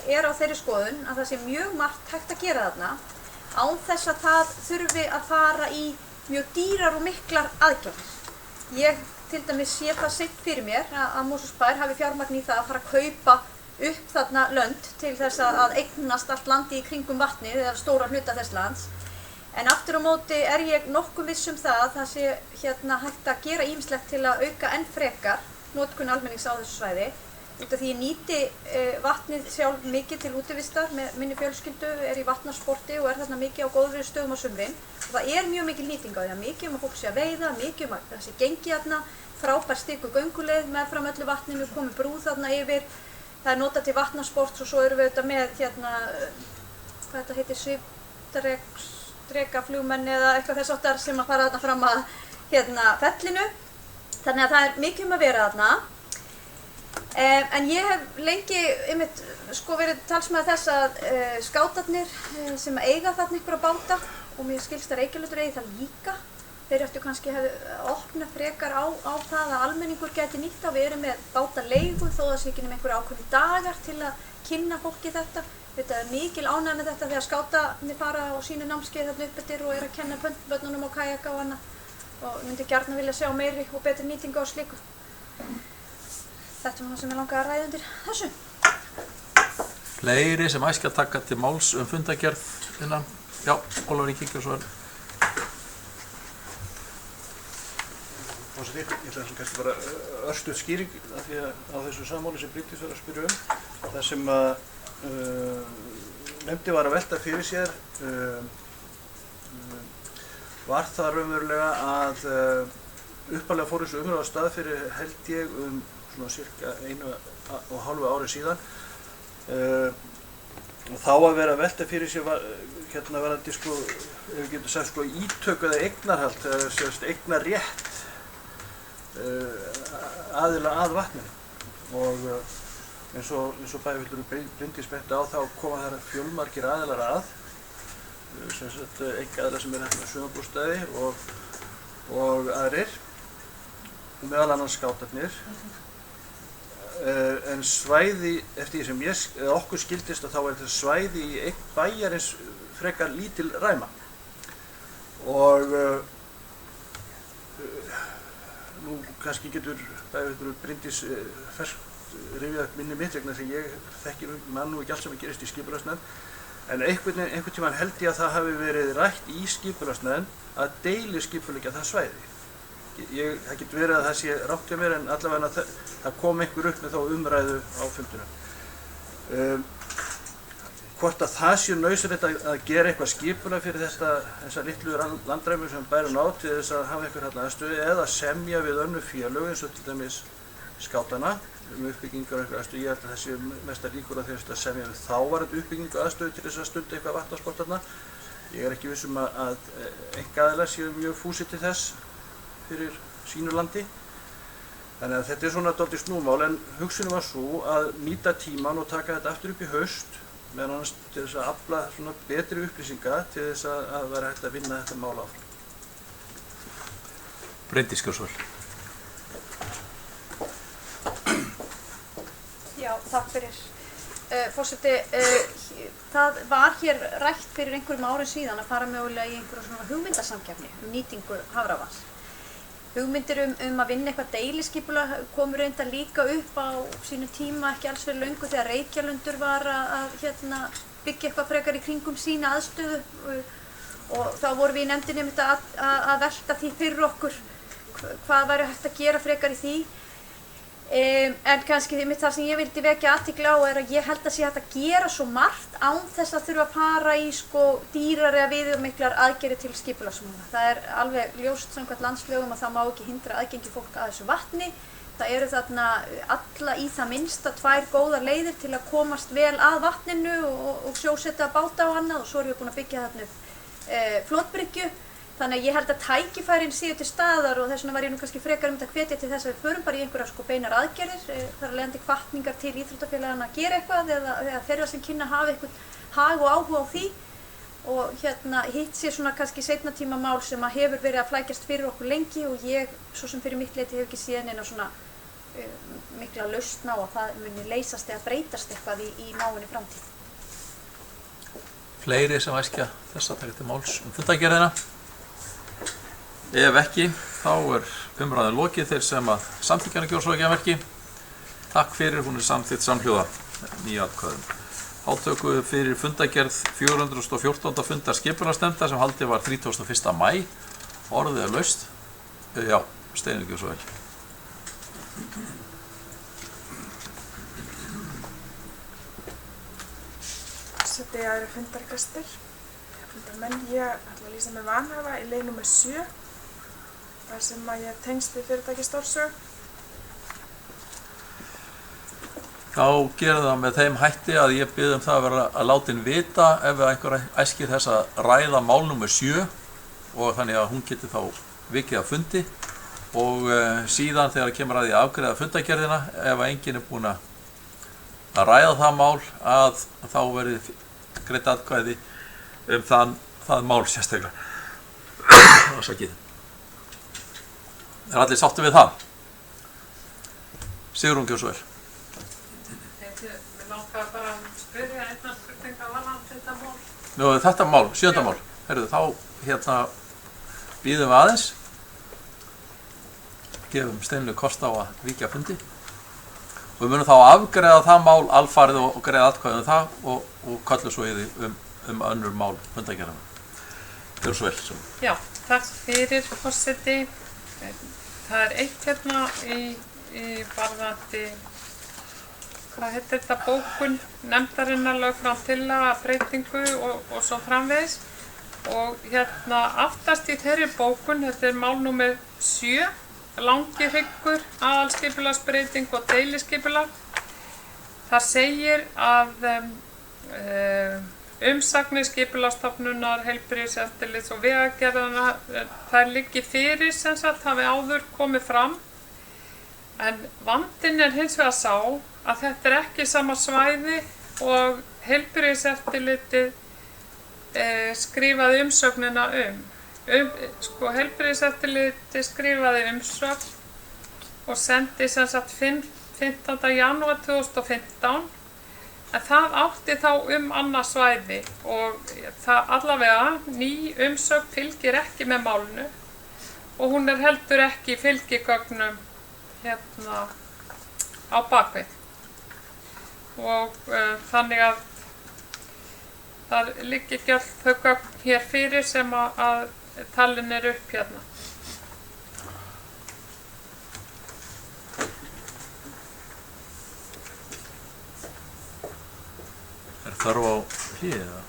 er á þeirri skoðun að það sé mjög margt hægt að gera þarna án þess að það þurfi að fara í mjög dýrar og miklar aðgerðir. Ég til dæmis sé það seint fyrir mér að Mosfellsbær hafi fjármagn í það að fara að kaupa upp þarna lönd til þess að eignast allt landi í kringum vatnið eða stóra hluta þess lands. En aftur á móti ég nokkuð viss það að það sé hægt að gera ýmislegt til að auka enn frekar notkun almennings á þessu svæði. Út af því ég nýti vatnið sjálf mikið til útivistar með minni fjölskyldu, í vatnasporti og þarna mikið á góðri stöðum á sumrin. Og það mjög mikil nýting á því, mikið að fólk sé að veiða, mikið að það sé gengi þarna, frábær stykku gönguleið meðfram öllu vatninu, komið brúð þarna yfir. Það notað til vatnasports og svo erum við auðvitað með hvað þetta heitir, svifdrekaflugmenn eða eitthvað þess áttar sem að fara þarna fram að fellinu. Þannig að það mikið að vera þarna. En ég hef lengi verið talsmaður þess að skátarnir sem eiga þarna einhverja báta, og mér skilst að Reykjalutur eigi það líka, þeir ættu kannski að opna frekar á það að almenningur geti nýtt á. Við erum með bátaleigu þó það sé ekki nema einhverja ákveðni dagar til að kynna fólki þetta. Þetta mikil ánægð með þetta þegar skátarnir fara á sínu námskeið þarna upp eftir og að kenna börnunum á kajaka og annað, og myndi gjarnan vilja sjá meiri og betri nýtingu á slíku. Þetta það sem ég langaði að ræða undir þessu. Fleiri sem æskja að taka til máls fundargerð innan? Já, Ólafur Ingi Gíslason. Forseti, ég ætla kannski bara örstuð skýring af því að á þessu sammáli sem Bryndís var að spyrja það sem nefndi var að velta fyrir sér var það raunverulega að upphaflega fór þessu umræðu af stað fyrir held ég svona cirka 1,5 ári síðan. Og þá að vera að velta fyrir sér varandi ef við getum sagt ítök eða eignarhald, eignarrétt aðila að vatninu. Og eins og bæjarfulltrúi Bryndís benti á þá koma þar fjölmargir aðilar að, einkaaðilar sem hérna sumarbústaði og aðrir, meðal annars skátarnir. En svæði, eftir því sem okkur skildist, að þá þetta svæði í einn bæjarins frekar lítil ræma. Og nú kannski getur bæjarfulltrúi Bryndís rifjað upp minni mitt vegna því ég þekki nú ekki allt sem gerist í skipulagsnefnd, en einhvern tímann held ég að það hafi verið rætt í skipulagsnefnd að deiliskipuleggja það svæði. Það getur verið að það sé rangt hjá mér, en allavega það kom einhver upp með þá umræðu á fundunum. Hvort að það sé nauðsynlegt að gera eitthvað skipulag fyrir þessa litlu landræmi sem bærum á til þess að hafa einhver aðstöðu, eða semja við önnur félög eins og til dæmis skátana uppbyggingar og einhver aðstöðu. Ég held að það sé mestar líkur að þess að semja við þávarandi uppbyggingu aðstöðu til þess að stunda eitthvað vatnasport þarna. Ég ekki viss að einkaaðilar séu mjög fúsir til þess fyrir sínu landi. Þannig að þetta svona dálítið snúmál, en hugsunin var svo að nýta tíman og taka þetta aftur upp í haust, meðan annars til þess að afla svona betri upplýsinga til þess að vera hægt að vinna þetta mál áfram. Bryndís Gíslason. Já, takk fyrir. Forseti, það var hér rætt fyrir einhverjum árum síðan að fara mögulega í einhverja svona hugmyndasamkeppni nýtingu hafravatns. Hugmyndir að vinna eitthvað deiliskipulag komu reyndar líka upp á sínu tíma, ekki alls fyrir löngu, þegar Reykjalundur var að byggja eitthvað frekar í kringum sína aðstöðu, og þá vorum við í nefndinni að velta því fyrir okkur hvað væri hægt að gera frekar í því. En kannski það sem ég vildi vekja athygli á er að ég held að sé hægt að gera svo margt án þess að þurfa að fara í dýrari eða viðamiklar aðgerðir til skipulagsmála. Það er alveg ljóst samkvæmt landslögum að það má ekki hindra aðgengi fólk að þessu vatni. Það eru þarna alla í það minnsta 2 góðar leiðir til að komast vel að vatninu og sjósetja báta og annað, og svo erum við búin að byggja þarna flotbryggju. Þannig að ég held að tækifærin séu til staðar, og þess vegna var ég nú kannski frekar að hvetja til þess að við förum bara í einhverjar beinar aðgerðir. Það er leiðandi hvatningar til íþróttafélaganna að gera eitthvað, eða þeirra sem kynna hafa einhvern hag og áhuga á því. Og hitt sé svona kannski seinna tíma mál sem að hefur verið að flækjast fyrir okkur lengi, og ég, svo sem fyrir mitt leyti, hef ekki séð neina svona mikla lausn á að það muni leysast eða breytast eitthvað í náinni framtíð. Fleiri sem æskja þess að taka til máls fundargerðina? Ef ekki, þá er umræðan lokið. Þeir sem að samþykkja hana gjörðu svo ekki að verki. Takk fyrir, hún er samþykkt samhljóða. 9 atkvæðum. Þá tökum við fyrir fundagerð 414. fundar skipulagsnefndar sem haldið var 31. maí. Orðið er laust. Já, Steinunn gjör svo vel. Þetta eru fundargestir. Fundarmenn, ég ætla að lýsa mig vanhæfa í leið nr. 7 þar sem að ég tengst við fyrirtæki Stórsög. Þá gerum það með þeim hætti að ég bið það að vera að látin vita ef einhver æskir þess að ræða mál nr. 7 og þannig að hún geti þá vikið að fundi og síðan þegar kemur að því að afgreiða fundagerðina ef enginn er búinn að ræða það mál að þá verði greitt atkvæði það mál sérstaklega. Ásakið. Er allir sáttu við það? Sigrún gjör svo vel. Mér langar bara að spyrja einna spurninga varðandi þetta mál. Nú, þetta mál, 7. mál. Heyrðu, þá bíðum við aðeins. Gefum Steinunni kost á að víkja fundi. Og við munum þá afgreiða það mál alfarið og greiða atkvæðum það og kallum svo í því önnur mál fundagerðanna. Gjör svo vel. Já, takk fyrir forseti. Það er eitt hérna í varðandi, hvað heitir þetta, bókun nefndarinnar lögð fram tillaga breytingu og svo framvegis. Og hérna aftast í þeirri bókun, þetta er mál nr. 7, Langihryggur, aðalskipulagsbreyting og deiliskipulag. Það segir að umsagnir skipulagsstofnunar, heilbrigðiseftirlits og vegagerðanna, þær liggi fyrir sem sagt hafi áður komið fram. En vandinn er hins vegar sá að þetta er ekki sama svæði og heilbrigðiseftirlitið skrifaði umsögnina heilbrigðiseftirlitið skrifaði umsögn og sendi sem sagt 15. janúar 2015 en það átti þá annað svæði og það allavega ný umsögn fylgir ekki með málinu og hún er heldur ekki í fylgigögnum hérna á bakvið og þannig að það liggi ekki öll þau gögn hér fyrir sem að talin er upp hérna. Er þörf á hlýði eða?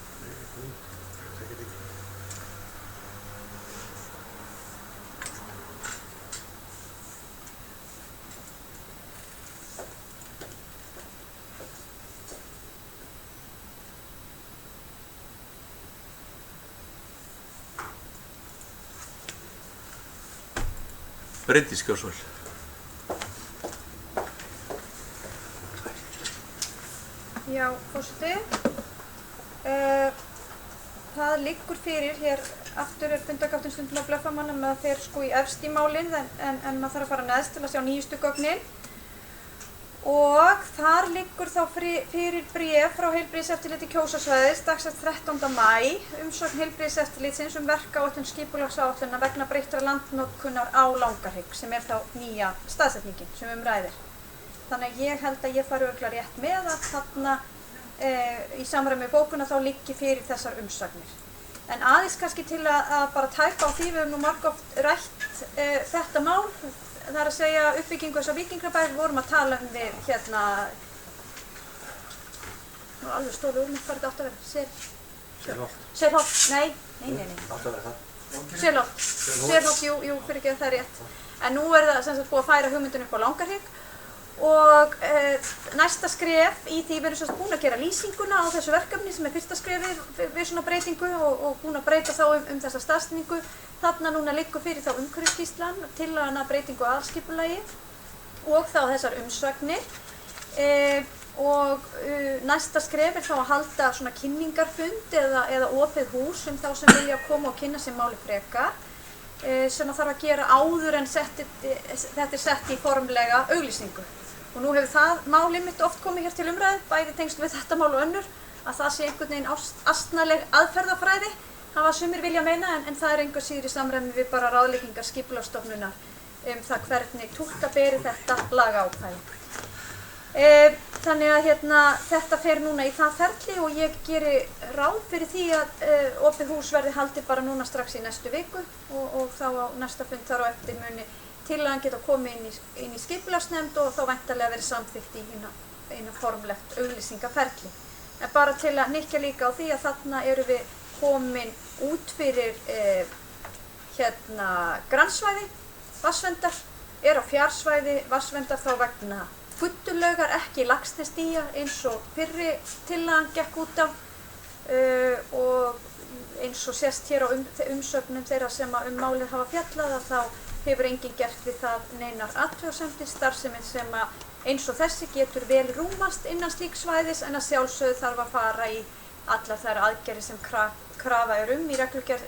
Bryndís gjör svo vel. Já, forseti. Það liggur fyrir hér, aftur er fundargáttin stundum að blöffa manna með að þeir sko í efst í málinn en maður þarf að fara neðst til að sjá nýjustu gögnin. Og þar liggur þá fyrir bréf frá heilbrigðiseftirliti Kjósarsvæðis dagsett 13. maí, umsögn heilbrigðiseftirlitsins verkáætlun skipulagsáætlana vegna breyttrar landnotkunar á Langahrygg sem er þá nýja staðsetningin sem ræðir. Þannig að ég held að ég fari örugglega rétt með að þarna í samræmi við bókuna þá liggi fyrir þessar umsagnir. En aðeins kannski til að bara tæpa á því, við höfum nú margoft rætt þetta mál. Það er að segja uppbyggingu þess að Víkingrabæ, við vorum að tala við hérna, nú alveg stóru úr, hvað er þetta átt að vera? Selholt, nei. Átt að vera það. Selholt, jú, fyrir ekki að það er rétt. En nú er það sem sagt búið að færa hugmyndun upp á Langahrygg og næsta skref í því við erum svo búin að gera lýsinguna á þessu verkefni sem er fyrsta skrefið við svona breytingu og búin að breyta þá þessa staðsetningu. Þarna núna liggur fyrir þá umhverfisskýrslan, tillagan að breytingu á aðalskipulagi og þá þessar umsagnir og næsta skref er þá að halda svona kynningarfund eða opið hús þá sem vilja koma og kynna sér máli frekar sem það þarf að gera áður en þetta er sett í formlega auglýsingu. Og nú hefur það máli mitt oft komið hér til umræðu, bæði tengsl við þetta mál og önnur, að það sé einhvern veginn astnaleg aðferðafræði, hafa sumir vilja meina, en það er engu síður í samræmi við bara ráðleggingar skipulagsstofnunar það hvernig túlka beri þetta lagaákvæði. Þannig að þetta fer núna í það ferli og ég geri ráð fyrir því að opið hús verði haldið bara núna strax í næstu viku og þá á næsta fund þar á eftir muni tillagan geta komið inn í skipulagsnefnd og þá væntanlega verið samþykkt í eina formlegt auglýsingaferli. En bara til að hnykkja líka á því að þarna erum við komin út fyrir grannsvæði, vatnsverndar, á fjarsvæði vatnsverndar þá vegna Guddulaugar, ekki Laxnesdía eins og fyrri tillagan gekk út á og eins og sést hér á umsögnum þeirra sem málið hafa fjallað að þá hefur enginn gert við það neinar athugasemdir. Starfsemin sem eins og þessi getur vel rúmast innan slíks svæðis en að sjálfsögðu þarf að fara í allar þær aðgerðir sem krafa í reglugerð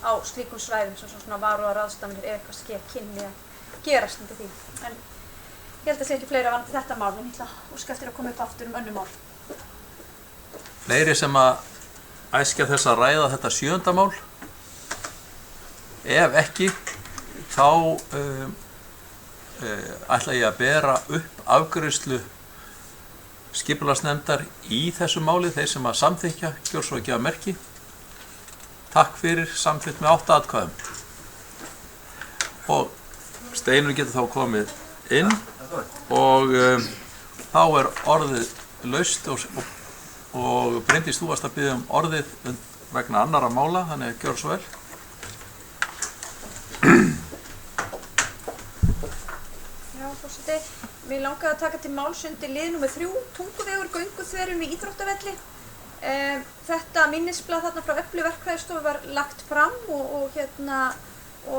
á slíkum svæðum sem svona varúðarráðstafanir ef eitthvað kynni að gerast undir því. En ég held að sé ekki fleira af þetta mál, en ég ætla að óska eftir að koma upp aftur önnur mál. Fleiri sem að æskja þess að ræða þetta 7. mál? Ef ekki, þá ætla ég að bera upp afgreiðslu skipulagsnefndar í þessu máli, þeir sem að samþykkja, gjör svo ekki að merki. Takk fyrir, samþykkt með 8 atkvæðum. Og Steinunn getur þá komið inn og þá orðið laust og Bryndís, þú varst að biðja orðið vegna annarra mála, þannig að gjör svo vel. Já, forseti, mér langaði að taka til máls undir lið númer 3, Tunguvegur, gönguþverjun við Íþróttavelli. Þetta minnisblað þarna frá Öflu verkfræðistofu var lagt fram og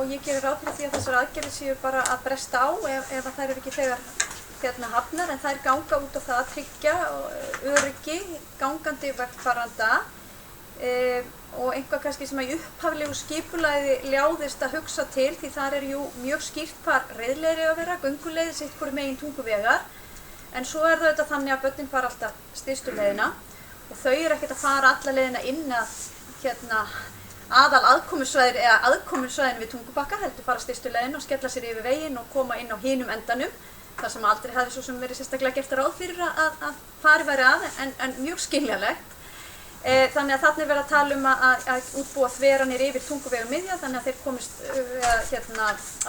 ég gerir ráð fyrir því að þessar aðgerðir séu bara að bresta á ef þær eru ekki þegar hafnar, en þær ganga út á það að tryggja öryggi gangandi vegfarenda og eitthvað kannski sem í upphaflegu skipulagi ljáðist að hugsa til því þar jú mjög skýrt hvar reiðleiðir að vera, gönguleiðir sitt hvoru megin Tunguvegar, en svo það auðvitað þannig að börnin fara alltaf stystu leiðina og þau eru ekkert að fara alla leiðina inn að aðal aðkomusvæðin eða aðkomusvæðin við Tungubakka, heldur fara stystu leiðina og skella sér yfir veginn og koma inn á hinum endanum, þar sem aldrei hafði svo sem verið sérstaklega gert ráð fyrir að fari væri að, en mjög skiljanlegt. Þannig að þarna verið að tala um að útbúa þveranir yfir Tunguvegu miðja, þannig að þeir komist,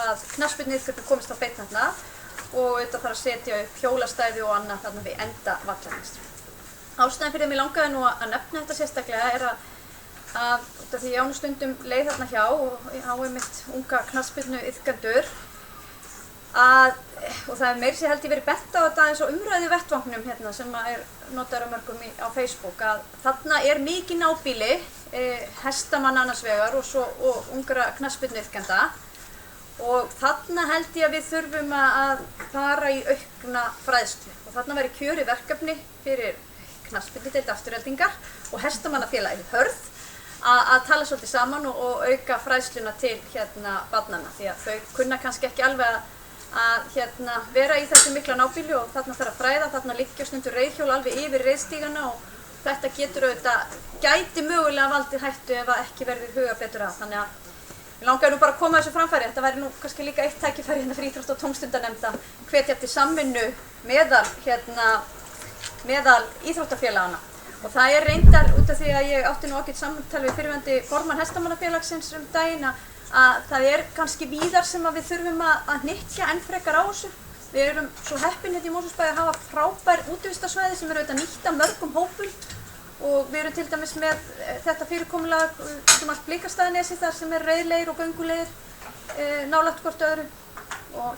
að knattspyrnuiðkupin komist á beinna og auðvitað þarf að setja upp hjólastæði og annað þarna við enda vallarins. Ástæðan fyrir að mig langaði nú að nefna þetta sérstaklega út af því ég á nú stundum leið þarna hjá og á einmitt unga knattspyrnuiðkendur og það meira sér held ég verið bent á þetta eins og umræðu vettvangnum sem notaður á mörgum á Facebook að þarna mikið nábýli hestamanna annars vegar og ungra knattspyrnuiðkenda og þarna held ég að við þurfum að fara í aukna fræðslu og þarna væri kjörið verkefni fyrir knattspyrnudeild Aftureldingar og hestamannafélagið Hörð að tala svolítið saman og auka fræðsluna til barnanna því að þau kunna kannski ekki alveg að vera í þessu mikla nábýli og þarna þarf að fræða, þarna liggja stundur reiðhjól alveg yfir reiðstígana og þetta getur auðvitað gæti mögulega valdið hættu ef ekki verður huga betur að. Þannig að ég langaði nú bara að koma þessu framfæri, þetta væri nú kannski líka eitt tækifæri fyrir íþrótta- og tómstundanefnd að hvetja til samvinnu meðal íþróttafélagana. Og það reyndar út af því að ég átti nú ágætt samtal við fyrrverandi formann hestamannafélagsins daginn að það kannski víðar sem við þurfum að hnykkja enn frekar á þessu. Við erum svo heppin í Mosfellsbæ að hafa frábær útivistarsvæði sem auðvitað nýtt af mörgum hópum og við erum til dæmis með þetta fyrirkomulag allt Blikastaðanesi þar sem reiðleiðir og gönguleiðir nálægt hvort öðru og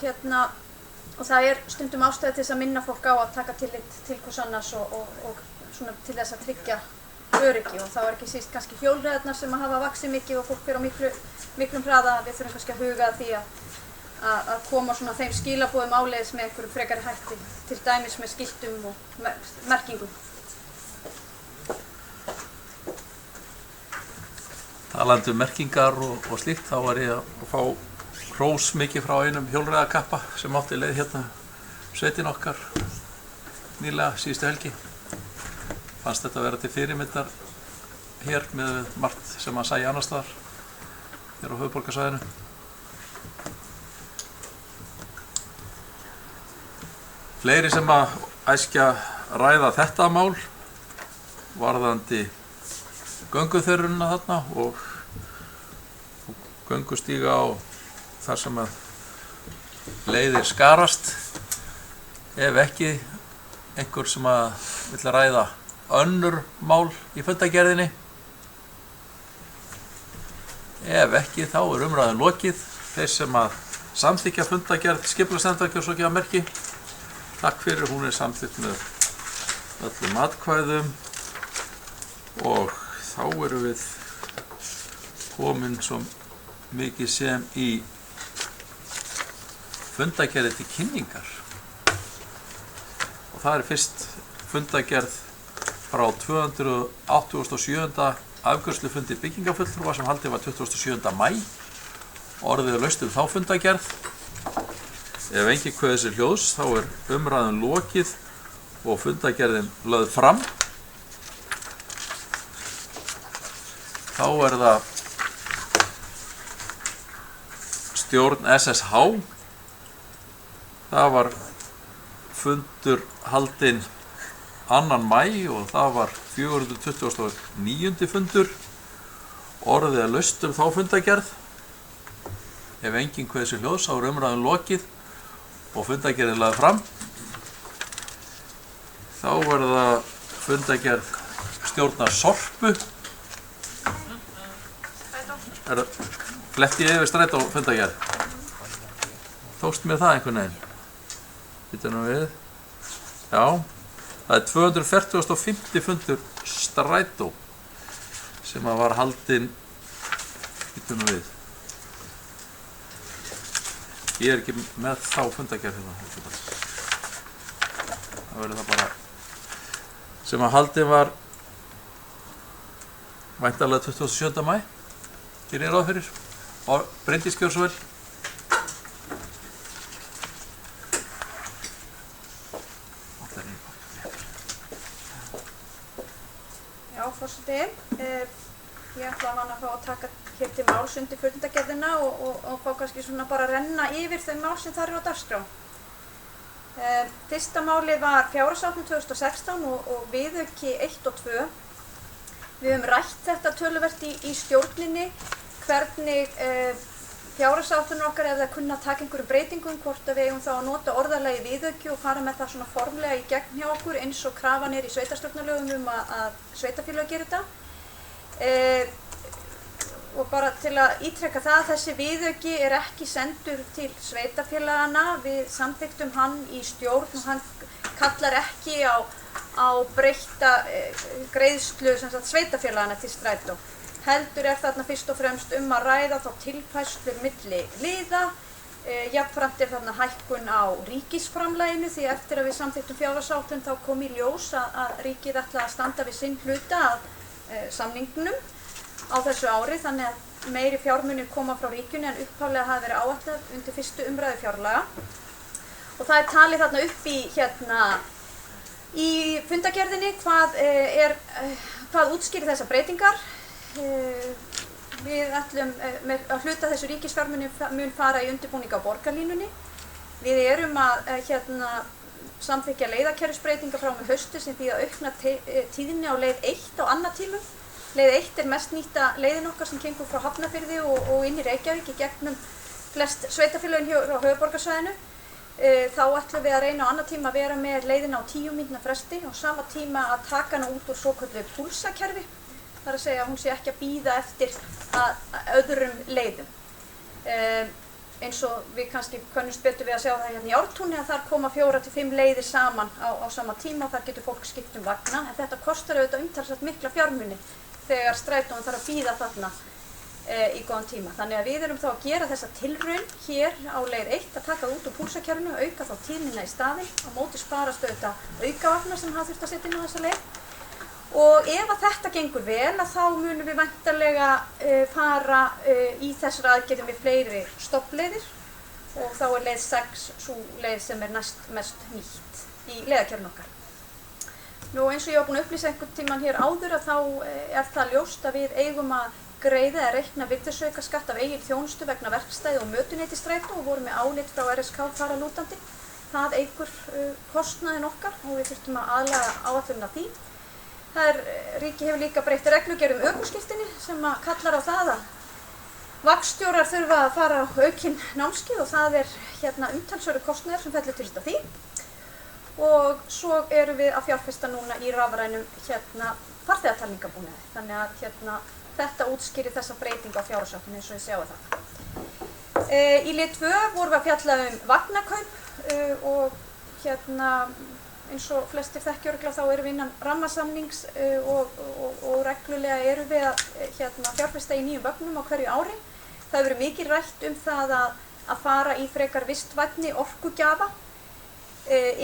það stundum ástæða til þess að minna fólk á að taka tillit til hvers annars og svona til þess að tryggja öryggi og þá ekki síst kannski hjólreiðarnar sem hafa vaxið mikið og fólk fer á miklum hraða. Við þurfum kannski að huga að því að koma svona þeim skilaboðum áleiðis með einhverjum frekari hætti, til dæmis með skiltum og merkingum. Talandi merkingar og slíkt, þá var ég að fá hrós mikið frá einum hjólreiðakappa sem átti leið sveitin okkar nýlega síðustu helgi. Fannst þetta að vera til fyrirmyndar hér með margt sem að sæja annars staðar hér á höfuðborgarsvæðinu. Fleiri sem að æskja ræða þetta mál varðandi gönguþörunina þarna og göngustíga á þar sem að leiðir skarast. Ef ekki einhver sem að vill ræða önnur mál í fundargerðinni. Ef ekki þá umræðan lokið. Þeir sem að samþykkja fundargerð skipulagsnefndar Kjórsárvegamerki. Takk fyrir, hún samþykkt með öllum atkvæðum og þá erum við komin svo mikið sem í fundargerði til kynningar. Og það fyrst fundargerð frá 287. afgreiðslufundi byggingafulltrúa sem haldið var 27. maí. Orðið laust þá fundargerð. Ef enginn kveður sér hljóðs þá umræðan lokið og fundargerðin lögð fram. Þá það stjórn SSH. Það var fundur haldinn 2. maí og það var 429. fundur. Orðið laust þá fundargerð. Ef enginn kveður sér hljóðs þá umræðan lokið og fundargerðin lögð fram. Þá það fundargerð stjórnar Sorpu. Fletti ég yfir strætó fundargerð? Tókst mér það einhvern veginn? Býta nú við. Já, það 245. fundur strætó sem að var haldinn. Býta nú við. Ég ekki með þá fundargerð hérna. Það verður það bara sem að haldinn var væntanlega 27. maí. Gerir ráð fyrir. Og Bryndís gjör svo vel. Já, forseti. Ég ætla að fá að taka hér til máls undir fundargerðina og fá kannski svona bara að renna yfir þau mál sem þar á dagskrá. Fyrsta málið var fjárhagsáætlun 2016 og viðauki 1 og 2. Við höfum rætt þetta töluvert í stjórninni, hvernig fjárhagsáætlunum okkar ef það kunna taka einhverjum breytingum, hvort að við eigum þá að nota orðalagi viðauki og fara með það svona formlega í gegn hjá okkur eins og krafan í sveitarstjórnarlögum að sveitarfélög gera þetta. Og bara til að ítreka það að þessi viðauki ekki sendur til sveitarfélagana. Við samþykktum hann í stjórn og hann kallar ekki á breytta greiðslu sveitarfélagana til strætó. Heldur þarna fyrst og fremst að ræða þá tilfærslur milli liða. Jafnframt þarna hækkun á ríkisframlaginu því eftir að við samþykktum fjárhagsáætlun þá kom í ljós að ríkið ætlaði að standa við sinn hluta af samningnum á þessu ári, þannig að meiri fjármunir koma frá ríkinu en upphaflega hafi verið áætlað undir fyrstu umræðu fjárlaga. Og það talið þarna upp í fundargerðinni hvað útskýrir þessar breytingar. Við ætlum að hluta þessu ríkisfjármuni mun fara í undirbúning á borgarlínunni. Við erum að samþykkja leiðakerfisbreytingar frá með hausti sem því að aukna tíðni á leið 1 á annatímum. Leið 1 mest nýtta leiðin okkar sem gengur frá Hafnarfirði og inn í Reykjavík í gegnum flest sveitarfélögin hér á höfuðborgarsvæðinu. Þá ætlum við að reyna á annatíma að vera með leiðina á 10 mínútna fresti og sama tíma að taka hana út úr svokölluðu púlsakerfi. Það að segja að hún sé ekki að bíða eftir öðrum leiðum. Eins og við kannski könnumst betur við að sjá það hérna í Ártúni að þar koma 4 til 5 leiðir saman á sama tíma og þar getur fólk skipt vagna. En þetta kostar auðvitað umtalsvert mikla fjármuni þegar strætóin þarf að bíða þarna í góðan tíma. Þannig að við erum þá að gera þessa tilraun hér á leið 1 að taka út úr púlsakerfinu og auka þá tíðnina í staðinn. Á móti sparast auðvitað aukavagnar sem hafa þurft að setja inn á þessa leið. Og ef að þetta gengur vel þá munum við væntanlega fara í þessar aðgerðum við fleiri stoppleiðir og þá leið 6 sú leið sem næst mest nýtt í leiðakerfinu okkar. Nú eins og ég var búin að upplýsa einhvern tímann hér áður að þá það ljóst að við eigum að greiða eða reikna virðisaukaskatt af eigin þjónustu vegna verkstæði og mötuneyti strætó og vorum með álit frá RSK þar að lútandi. það eykur kostnaðinn okkar og við þurftum að aðlaga áætlunina því. Ríkið hefur líka breytt reglugerð ökuskírteini sem kallar á það að vagnstjórar þurfa að fara á aukinn námskeið og það umtalsverður kostnaður sem fellur til því. Og svo erum við að fjárfesta núna í rafrænum farþegatalningabúnaði. Þannig að þetta útskýrir þessa breytingu á fjárhagsáætlun eins og ég sjáu það. Í lið 2 vorum við að fjalla vagnakaup og eins og flestir þekkja örugglega þá erum við innan rammasamnings og reglulega erum við að fjárfesta í nýjum vögnum á hverju ári. Það hefur verið mikið rætt það að fara í frekar vistvænni orkugjafa.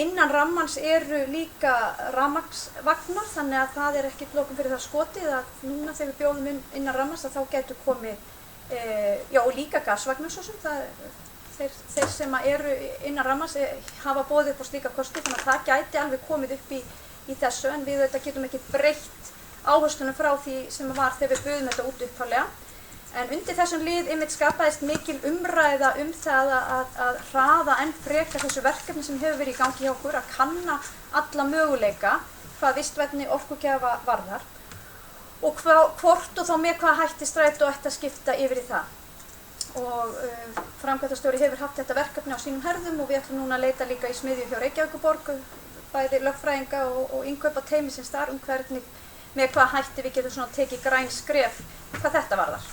Innan rammans eru líka rafmagnsvagnar, þannig að það ekkert lokum fyrir það skotið að núna þegar við bjóðum innan rammans að þá getur komið og líka gasvagnar svo sem þeir sem eru innan rammans hafa boðið upp á slíka kosti, þannig að það gæti alveg komið upp í þessu, en við getum ekki breytt áherslunum frá því sem var þegar við buðum þetta út upphaflega. En undir þessum lið skapaðist mikil umræða það að hraða enn frekar þessu verkefni sem hefur verið í gangi hjá okkur, að kanna alla möguleika hvað vistvænni orkugjafa varðar og hvort og þá með hvaða hætti Strætó ætti að skipta yfir í það. Og framkvæmdastjóri hefur haft þetta verkefni á sínum herðum og við ætlum núna að leita líka í smiðju hjá Reykjavíkurborg, bæði lögfræðinga og innkaupateymið sem þar hvernig með hvaða hætti við getum tekið græn skref hvað þetta varðar.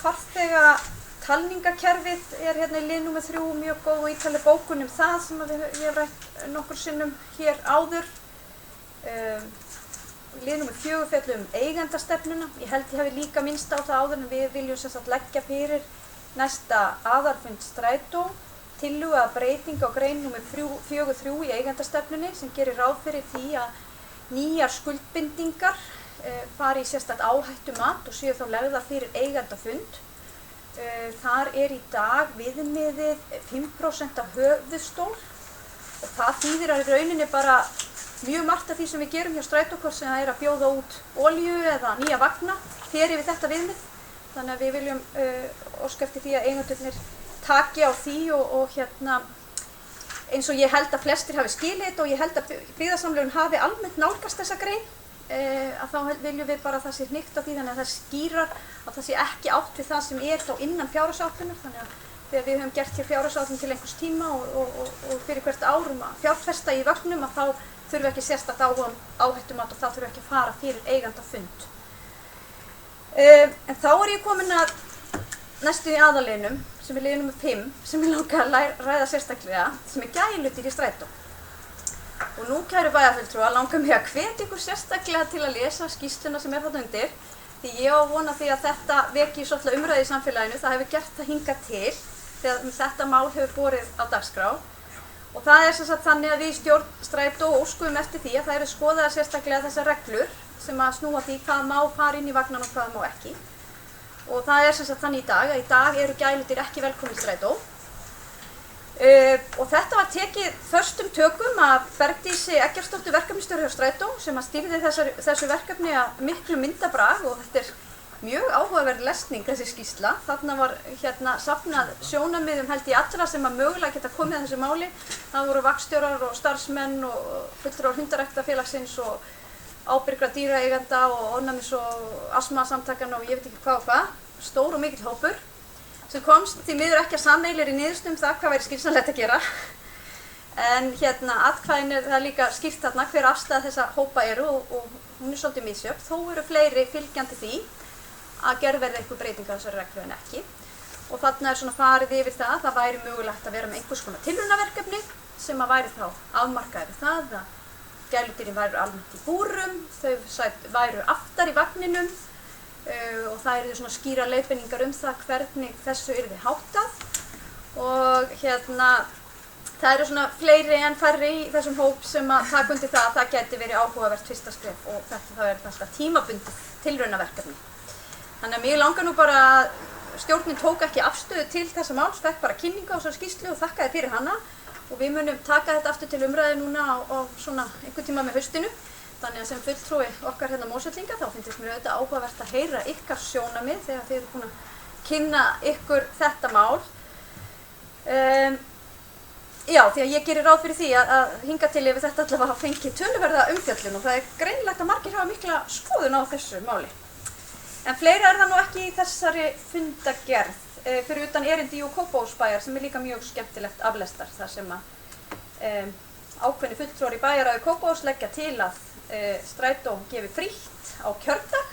Farþega talningakerfið í lið númer 3 mjög góð og ítarleg bókun það sem ég hef rætt nokkur sinnum hér áður. Lið númer 4 fjallum eigendastefnuna. Ég held ég hafi líka minnst á það áður en við viljum leggja fyrir næsta aðalfund Strætó tillögu að breytingu á grein númer 4.3 í eigendastefnunni sem gerir ráð fyrir því að nýjar skuldbindingar fari í sérstakt áhættumat og séu þá lagðar fyrir eigendafund. Þar í dag viðmiðið 5% af höfuðstól og það þýðir að í rauninni bara mjög margt af því sem við gerum hjá Strætó, hvort sem það að bjóða út olíu eða nýja vagna, fer yfir þetta viðmið. Þannig að við viljum óska eftir því að eigendurnir taki á því og eins og ég held að flestir hafi skilið þetta og ég held að byggðasamlögin hafi almennt nálgast þessa grein, að þá viljum við bara að það sé hnykkt á því þannig að það skýrar að það sé ekki átt við það sem þá innan fjárhagsáætlunar. Þannig að þegar við höfum gert hér fjárhagsáætlun til einhvers tíma og fyrir hvert ár að fjárfesta í vögnum að þá þurfum við ekki sérstakt áhættumat og þá þurfum við ekki að fara fyrir eigandafund. En þá ég komin að næstu í aðaliðnum sem lið númer 5 sem ég langar að ræða sérstaklega sem gæludýr í Strætó. Og nú kæru bæjarfulltrúar langar mig að hvetja ykkur sérstaklega til að lesa skýrsluna sem þarna undir því ég á vona því að þetta veki svolítið umræðu í samfélaginu, það hefur gert það hingað til þegar þetta mál hefur borið á dagskrá. Og það sem sagt þannig að við í stjórn Strætó óskuðum eftir því að það eru skoðaðar sérstaklega þessar reglur sem að snúa því hvað má fara inn í vagnan og hvað má ekki. Og það sem sagt þannig að í dag eru gæludýr ekki velkomin í Strætó. Og þetta var tekið föstum tökum af Bergdísi Eggertsdóttur verkefnisstjóra hjá Strætó sem að stýrði þessu verkefni að miklu myndabrag og þetta mjög áhugaverð lesning þessi skýrsla. Þarna var safnað sjónarmiðum held ég allra sem að mögulega geta komið að þessu máli. Það voru vagnstjórar og starfsmenn og fulltrúar hundaræktarfélagsins og ábyrgra dýraeigenda og ónæmis og astmasamtakanna og ég veit ekki hvað og hvað. Stór og mikill hópur sem komst því miður ekki að sameiginlegri niðurstöðu það hvað væri skynsamlegt að gera. En atkvæðin það líka skýrt þarna hver afstæða þessa hópa eru og hún svolítið misjöfn. Þó eru fleiri fylgjandi því að gerð verði einhver breyting á þessari reglu en ekki. Og þarna farið yfir það að það væri mögulegt að vera með einhvers konar tilraunaverkefni sem að væri þá afmarkaði við það að gæludýrin væru almennt í búrum, þau væru aftar í vagninum og það eru skýra leiðbeiningar það hvernig þessu yrði háttað og það eru fleiri en færri í þessum hóp sem að taka undir það að það geti verið áhugavert fyrsta skref og þetta er alltaf tímabundið tilraunaverkefni. Þannig að mér langar nú bara að stjórnin tók ekki afstöðu til þessa máls, fekk bara kynningu á þessari skýrslu og þakkaði fyrir hana og við munum taka þetta aftur til umræðu núna á einhvern tíma með haustinu. Þannig að sem fulltrúi okkar Mosfellinga þá finnst mér auðvitað áhugavert að heyra ykkar sjónarmið þegar þið eru búin að kynna ykkur þetta mál. Já, því að ég gerir ráð fyrir því að hinga til yfir þetta allavega að fengi töluverða umfjöllun og það greinilegt að margir hafa mikla skoðun á þessu máli. En fleira það nú ekki í þessari fundagerð, fyrir utan erindi í Kópavogsbæjar sem líka mjög skemmtilegt aflestar þar sem að ákveðni fulltrúar í bæjarráði Kópavogs leggja til að strætó gefi frítt á kjördag.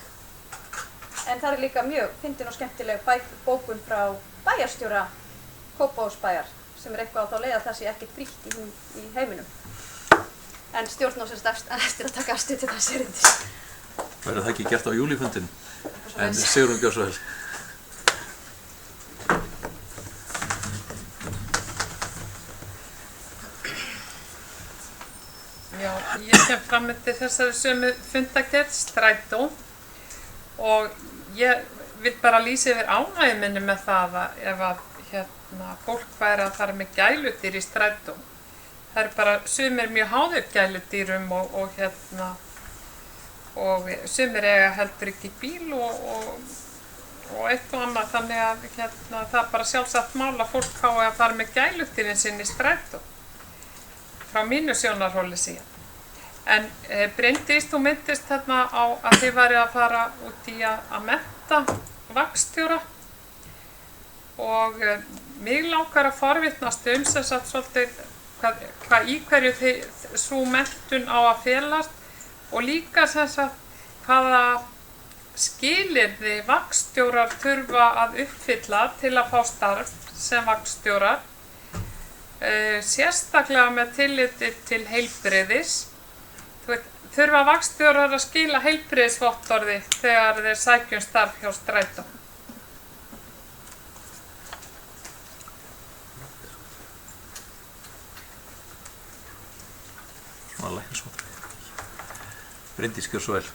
En það líka mjög fyndin og skemmtileg bókun frá bæjarstjóra Kópavogsbæjar sem eitthvað á þá leið að það sé ekkert frítt í heiminum. En stjórn á sem eftir að taka afstöðu til þessi erindi. Verður það ekki gert á júlífundin? En Sigrún gjör svo vel. Já, ég kem fram eftir þessari sömu fundagerð strætó og ég vil bara lýsa yfir ánægju minni með það að ef að fólk væri að fara með gæludýr í strætó. Það er bara sumir mjög háðir gæludýrum og sumir eiga heldur ekki bíl og eitt og annað, þannig að það er bara sjálfsagt mál að fólk fái að fara með gæludýrin sinni í strætó frá mínu sjónarhóli síðan. En Bryndís, þú myndist þarna á að þið væri að fara út í að mennta vagnstjóra og mig langar að forvitnast sem sagt svolítið hvað í hverju sú menntun á að felast og líka sem sagt hvaða skilyrði vagnstjórar þurfa að uppfylla til að fá starf sem vagnstjórar, sérstaklega með tilliti til heilbrigðis. Þurfa vagnstjórar að skila heilbrigðisvottorði þegar þeir sækja starf hjá strætó. Bryndís gjör svo vel.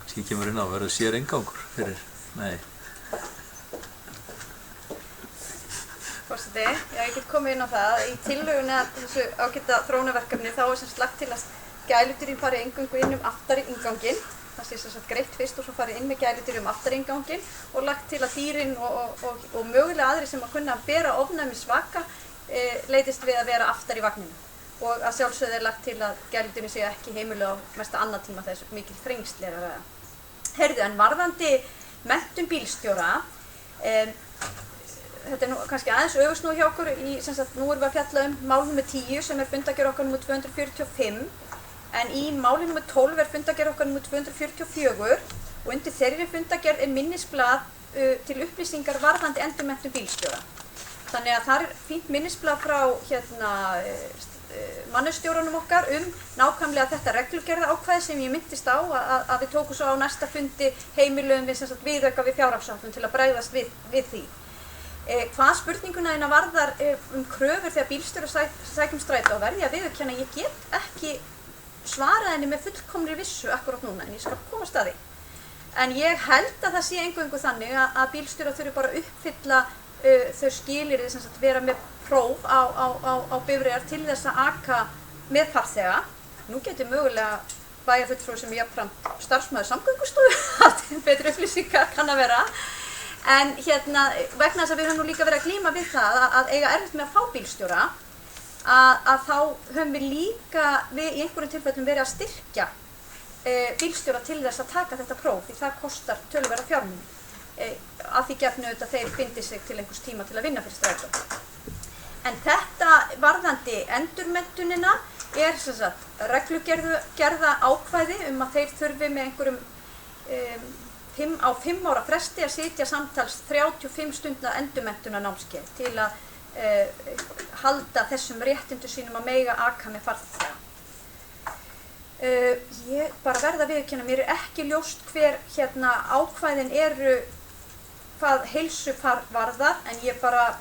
Kannski kemur inn á að verður sér inngangur fyrir, nei. Forseti, já, ég get komið inn á það. Í tillögunni að þessu ágæta þróunarverkefni þá er sem lagt til að gæludýrin fari eingöngu inn aftari innganginn. Það sé sem sagt greitt fyrst og svo fari inn með gæludýri aftari innganginn og lagt til að dýrin og mögulega aðri sem að kunna bera ofnæmisvaka leitist við að vera aftar í vagninu. Og að sjálfsögðu er lagt til að gæludýrin séu ekki heimilu á mesta annar tíma þess mikil þrengsli er að ræða. Heyrðu, en varðandi menntun bílstjóra, þetta er nú kannski aðeins öfugsnúið hjá okkur sem sagt, nú erum við að fjalla mál nr. 10 sem er fundagerð okkar nr. 245 en í máli nr. 12 er fundagerð okkar nr. 244 og undir þeirri fundagerð er minnisblað til upplýsingar varðandi endurmenntun bílstjóra. Þannig að það er fínt minnisblað frá mannustjóranum okkar nákvæmlega þetta reglugerða ákvæði sem ég myndist á að við tókum svo á næsta fundi heimilum við viðauka við fjárhagsáætlun til að bregðast við því. Hvað spurninguna þína varðar kröfur þegar bílstjórar sækjum strætó verði að viðurkenna ég get ekki svarað henni með fullkomri vissu akkurat núna en ég skal komast að því. En ég held að það sé eingöngu þannig að bílstjórar þurfi bara að uppfylla þau skilyrði sem sagt vera með próf á bifreiðar til þess að aka með farþega. Nú getur mögulega bæjarfulltrúi sem er jafnframt starfsmaður Samgöngustofu haft betri upplýsingar kann að vera. En vegna þess að við höfum nú líka verið að glíma við það að eiga erfitt með að fá bílstjóra að þá höfum við líka í einhverjum tilfellum verið að styrkja bílstjóra til þess að taka þetta próf því það kostar töluverða fjármuni. Að því gefnu auðvitað þeir bindi sig til einhvers tíma til að vinna fyrir strætó. En þetta varðandi endurmenntunina er sem sagt reglugerða ákvæði að þeir þurfi með einhverjum á 5 ára fresti að sitja samtals 35 stundna endurmenntunarnámskeið til að halda þessum réttindum sínum að mega aka með farþega. Ég bara verða að viðurkenna, mér er ekki ljóst hver ákvæðin eru hvað heilsufar varðar en ég bara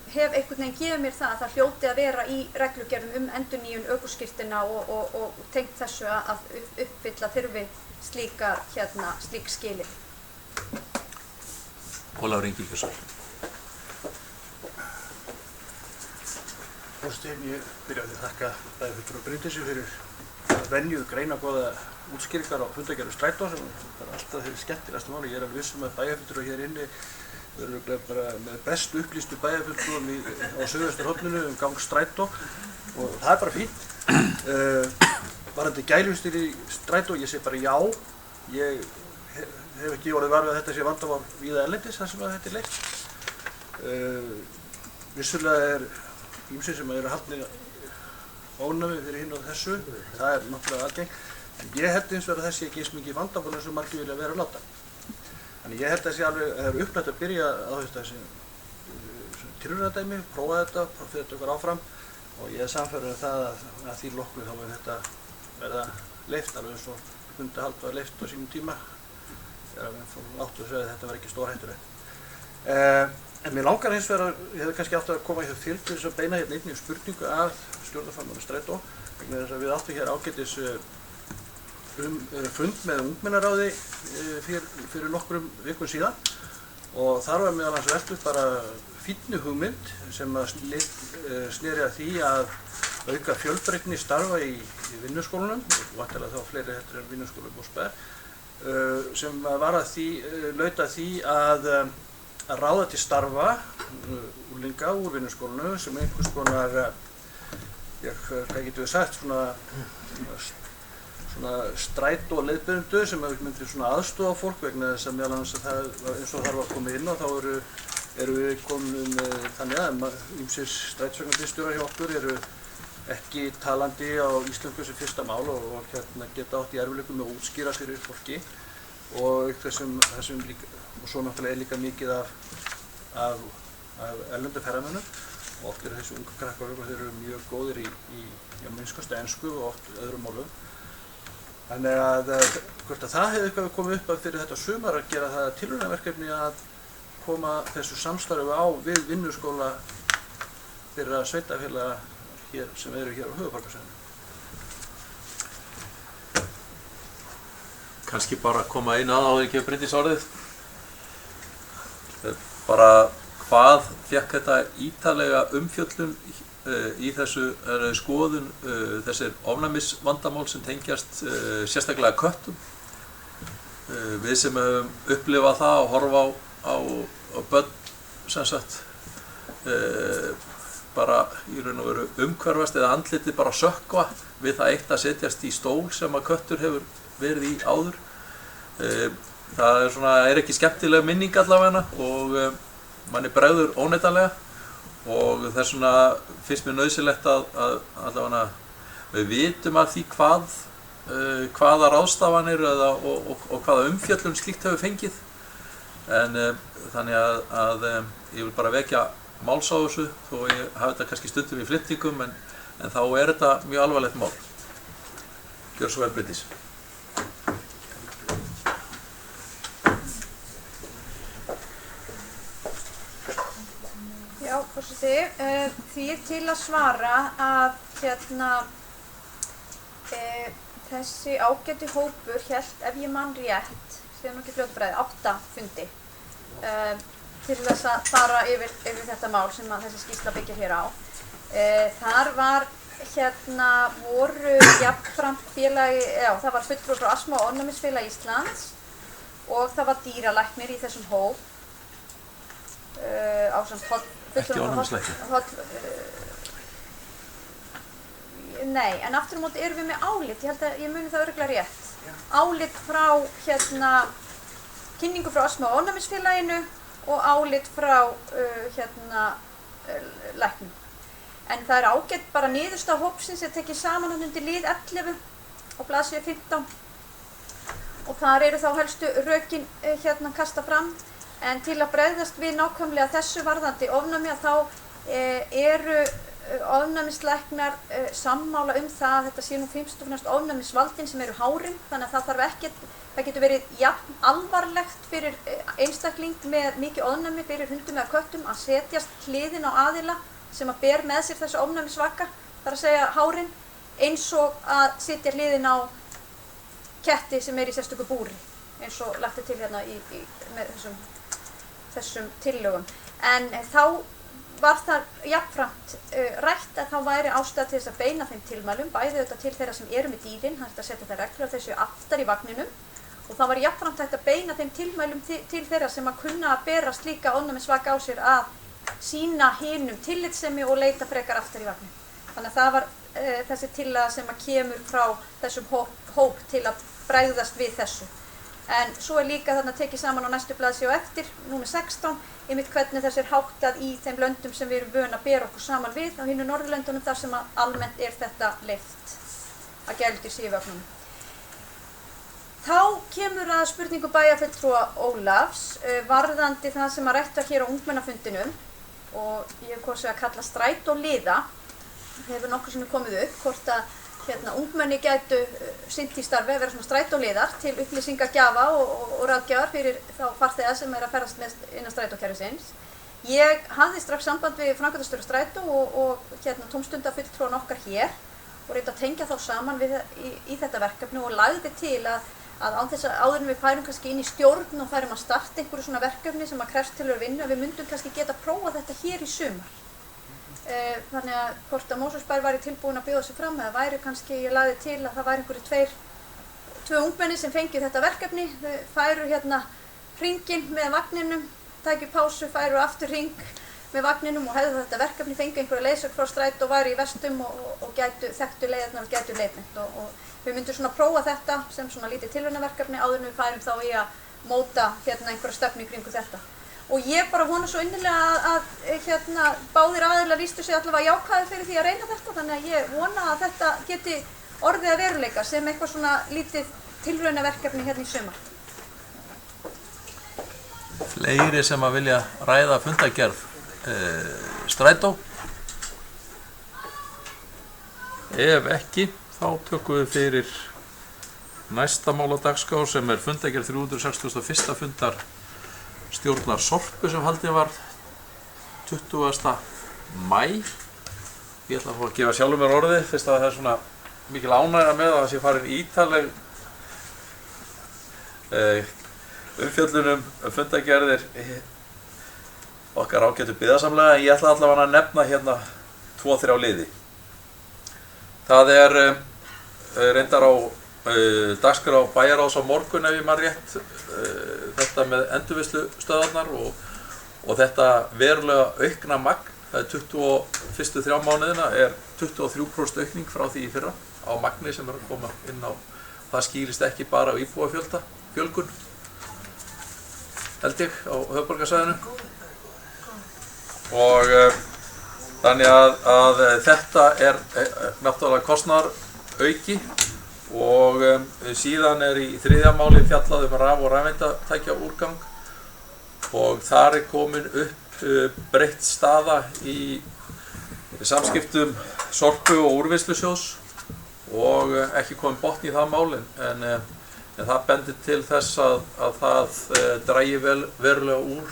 hef einhvern veginn gefið mér það að það hljóti að vera í reglugerðum endurnýjun ökuskírteina og tengt þessu að uppfylla þurfi slík skilyrði. Ólafur Ingi Gjörsson. Forseti, ég byrjaði að þakka bæjarfulltrúa Bryndísi fyrir venju greinagóða útskýringar á fundagerð strætó sem er alltaf þeirri skemmtilegasta máli. Ég er alveg viss að bæjarfulltrúar hér inni Við erum bara með best upplýstu bæjarfulltrúum á suðvesturhorninu gang strætó og það bara fínt. Varðandi gæluvistir í strætó, ég segi bara já. Ég hef ekki orðið var við að þetta sé vandamál víða erlendis þar sem að þetta leitt. Vissulega ýmsir sem eru haldnir ónæmi fyrir hinn og þessu, það náttúrulega algengt. En ég held eins og að þessi ekki eins mikið vandamál eins og margir vilja vera að láta. Þannig ég held að það sé alveg upplagt að byrja á þessi tilraunadæmi, prófa þetta, fyrir þetta okkur áfram og ég er sannfærður það að því loknu þá mun þetta verða leyft alveg eins og hundahald var leyft á sínum tíma þegar við áttu að segja að þetta var ekki stórhættulegt. En mér langar hins vegar að ég hefði kannski átt að koma hér fyrir til þess að beina hérna einnig spurningu að stjórnarformanni Strætó vegna þess að við áttum hér ágætis fund með ungmennaráði fyrir nokkrum vikum síðan og þar var meðal hans velt upp bara fínni hugmynd sem að sneri að því að auka fjölbreytni starfa í vinnuskólunum og vantilega þá fleiri hættir en vinnuskóla Mosberg sem var að því, laut að því að ráða til starfa unglinga úr vinnuskólanu sem einhvers konar, hvað getum við sagt, svona strætó leiðbeinendur sem myndir svona aðstoða fólk vegna þess að meðal annars að það eins og þar var komið inn og þá eru við komin þannig að ýmsir strætisvagnabílstjórar hjá okkur eru ekki talandi á íslensku sem fyrsta mál og geta átt í erfiðleikum með að útskýra fyrir fólki og þessum líka, og svo náttúrulega er líka mikið af erlendum ferðamönnum og oft eru þessi unga krakkar og þeir eru mjög góðir í minnskast ensku og oft öðrum málum. Þannig að hvort að það hefði eitthvað komið upp að fyrir þetta sumar að gera það tilraunaverkefni að koma þessu samstarfi á við vinnuskóla þeirra sveitafélaga hér sem eru hér á höfuðborgarsvæðinu. Kannski bara koma inn að áður ekki Bryndís orðið. Bara hvað fékk þetta ítarlega umfjöllun í þessu skoðun þessir ofnæmisvandamál sem tengjast sérstaklega köttum. Við sem höfum upplifað það og horfa á börn sem sagt bara í raun og veru umhverfast eða andlitið bara sökkva við það eitt að setjast í stól sem að köttur hefur verið í áður. Það er ekki skemmtileg minning allavega og manni bregður óneitanlega og þess vegna finnst mér nauðsynlegt að allavega við vitum af því hvaða ráðstafanir og hvaða umfjöllun slíkt hefur fengið. En þannig að ég vil bara vekja máls á þessu þó ég hafi þetta kannski stundum í flyttingum en þá er þetta mjög alvarlegt mál. Gjör svo vel Bryndís. Já, forseti, því er til að svara að þessi ágæti hópur hélt, ef ég man rétt, sem nú ekki fljótbræði, 8 fundi til þess að fara yfir þetta mál sem að þessi skýrsla byggja hér á. Þar var voru jafnframt félagi, það var fulltrúi frá Astma- og ofnæmisfélagi Íslands og það var dýralæknir í þessum hóp ásamt ekki ofnæmislæknir? Nei, en aftur á móti erum við með álit, ég held að ég muni það örugglega rétt. Álit frá kynningu frá Astma- og ofnæmisfélaginu og álit frá læknum. En það er ágætt bara niðurstaða hópsins sem tekið saman hann undir lið 11 á blaðsíðu 15 og þar eru þá helstu rökin kasta fram. En til að bregðast við nákvæmlega þessu varðandi ofnæmi að þá eru ofnæmislæknar sammála það að þetta sé nú fyrst og fremst ofnæmisvaldin sem eru hárin, þannig að það þarf ekkert, það getur verið jafn alvarlegt fyrir einstakling með mikið ofnæmi fyrir hundum eða köttum að setjast hliðin á aðila sem að ber með sér þessu ofnæmisvaka, þar að segja hárin, eins og að setja hliðin á ketti sem er í sérstöku búri, eins og lagt er til hérna með þessum tillögum. En þá var það jafnframt rætt að þá væri ástæða til þess að beina þeim tilmælum, bæði auðvitað til þeirra sem eru með dýrin, það er að setja það reglur af þessu aftar í vagninum og það var jafnframt hægt að beina þeim tilmælum til þeirra sem að kunna að bera slíka ofnæmisvaka á sér að sýna hinum tillitssemi og leita frekar aftur í vagnin. Þannig að það var þessi tillaga sem að kemur frá þessum hóp til að bregðast við þessu. En svo líka þarna tekið saman á næstu blaðsíðu á eftir, númer 16, einmitt hvernig þessi háttað í þeim löndum sem við erum vön að bera okkur saman við á hinu Norðurlöndunum þar sem að almennt þetta leyft að gældir sé í vögnunum. Þá kemur að spurningu bæjarfulltrúa Ólafs varðandi það sem að rætt var hér á ungmennafundinum og ég hef kosið að kalla strætóliða. Það hefur nokkuð sem komið upp, hvort að ungmenni gætu sinnt í starfi að vera svona strætóliðar til upplýsingagjafa og ráðgjafar fyrir þá farþega sem að ferðast með innan strætókerfisins. Ég hafði strax samband við framkvæmdastjóra strætó og tómstundafulltrúan okkar hér og reyndi að tengja þá saman í þetta verkefni og lagði til að án þess að áður en við færum kannski inn í stjórn og færum að starta einhverju svona verkefni sem að krefst til að vinna, við myndum kannski geta prófað þetta hér í sumar. Þannig að hvort að Mosfellsbær væri tilbúin að bjóða sig fram eða væri kannski, ég lagði til að það væri einhverju tvö ungmenni sem fengið þetta verkefni, þau færu hringinn með vagninum, tækju pásu, færu aftur hring með vagninum og hefðu þetta verkefni, fengið einhverja leiðsögn frá strætó og væri í vestum og gætu þekktu leiðirnar og gætu leiðbeint og við myndum svona prófa þetta sem svona lítið tilraunaverkefni áður en við færum þá í að móta einhverja stefnu í kringu þetta. Og ég bara vona svo innilega að báðir aðilar lýstu sig allavega jákvæðir fyrir því að reyna þetta, þannig að ég vona að þetta geti orðið að veruleika sem eitthvað svona lítið tilraunaverkefni hérna í sumar. Fleiri sem að vilja ræða fundagerð strætó? Ef ekki, þá tökum við fyrir næsta mál á dagskrá sem er fundagerð 361. fundar stjórnar Sorpu sem haldið var 20. maí. Ég ætla að fá að gefa sjálfur mér orðið fyrst að það er svona mikil ánægja með að það sé farin ítarleg umfjöllun fundagerðir okkar ágætu byggðasamlega, en ég ætla allavega að nefna hérna 2-3 liði. Það er reyndar á dagskrá bæjarráðs á morgun ef ég man rétt þetta með endurvinnslustöðvarnar og þetta verulega aukna magn, það er fyrstu 3 mánuðina er 23% aukning frá því í fyrra á magni sem er að koma inn á, það skýrist ekki bara á íbúafjölgun held ég á höfuðborgarsvæðinu og þannig að þetta er náttúrulega kostnaðarauki og síðan er í 3. máli fjallað raf- og rafeindatækjaúrgang og þar er komin upp breytt staða í samskiptum Sorpu og Úrvinnslusjóðs og ekki komin botn í það mál en það bendir til þess að það dragi verulega úr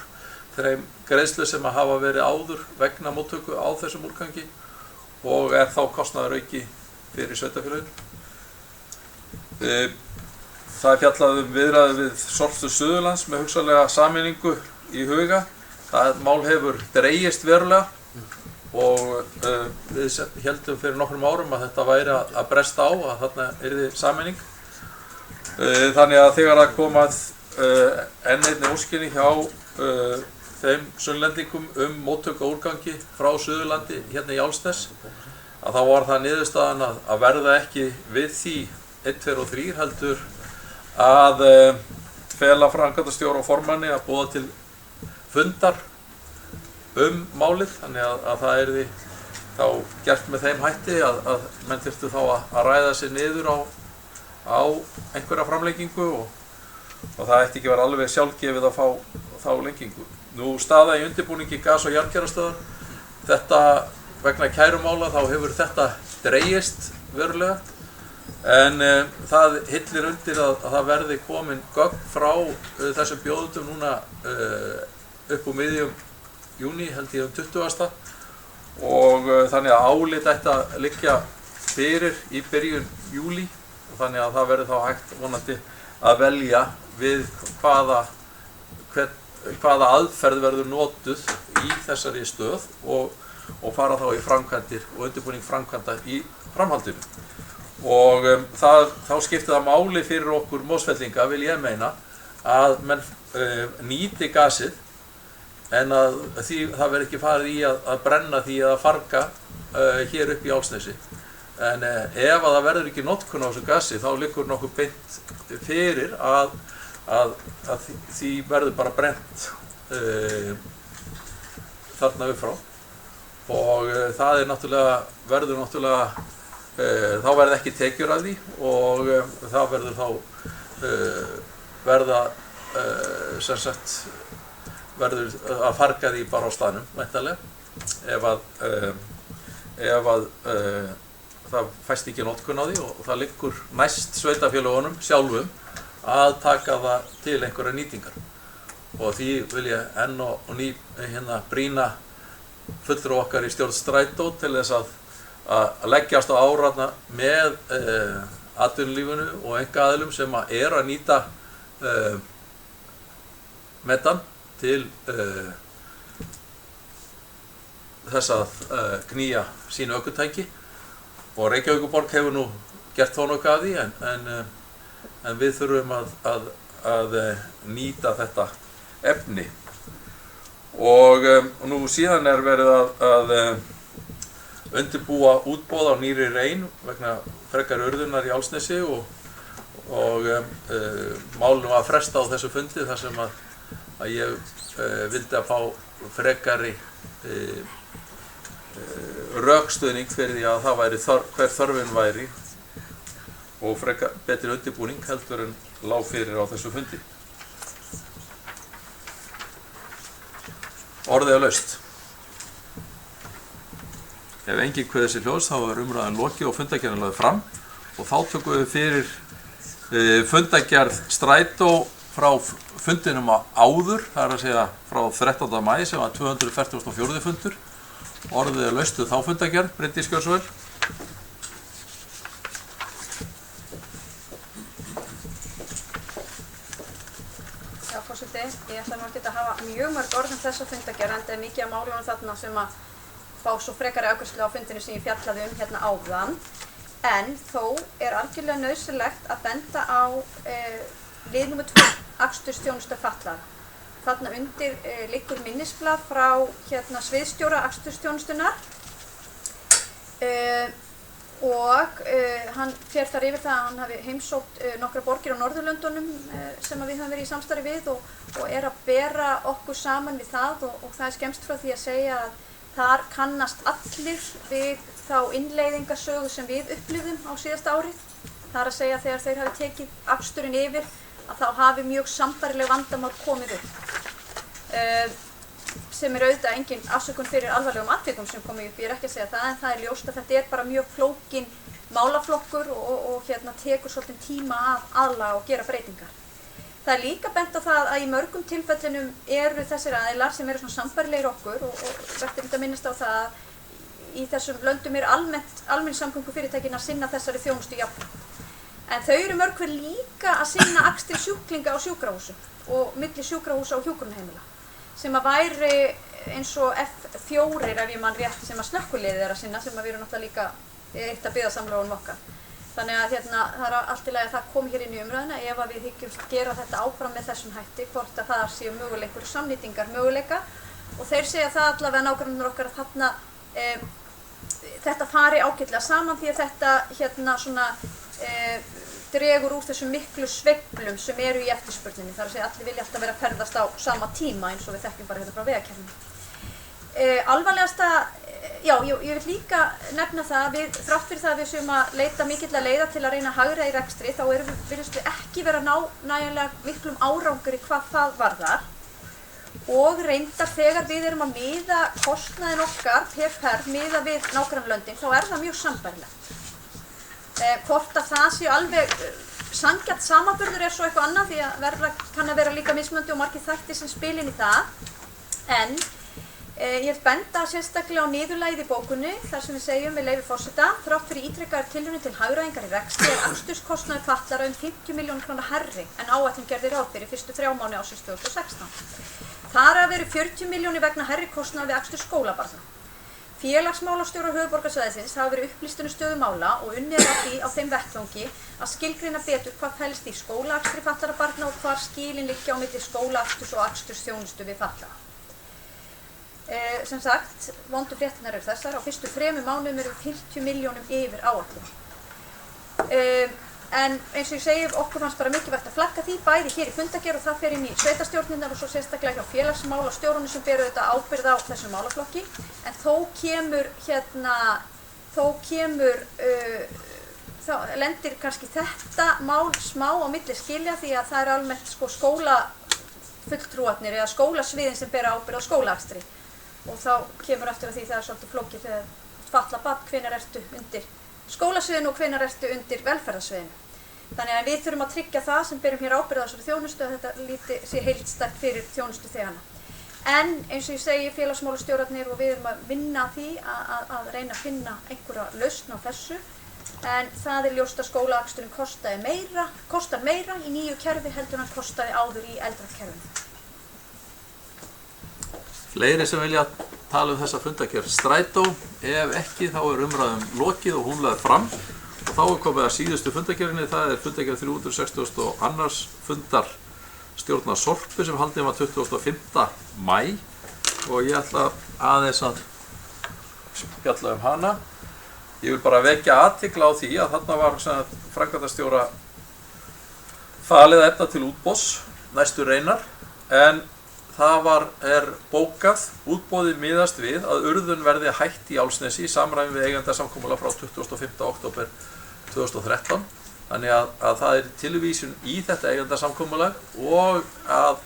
þeim greiðslu sem að hafa verið áður vegna móttöku á þessum úrgangi og er þá kostnaðarauki fyrir sveitarfélögin. Það er fjallað viðræður við Sorpu Suðurlands með hugsanlega sameiningu í huga. Það mál hefur dregist verulega og við heldum fyrir nokkrum árum að þetta væri að bresta á, að þarna yrði sameining. Þannig að þegar það komað enn einni óskinni hjá þeim sunnlendingum móttöku á úrgangi frá Suðurlandi hérna í Álfsnesi, að þá var það niðurstaðan að verða ekki við því 1, 2 og 3 heldur að fela framkvæmdastjóra og formanni að boða til fundar málið, þannig að það yrði þá gert með þeim hætti að menn þyrftu þá að ræða sig niður á einhverja framlengingu og það ætti ekki vera alveg sjálfgefið að fá þá lengingu. Nú staða í undirbúningi gas- og jarðgerðarstöðvar, þetta vegna kærumála þá hefur þetta dregist verulega en það hillir undir að það verði komin gögn frá þessum bjóðendum núna upp úr miðjum júní held ég 20. og þannig að álit ætti að liggja fyrir í byrjun júlí og þannig að það verður þá hægt vonandi að velja við hvaða aðferð verður notuð í þessari stöð og fara þá í framkvæmdir og undirbúning framkvæmda í framhaldinu. og þá skiptir það máli fyrir okkur Mosfellinga, vil ég meina, að menn nýti gasið en að það verður ekki farið í að brenna því eða farga hér upp í Álfsnesi. En ef að það verður ekki notkun á þessu gasi þá liggur nokkuð beint fyrir að því verður bara brennt þarna upp frá og það verður náttúrulega þá verður ekki tekjur af því og það verður þá verður að farga því bara á staðnum væntanlega ef að það fæst ekki notkun á því og það liggur næst sveitarfélögunum sjálfum að taka það til einhverja nýtingar og því vil ég enn og ný brýna fulltrúa okkar í stjórn Strætó til þess að leggjast á árarna með atvinnulífinu og einkaaðilum sem að nýta metan til þess að knýja sínu ökutæki og Reykjavíkurborg hefur nú gert þó nokkuð af því en við þurfum að nýta þetta efni og nú síðan verið að undirbúa útboð á nýrri rein vegna frekari urðunar í Álfsnesi og málinu að fresta á þessu fundi þar sem að ég vildi að fá frekari rökstuðning fyrir því að það væri hver þörfin væri og frekar betri undirbúning heldur en lá fyrir á þessu fundi. Orðið laust. Ef enginn kveður sér hljóðs þá umræðan lokið og fundargerðin lögð fram og þá tökum við fyrir fundargerð Strætó frá fundinum áður, það að segja frá 13. maí sem var 244. fundur. Orðið laustu þá fundargerð, Bryndís Gjörsvöll. Já, forseti, ég ætla nú ekki að hafa mjög mörg orð þessa fundargerð enda mikið af málunum þarna sem að fá svo frekari afgreiðslu á fundinu sem ég fjallaði hérna áðan. En þó algjörlega nauðsynlegt að benda á lið nr. 2, akstursþjónusta fatlaðra. Þarna undir liggur minnisblað frá sviðsstjóra akstursþjónustunnar og hann fer þar yfir það að hann hafi heimsótt nokkra borgir á Norðurlöndunum sem við höfum verið í samstarfi við og að bera okkur saman við það og það skemmst frá því að segja að þar kannast allir við þá innleiðingasögu sem við upplifðum á síðasta árið. Það að segja þegar þeir hafi tekið aksturinn yfir að þá hafi mjög sambærileg vandamál komið upp. Sem auðvitað engin afsökun fyrir alvarlegum atvikum sem komið upp, ég ekki að segja það, en það ljóst að þetta bara mjög flókin málaflokkur og tekur svolítið tíma að aðlaga og gera breytingar. Það líka bent á það að í mörgum tilfellunum eru þessir aðilar sem eru svona sambærilegir okkur og verður þetta minnast á það að í þessum löndum almenn samgöngufyrirtækin að sinna þessari þjónustu jafnframt. En þau eru mörg hver líka að sinna akstri sjúklinga á sjúkrahúsum og milli sjúkrahúsa og hjúkrunarheimila sem að væri eins og F4 ef ég man rétt sem að slökkviliðið að sinna sem að við erum náttúrulega líka eitt af byggðasamlögunum okkar. Þannig að það allt í lagi að það komi hér inn í umræðuna ef að við hyggjumst gera þetta áfram með þessum hætti hvort að það séu möguleikur samnýtingar möguleika og þeir segja það allavega nágrannir okkar að þarna þetta fari ágætlega saman því að þetta dregur úr þessum miklu sveiflum sem eru í eftirspurninni. Það að segja allir vilja alltaf vera að ferðast á sama tíma eins og við þekkjum bara frá vegakerfinu. Alvarlegasta, ég vil líka nefna það að við, þrátt fyrir það að við séum að leita mikilla leiða til að reyna að hagræða í rekstri, þá virðumst við ekki vera að ná nægilega miklum árangri hvað það varðar og reyndar þegar við erum að miða kostnaðinn okkar per ferð miða við nágrannalöndin, þá það mjög sambærilegt. Hvort að það séu alveg sanngjarn samanburður svo eitthvað annað því að verða kann að vera líka mismunandi og margir þættir sem spila inn í það. En ég vil benda sérstaklega á niðurlagið í bókunni þar sem við segjum með leyfi forseta þrátt fyrir ítrekaðar tilraunir til hagræðingar í rekstri aksturskostnaður fatlaðra 50 milljónir króna hærri en áætlun gerði ráð fyrir fyrstu 3 mánuði ársins 2016. Þar af eru 40 milljónir vegna hærri kostnaðar við akstur skólabarna. Félagsmálastjórar höfuðborgarsvæðisins hafa verið upplýstir um stöðu mála og unnið að því á þeim vettvangi að skilgreina betur hvað felst í skólaakstri fatlaðra barna og hvar skilin liggja á milli skólaaksturs og akstursþjónustu við fatlaða. Sem sagt, vondu fréttirnar eru þessar, á fyrstu 3 mánuðum eru 50 milljónum yfir áætlun. En eins og ég segi, okkur fannst bara mikilvægt að flagga því, bæði hér í fundargerð og það fer inn í sveitastjórnirnar og svo sérstaklega hjá félagsmálastjórunum sem beru þetta ábyrgð á þessum málaflokki. En þá lendir kannski þetta mál smá á milli skilja því að það er almennt sko skólafulltrúarnir eða skólasviðin sem bera ábyrgð á skólaakstri. Og þá kemur eftir að því það er svolítið flókið þegar fatlað barn, hvenær ertu undir skólasviðinu og hvenær ertu undir velferðarsviðinu. Þannig að við þurfum að tryggja það sem berum hér ábyrgð á þessari þjónustu að þetta sé heildstætt fyrir þjónustu þegana. En eins og ég segi, félagsmálastjórarnir og við erum að vinna að því að reyna að finna einhverja lausn á þessu. En það er ljóst að skólaaksturinn kostar meira í nýju kerfi heldur en hann kostaði áður í eldra kerfinu. Fleiri sem vilja tala um þessa fundargerð Strætó, ef ekki þá er umræðum lokið og hún lögð fram og þá er komið að síðustu fundargerðinni, það er fundargerð 362. fundar stjórnar Sorpu sem haldin var 25. maí og ég ætla aðeins að spjalla um hana. Ég vil bara vekja athygli á því að þarna var framkvæmdastjóra falið að efna til útboðs næstu reinar en það er bókað, útboðið miðast við að urðun verði hætt í Álfsnesi í samræmi við eigendasamkomulag frá 25. október 2013. Þannig að það er tilvísun í þetta eigendasamkomulag og að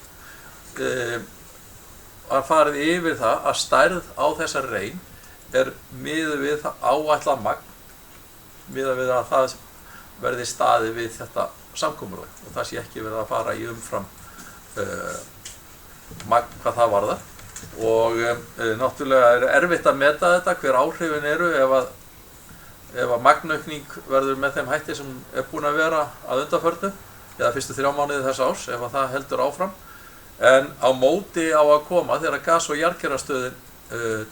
farið yfir það að stærð á þessari rein er miðað við áætlað magn, miðað við að það verði staðið við þetta samkomulag og það sé ekki verið að fara í umfram magn hvað það varðar og náttúrulega er erfitt að meta þetta hver áhrifin eru ef að magnaukning verður með þeim hætti sem er búin að vera að undanförnu eða fyrstu 3 mánuði þess árs ef að það heldur áfram en á móti á að koma þegar gas- og jarðkerastöðin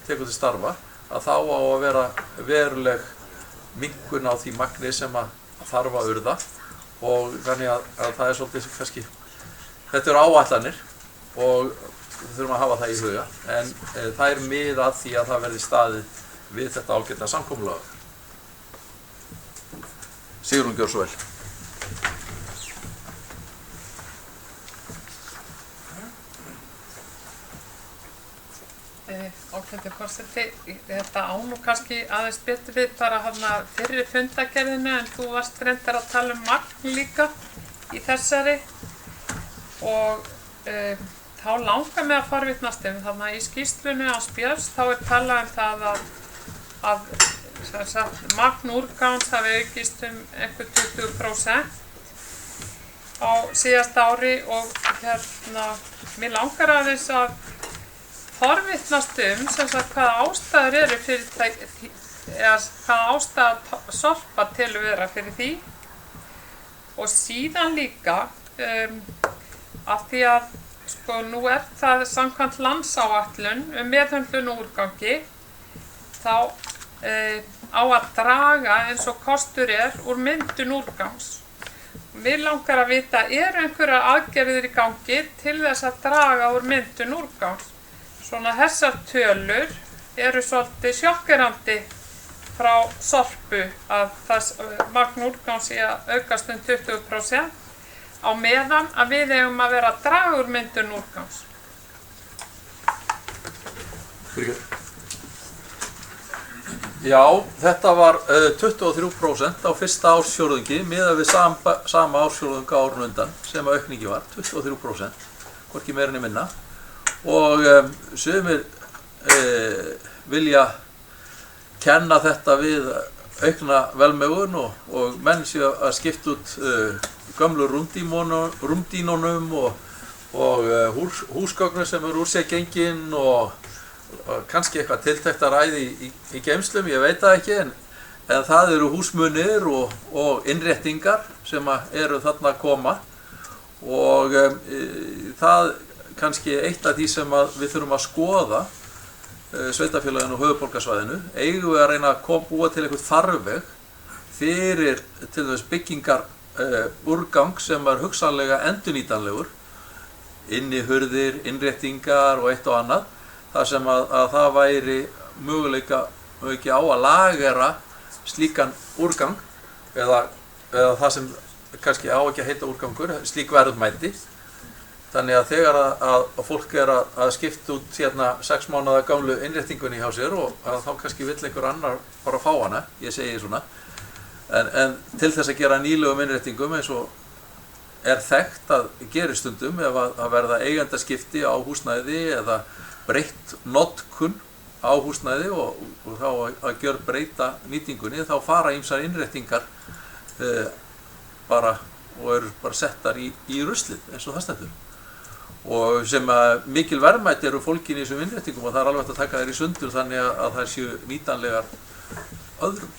tekur til starfa að þá á að vera veruleg minnkun á því magni sem að þarf að urða og þannig að það er svolítið kannski þetta eru áætlanir og við þurfum að hafa það í huga en það er mið að því að það verði staðið við þetta ágæta samkomulag. Sigrún, gjör svo vel. Ágæti forseti, þetta á nú kannski aðeins betur við bara fyrri fundargerðinu en þú varst reyndar að tala um magn líka í þessari og þá langar mig að forvitnast þarna í skýrslunni á Spjörs þá er talað um það að magn úrgangs hafi aukist einhver 20% á síðasta ári og mér langar aðeins að forvitnast hvaða ástæður eru fyrir hvaða ástæða Sorpa telur vera fyrir því og síðan líka af því að sko nú er það samkvæmt landsáætlun meðhöndlun úrgangi þá á að draga eins og kostur úr myndun úrgangs. Mér langar að vita, eru einhverjar aðgerðir í gangi til þess að draga úr myndun úrgangs? Svona þessar tölur eru svolítið sjokkerandi frá Sorpu að það magn úrgangs sé að aukast 20% á meðan að við eigum að vera að draga úr myndun úrgangs. Já, þetta var 23% á fyrsta ársfjórðungi miðað við sama ársfjórðung árinu undan sem að aukningi var, 23%, hvorki meira ni minna. Og sumir vilja kenna þetta við aukna velmegun og menn séu að skipta út gömlu rúmdínunum og húsgögnum sem eru úr sér gengin og kannski eitthvað tiltektaræði í geymslum, ég veit það ekki en það eru húsmunir og innréttingar sem eru þarna að koma og það kannski eitt af því sem við þurfum að skoða sveitarfélaginu og höfuðborgarsvæðinu, eigum við að reyna að búa til eitthvað farveg fyrir til þess byggingar úrgang sem er hugsanlega endurnýtanlegur, inni hurðir, innréttingar og eitt og annað, þar sem að það væri möguleika ekki á að lagera slíkan úrgang eða það sem kannski á ekki að heita úrgangur, slík verðmæti. Þannig að þegar að fólk er að skipta út hérna 6 mánaða gamlu innréttingunni hjá sér og þá kannski vill einhver annar bara fá hana, ég segi svona, en til þess að gera nýlegum innréttingum eins og er þekkt að gera stundum ef að verða eigendaskipti á húsnæði eða breytt notkun á húsnæði og þá að gjör breyta nýtingunni, þá fara ýmsar innréttingar bara og eru bara settar í ruslið eins og það stendur. Og sem að mikil verðmæti eru fólkin í þessum innréttingum og það er alveg hægt að taka þær í sundur þannig að þær séu nýtanlegar öðrum.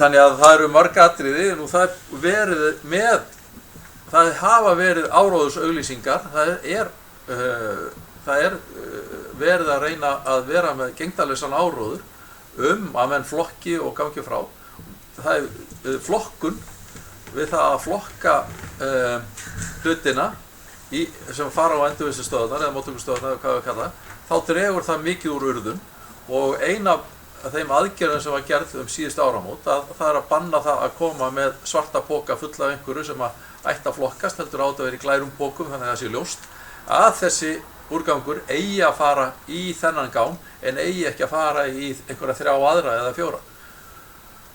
Þannig að það eru mörg atriði, nú það hafa verið áróðursauglýsingar, það er verið að reyna að vera með gegndarlausan áróður að menn flokki og gangi frá. Það er flokkun við það að flokka hlutina sem fara á endurvinnslustöðvarnar eða móttökustöðvarnar eða hvað við kalla, þá dregur það mikið úr urðun og ein af þeim aðgerðum sem var gerð síðustu áramót það er að banna það að koma með svarta póka fulla af einhverju sem ætti að flokkast, heldur átt að vera í glærum pókum þannig að það sé ljóst að þessi úrgangur eigi að fara í þennan gám en eigi ekki að fara í einhverja 3 aðra eða 4.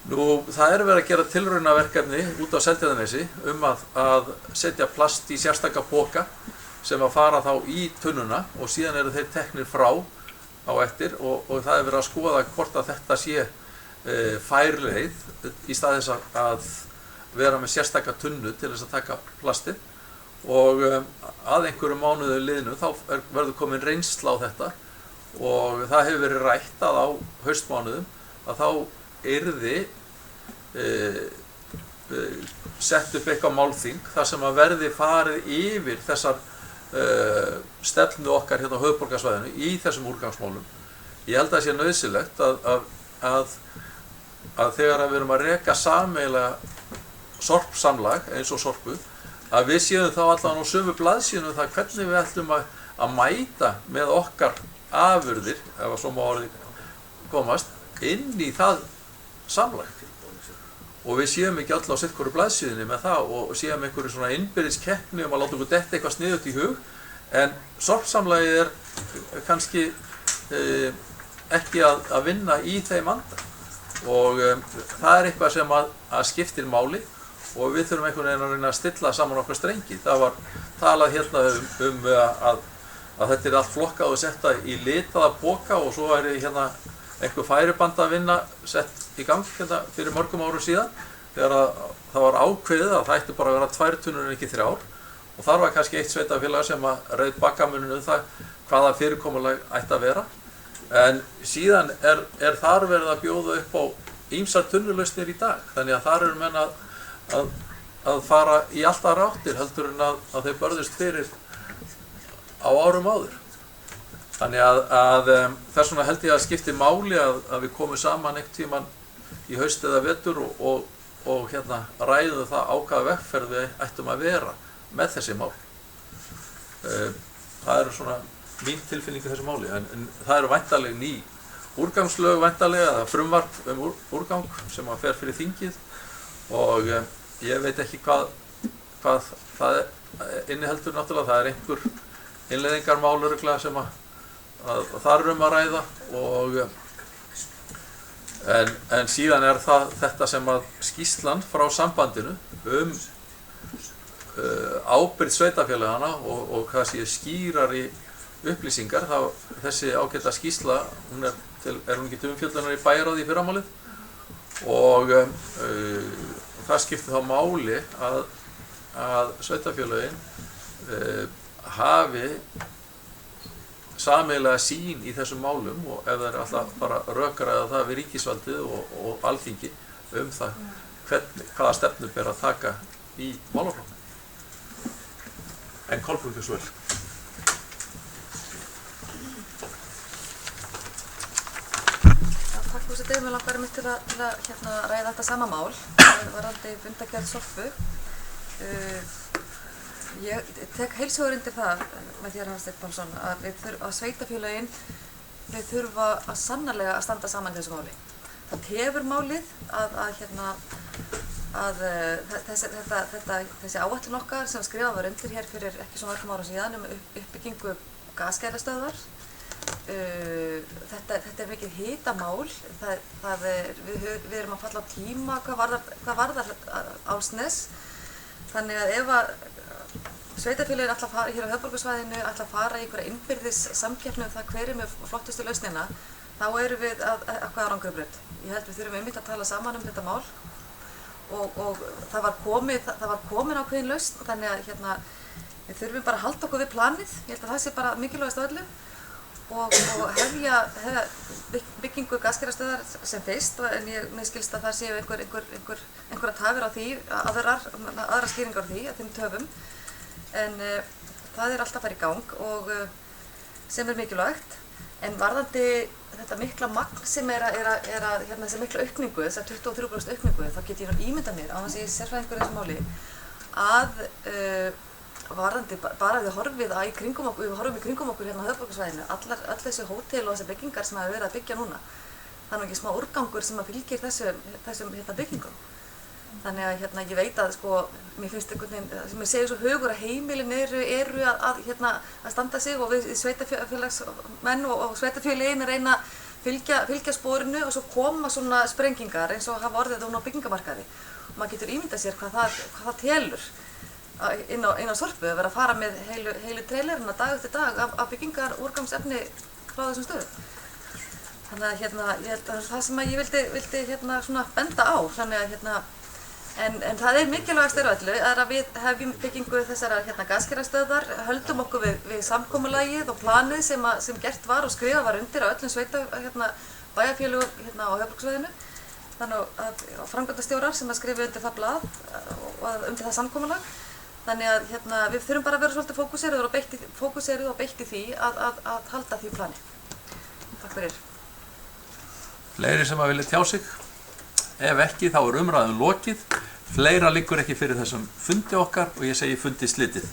Nú, það er verið að gera tilraunaverkefni út á Seltjarnarnesi að setja plast í sérstaka póka sem að fara þá í tunnuna og síðan eru þeir teknir frá á eftir og það er verið að skoða hvort að þetta sé fær leið í stað þess að vera með sérstaka tunnu til þess að taka plastið og að einhverju mánuðu liðnu þá verður komin reynsla á þetta og það hefur verið rætt að á haustmánuðum að þá yrði sett upp eitthvað málþing þar sem að verði farið yfir þessar stefnu okkar hérna á höfuðborgarsvæðinu í þessum úrgangsmálum. Ég held að það sé nauðsynlegt að þegar við erum að reka sameiginlega sorpsamlag eins og Sorpu að við séum þá allan á sömu blaðsíðunum það hvernig við ætlum að mæta með okkar afurðir, ef að svo má orðið komast, inn í það samlag. Og við séum ekki alltaf á sitt hverju blaðsíðunni með það og séum einhverju svona innbyrðis keppni að láta okkur detta eitthvað sniðugt í hug en sorpsamlagið er kannski ekki að vinna í þeim anda og það er eitthvað sem að skiptir máli og við þurfum einhvern veginn að reyna að stilla saman okkar strengi. Það var talað hérna að þetta er allt flokkað og setta í litaða póka og svo er hérna einhver færiband að vinna sett í gang hérna fyrir mörgum árum síðan þegar það var ákveðið að það ætti bara að vera 2 tunnur en ekki 3 og þar var kannski eitt sveitafélag sem að reið bakkamunum það hvaða fyrirkomulag ætti að vera en síðan er þar verið að bjóða upp á ýmsar tunnulausnir í dag þannig að þar eru menn að fara í alltaf ráttir heldur en að þeir börðust fyrir á árum áður. Þannig að þess vegna held ég að skipti máli að við komum saman einhvern tímann í haust eða vetur og hérna ræðum það á hvaða vegferð við ættum að vera með þessi mál. Það eru svona mín tilfinning í þessu máli en það eru væntanleg ný úrgangslög væntanlega eða frumvarp úrgang sem að fer fyrir þingið og ég veit ekki hvað það inniheldur náttúrulega, það er einhver innleiðingarmál örugglega sem að þar að ræða og en síðan er það þetta sem að skýrslan frá sambandinu ábyrgð sveitafélagana og hvað sé skýrari upplýsingar þessi ágæta skýrsla hún er hún ekki til umfjöllunar í bæjarráði í fyrramálið og það skiptir þá máli að sveitafélagin hafi sameiginlega sýn í þessum málum og ef það er alltaf bara rökræða það við ríkisvaldið og alþingi það hvaða stefnu ber að taka í málaflokknum. En Kolbrún Björnsvöld. forseti, mér langar einmitt til að hérna ræða þetta sama mál varðandi fundargerð Sorpu. Ég tek heils hugar undir það með þér, Hafsteinn Pálsson, að sveitafélögin þau þurfa að sannarlega að standa saman í þessu máli. Það tefur málið þessi áætlun okkar sem skrifað var undir hér fyrir ekki svo mörgum árum síðan uppbyggingu gasgæðastöðvar. Þetta er mikið hitamál. Við erum að falla á tíma hvað varðar Álfsnes. Þannig að ef að sveitarfélögin ætla að fara hér á höfuðborgarsvæðinu, ætla að fara í einhverja innbyrðis samkeppni það hver er með flottustu lausnina, þá erum við að hvaða rangabraut. Ég held við þurfum einmitt að tala saman þetta mál og það var komin ákveðin lausn, þannig að við þurfum bara að halda okkur við planið. Ég held að það sé bara mikilvægast af öllu og hefja byggingu gaskerastöðar sem fyrst, en mér skilst að það séu einhverja tafir á því, aðrar skýringar á því, að þeim töfum. En það er alltaf að fara í gang og sem er mikilvægt. En varðandi þetta mikla magn sem þessi mikla aukningu, þessar 23% aukningu, þá get ég ímyndað mér á þess að ég er sérfræðingur í þessu máli að varðandi bara við horfum í kringum okkur hérna á höfuðborgarsvæðinu, öll þessi hótel og þessi byggingar sem hafa verið að byggja núna, það er ekki smá úrgangur sem að fylgir þessum byggingum. Þannig að ég veit að mér finnst einhvern veginn, sem ég segir svo hugur að heimilin eru að standa sig og við sveitafélagsmenn og sveitafélögin reyna að fylgja sporinu og svo koma svona sprengingar eins og hafa orðið á byggingamarkaði. Og maður getur ímyndað sér hvað það telur inn á Sorpu að vera að fara með heilu trailerina dag eftir dag af byggingar úrgangsefni frá þessum stöðum. Þannig að ég held að það sem ég vildi svona benda á, þannig að En það er mikilvægast öllu að við hefjum byggingu þessara gaskerastöðvar, höldum okkur við samkomulagið og planið sem gert var og skrifað var undir á öllum bæjarfélögum á höfuðborgarsvæðinu. Þannig að framkvæmdastjórar sem að skrifa undir það blað og undir það samkomulag. Þannig að við þurfum bara að vera svolítið fókuseruð og beitt í því að halda því plani. Takk fyrir. Fleiri sem að vilja tjá sig? Ef ekki, þá er umræðum lokið. Fleira liggur ekki fyrir þessum fundi okkar og ég segi fundi slitið.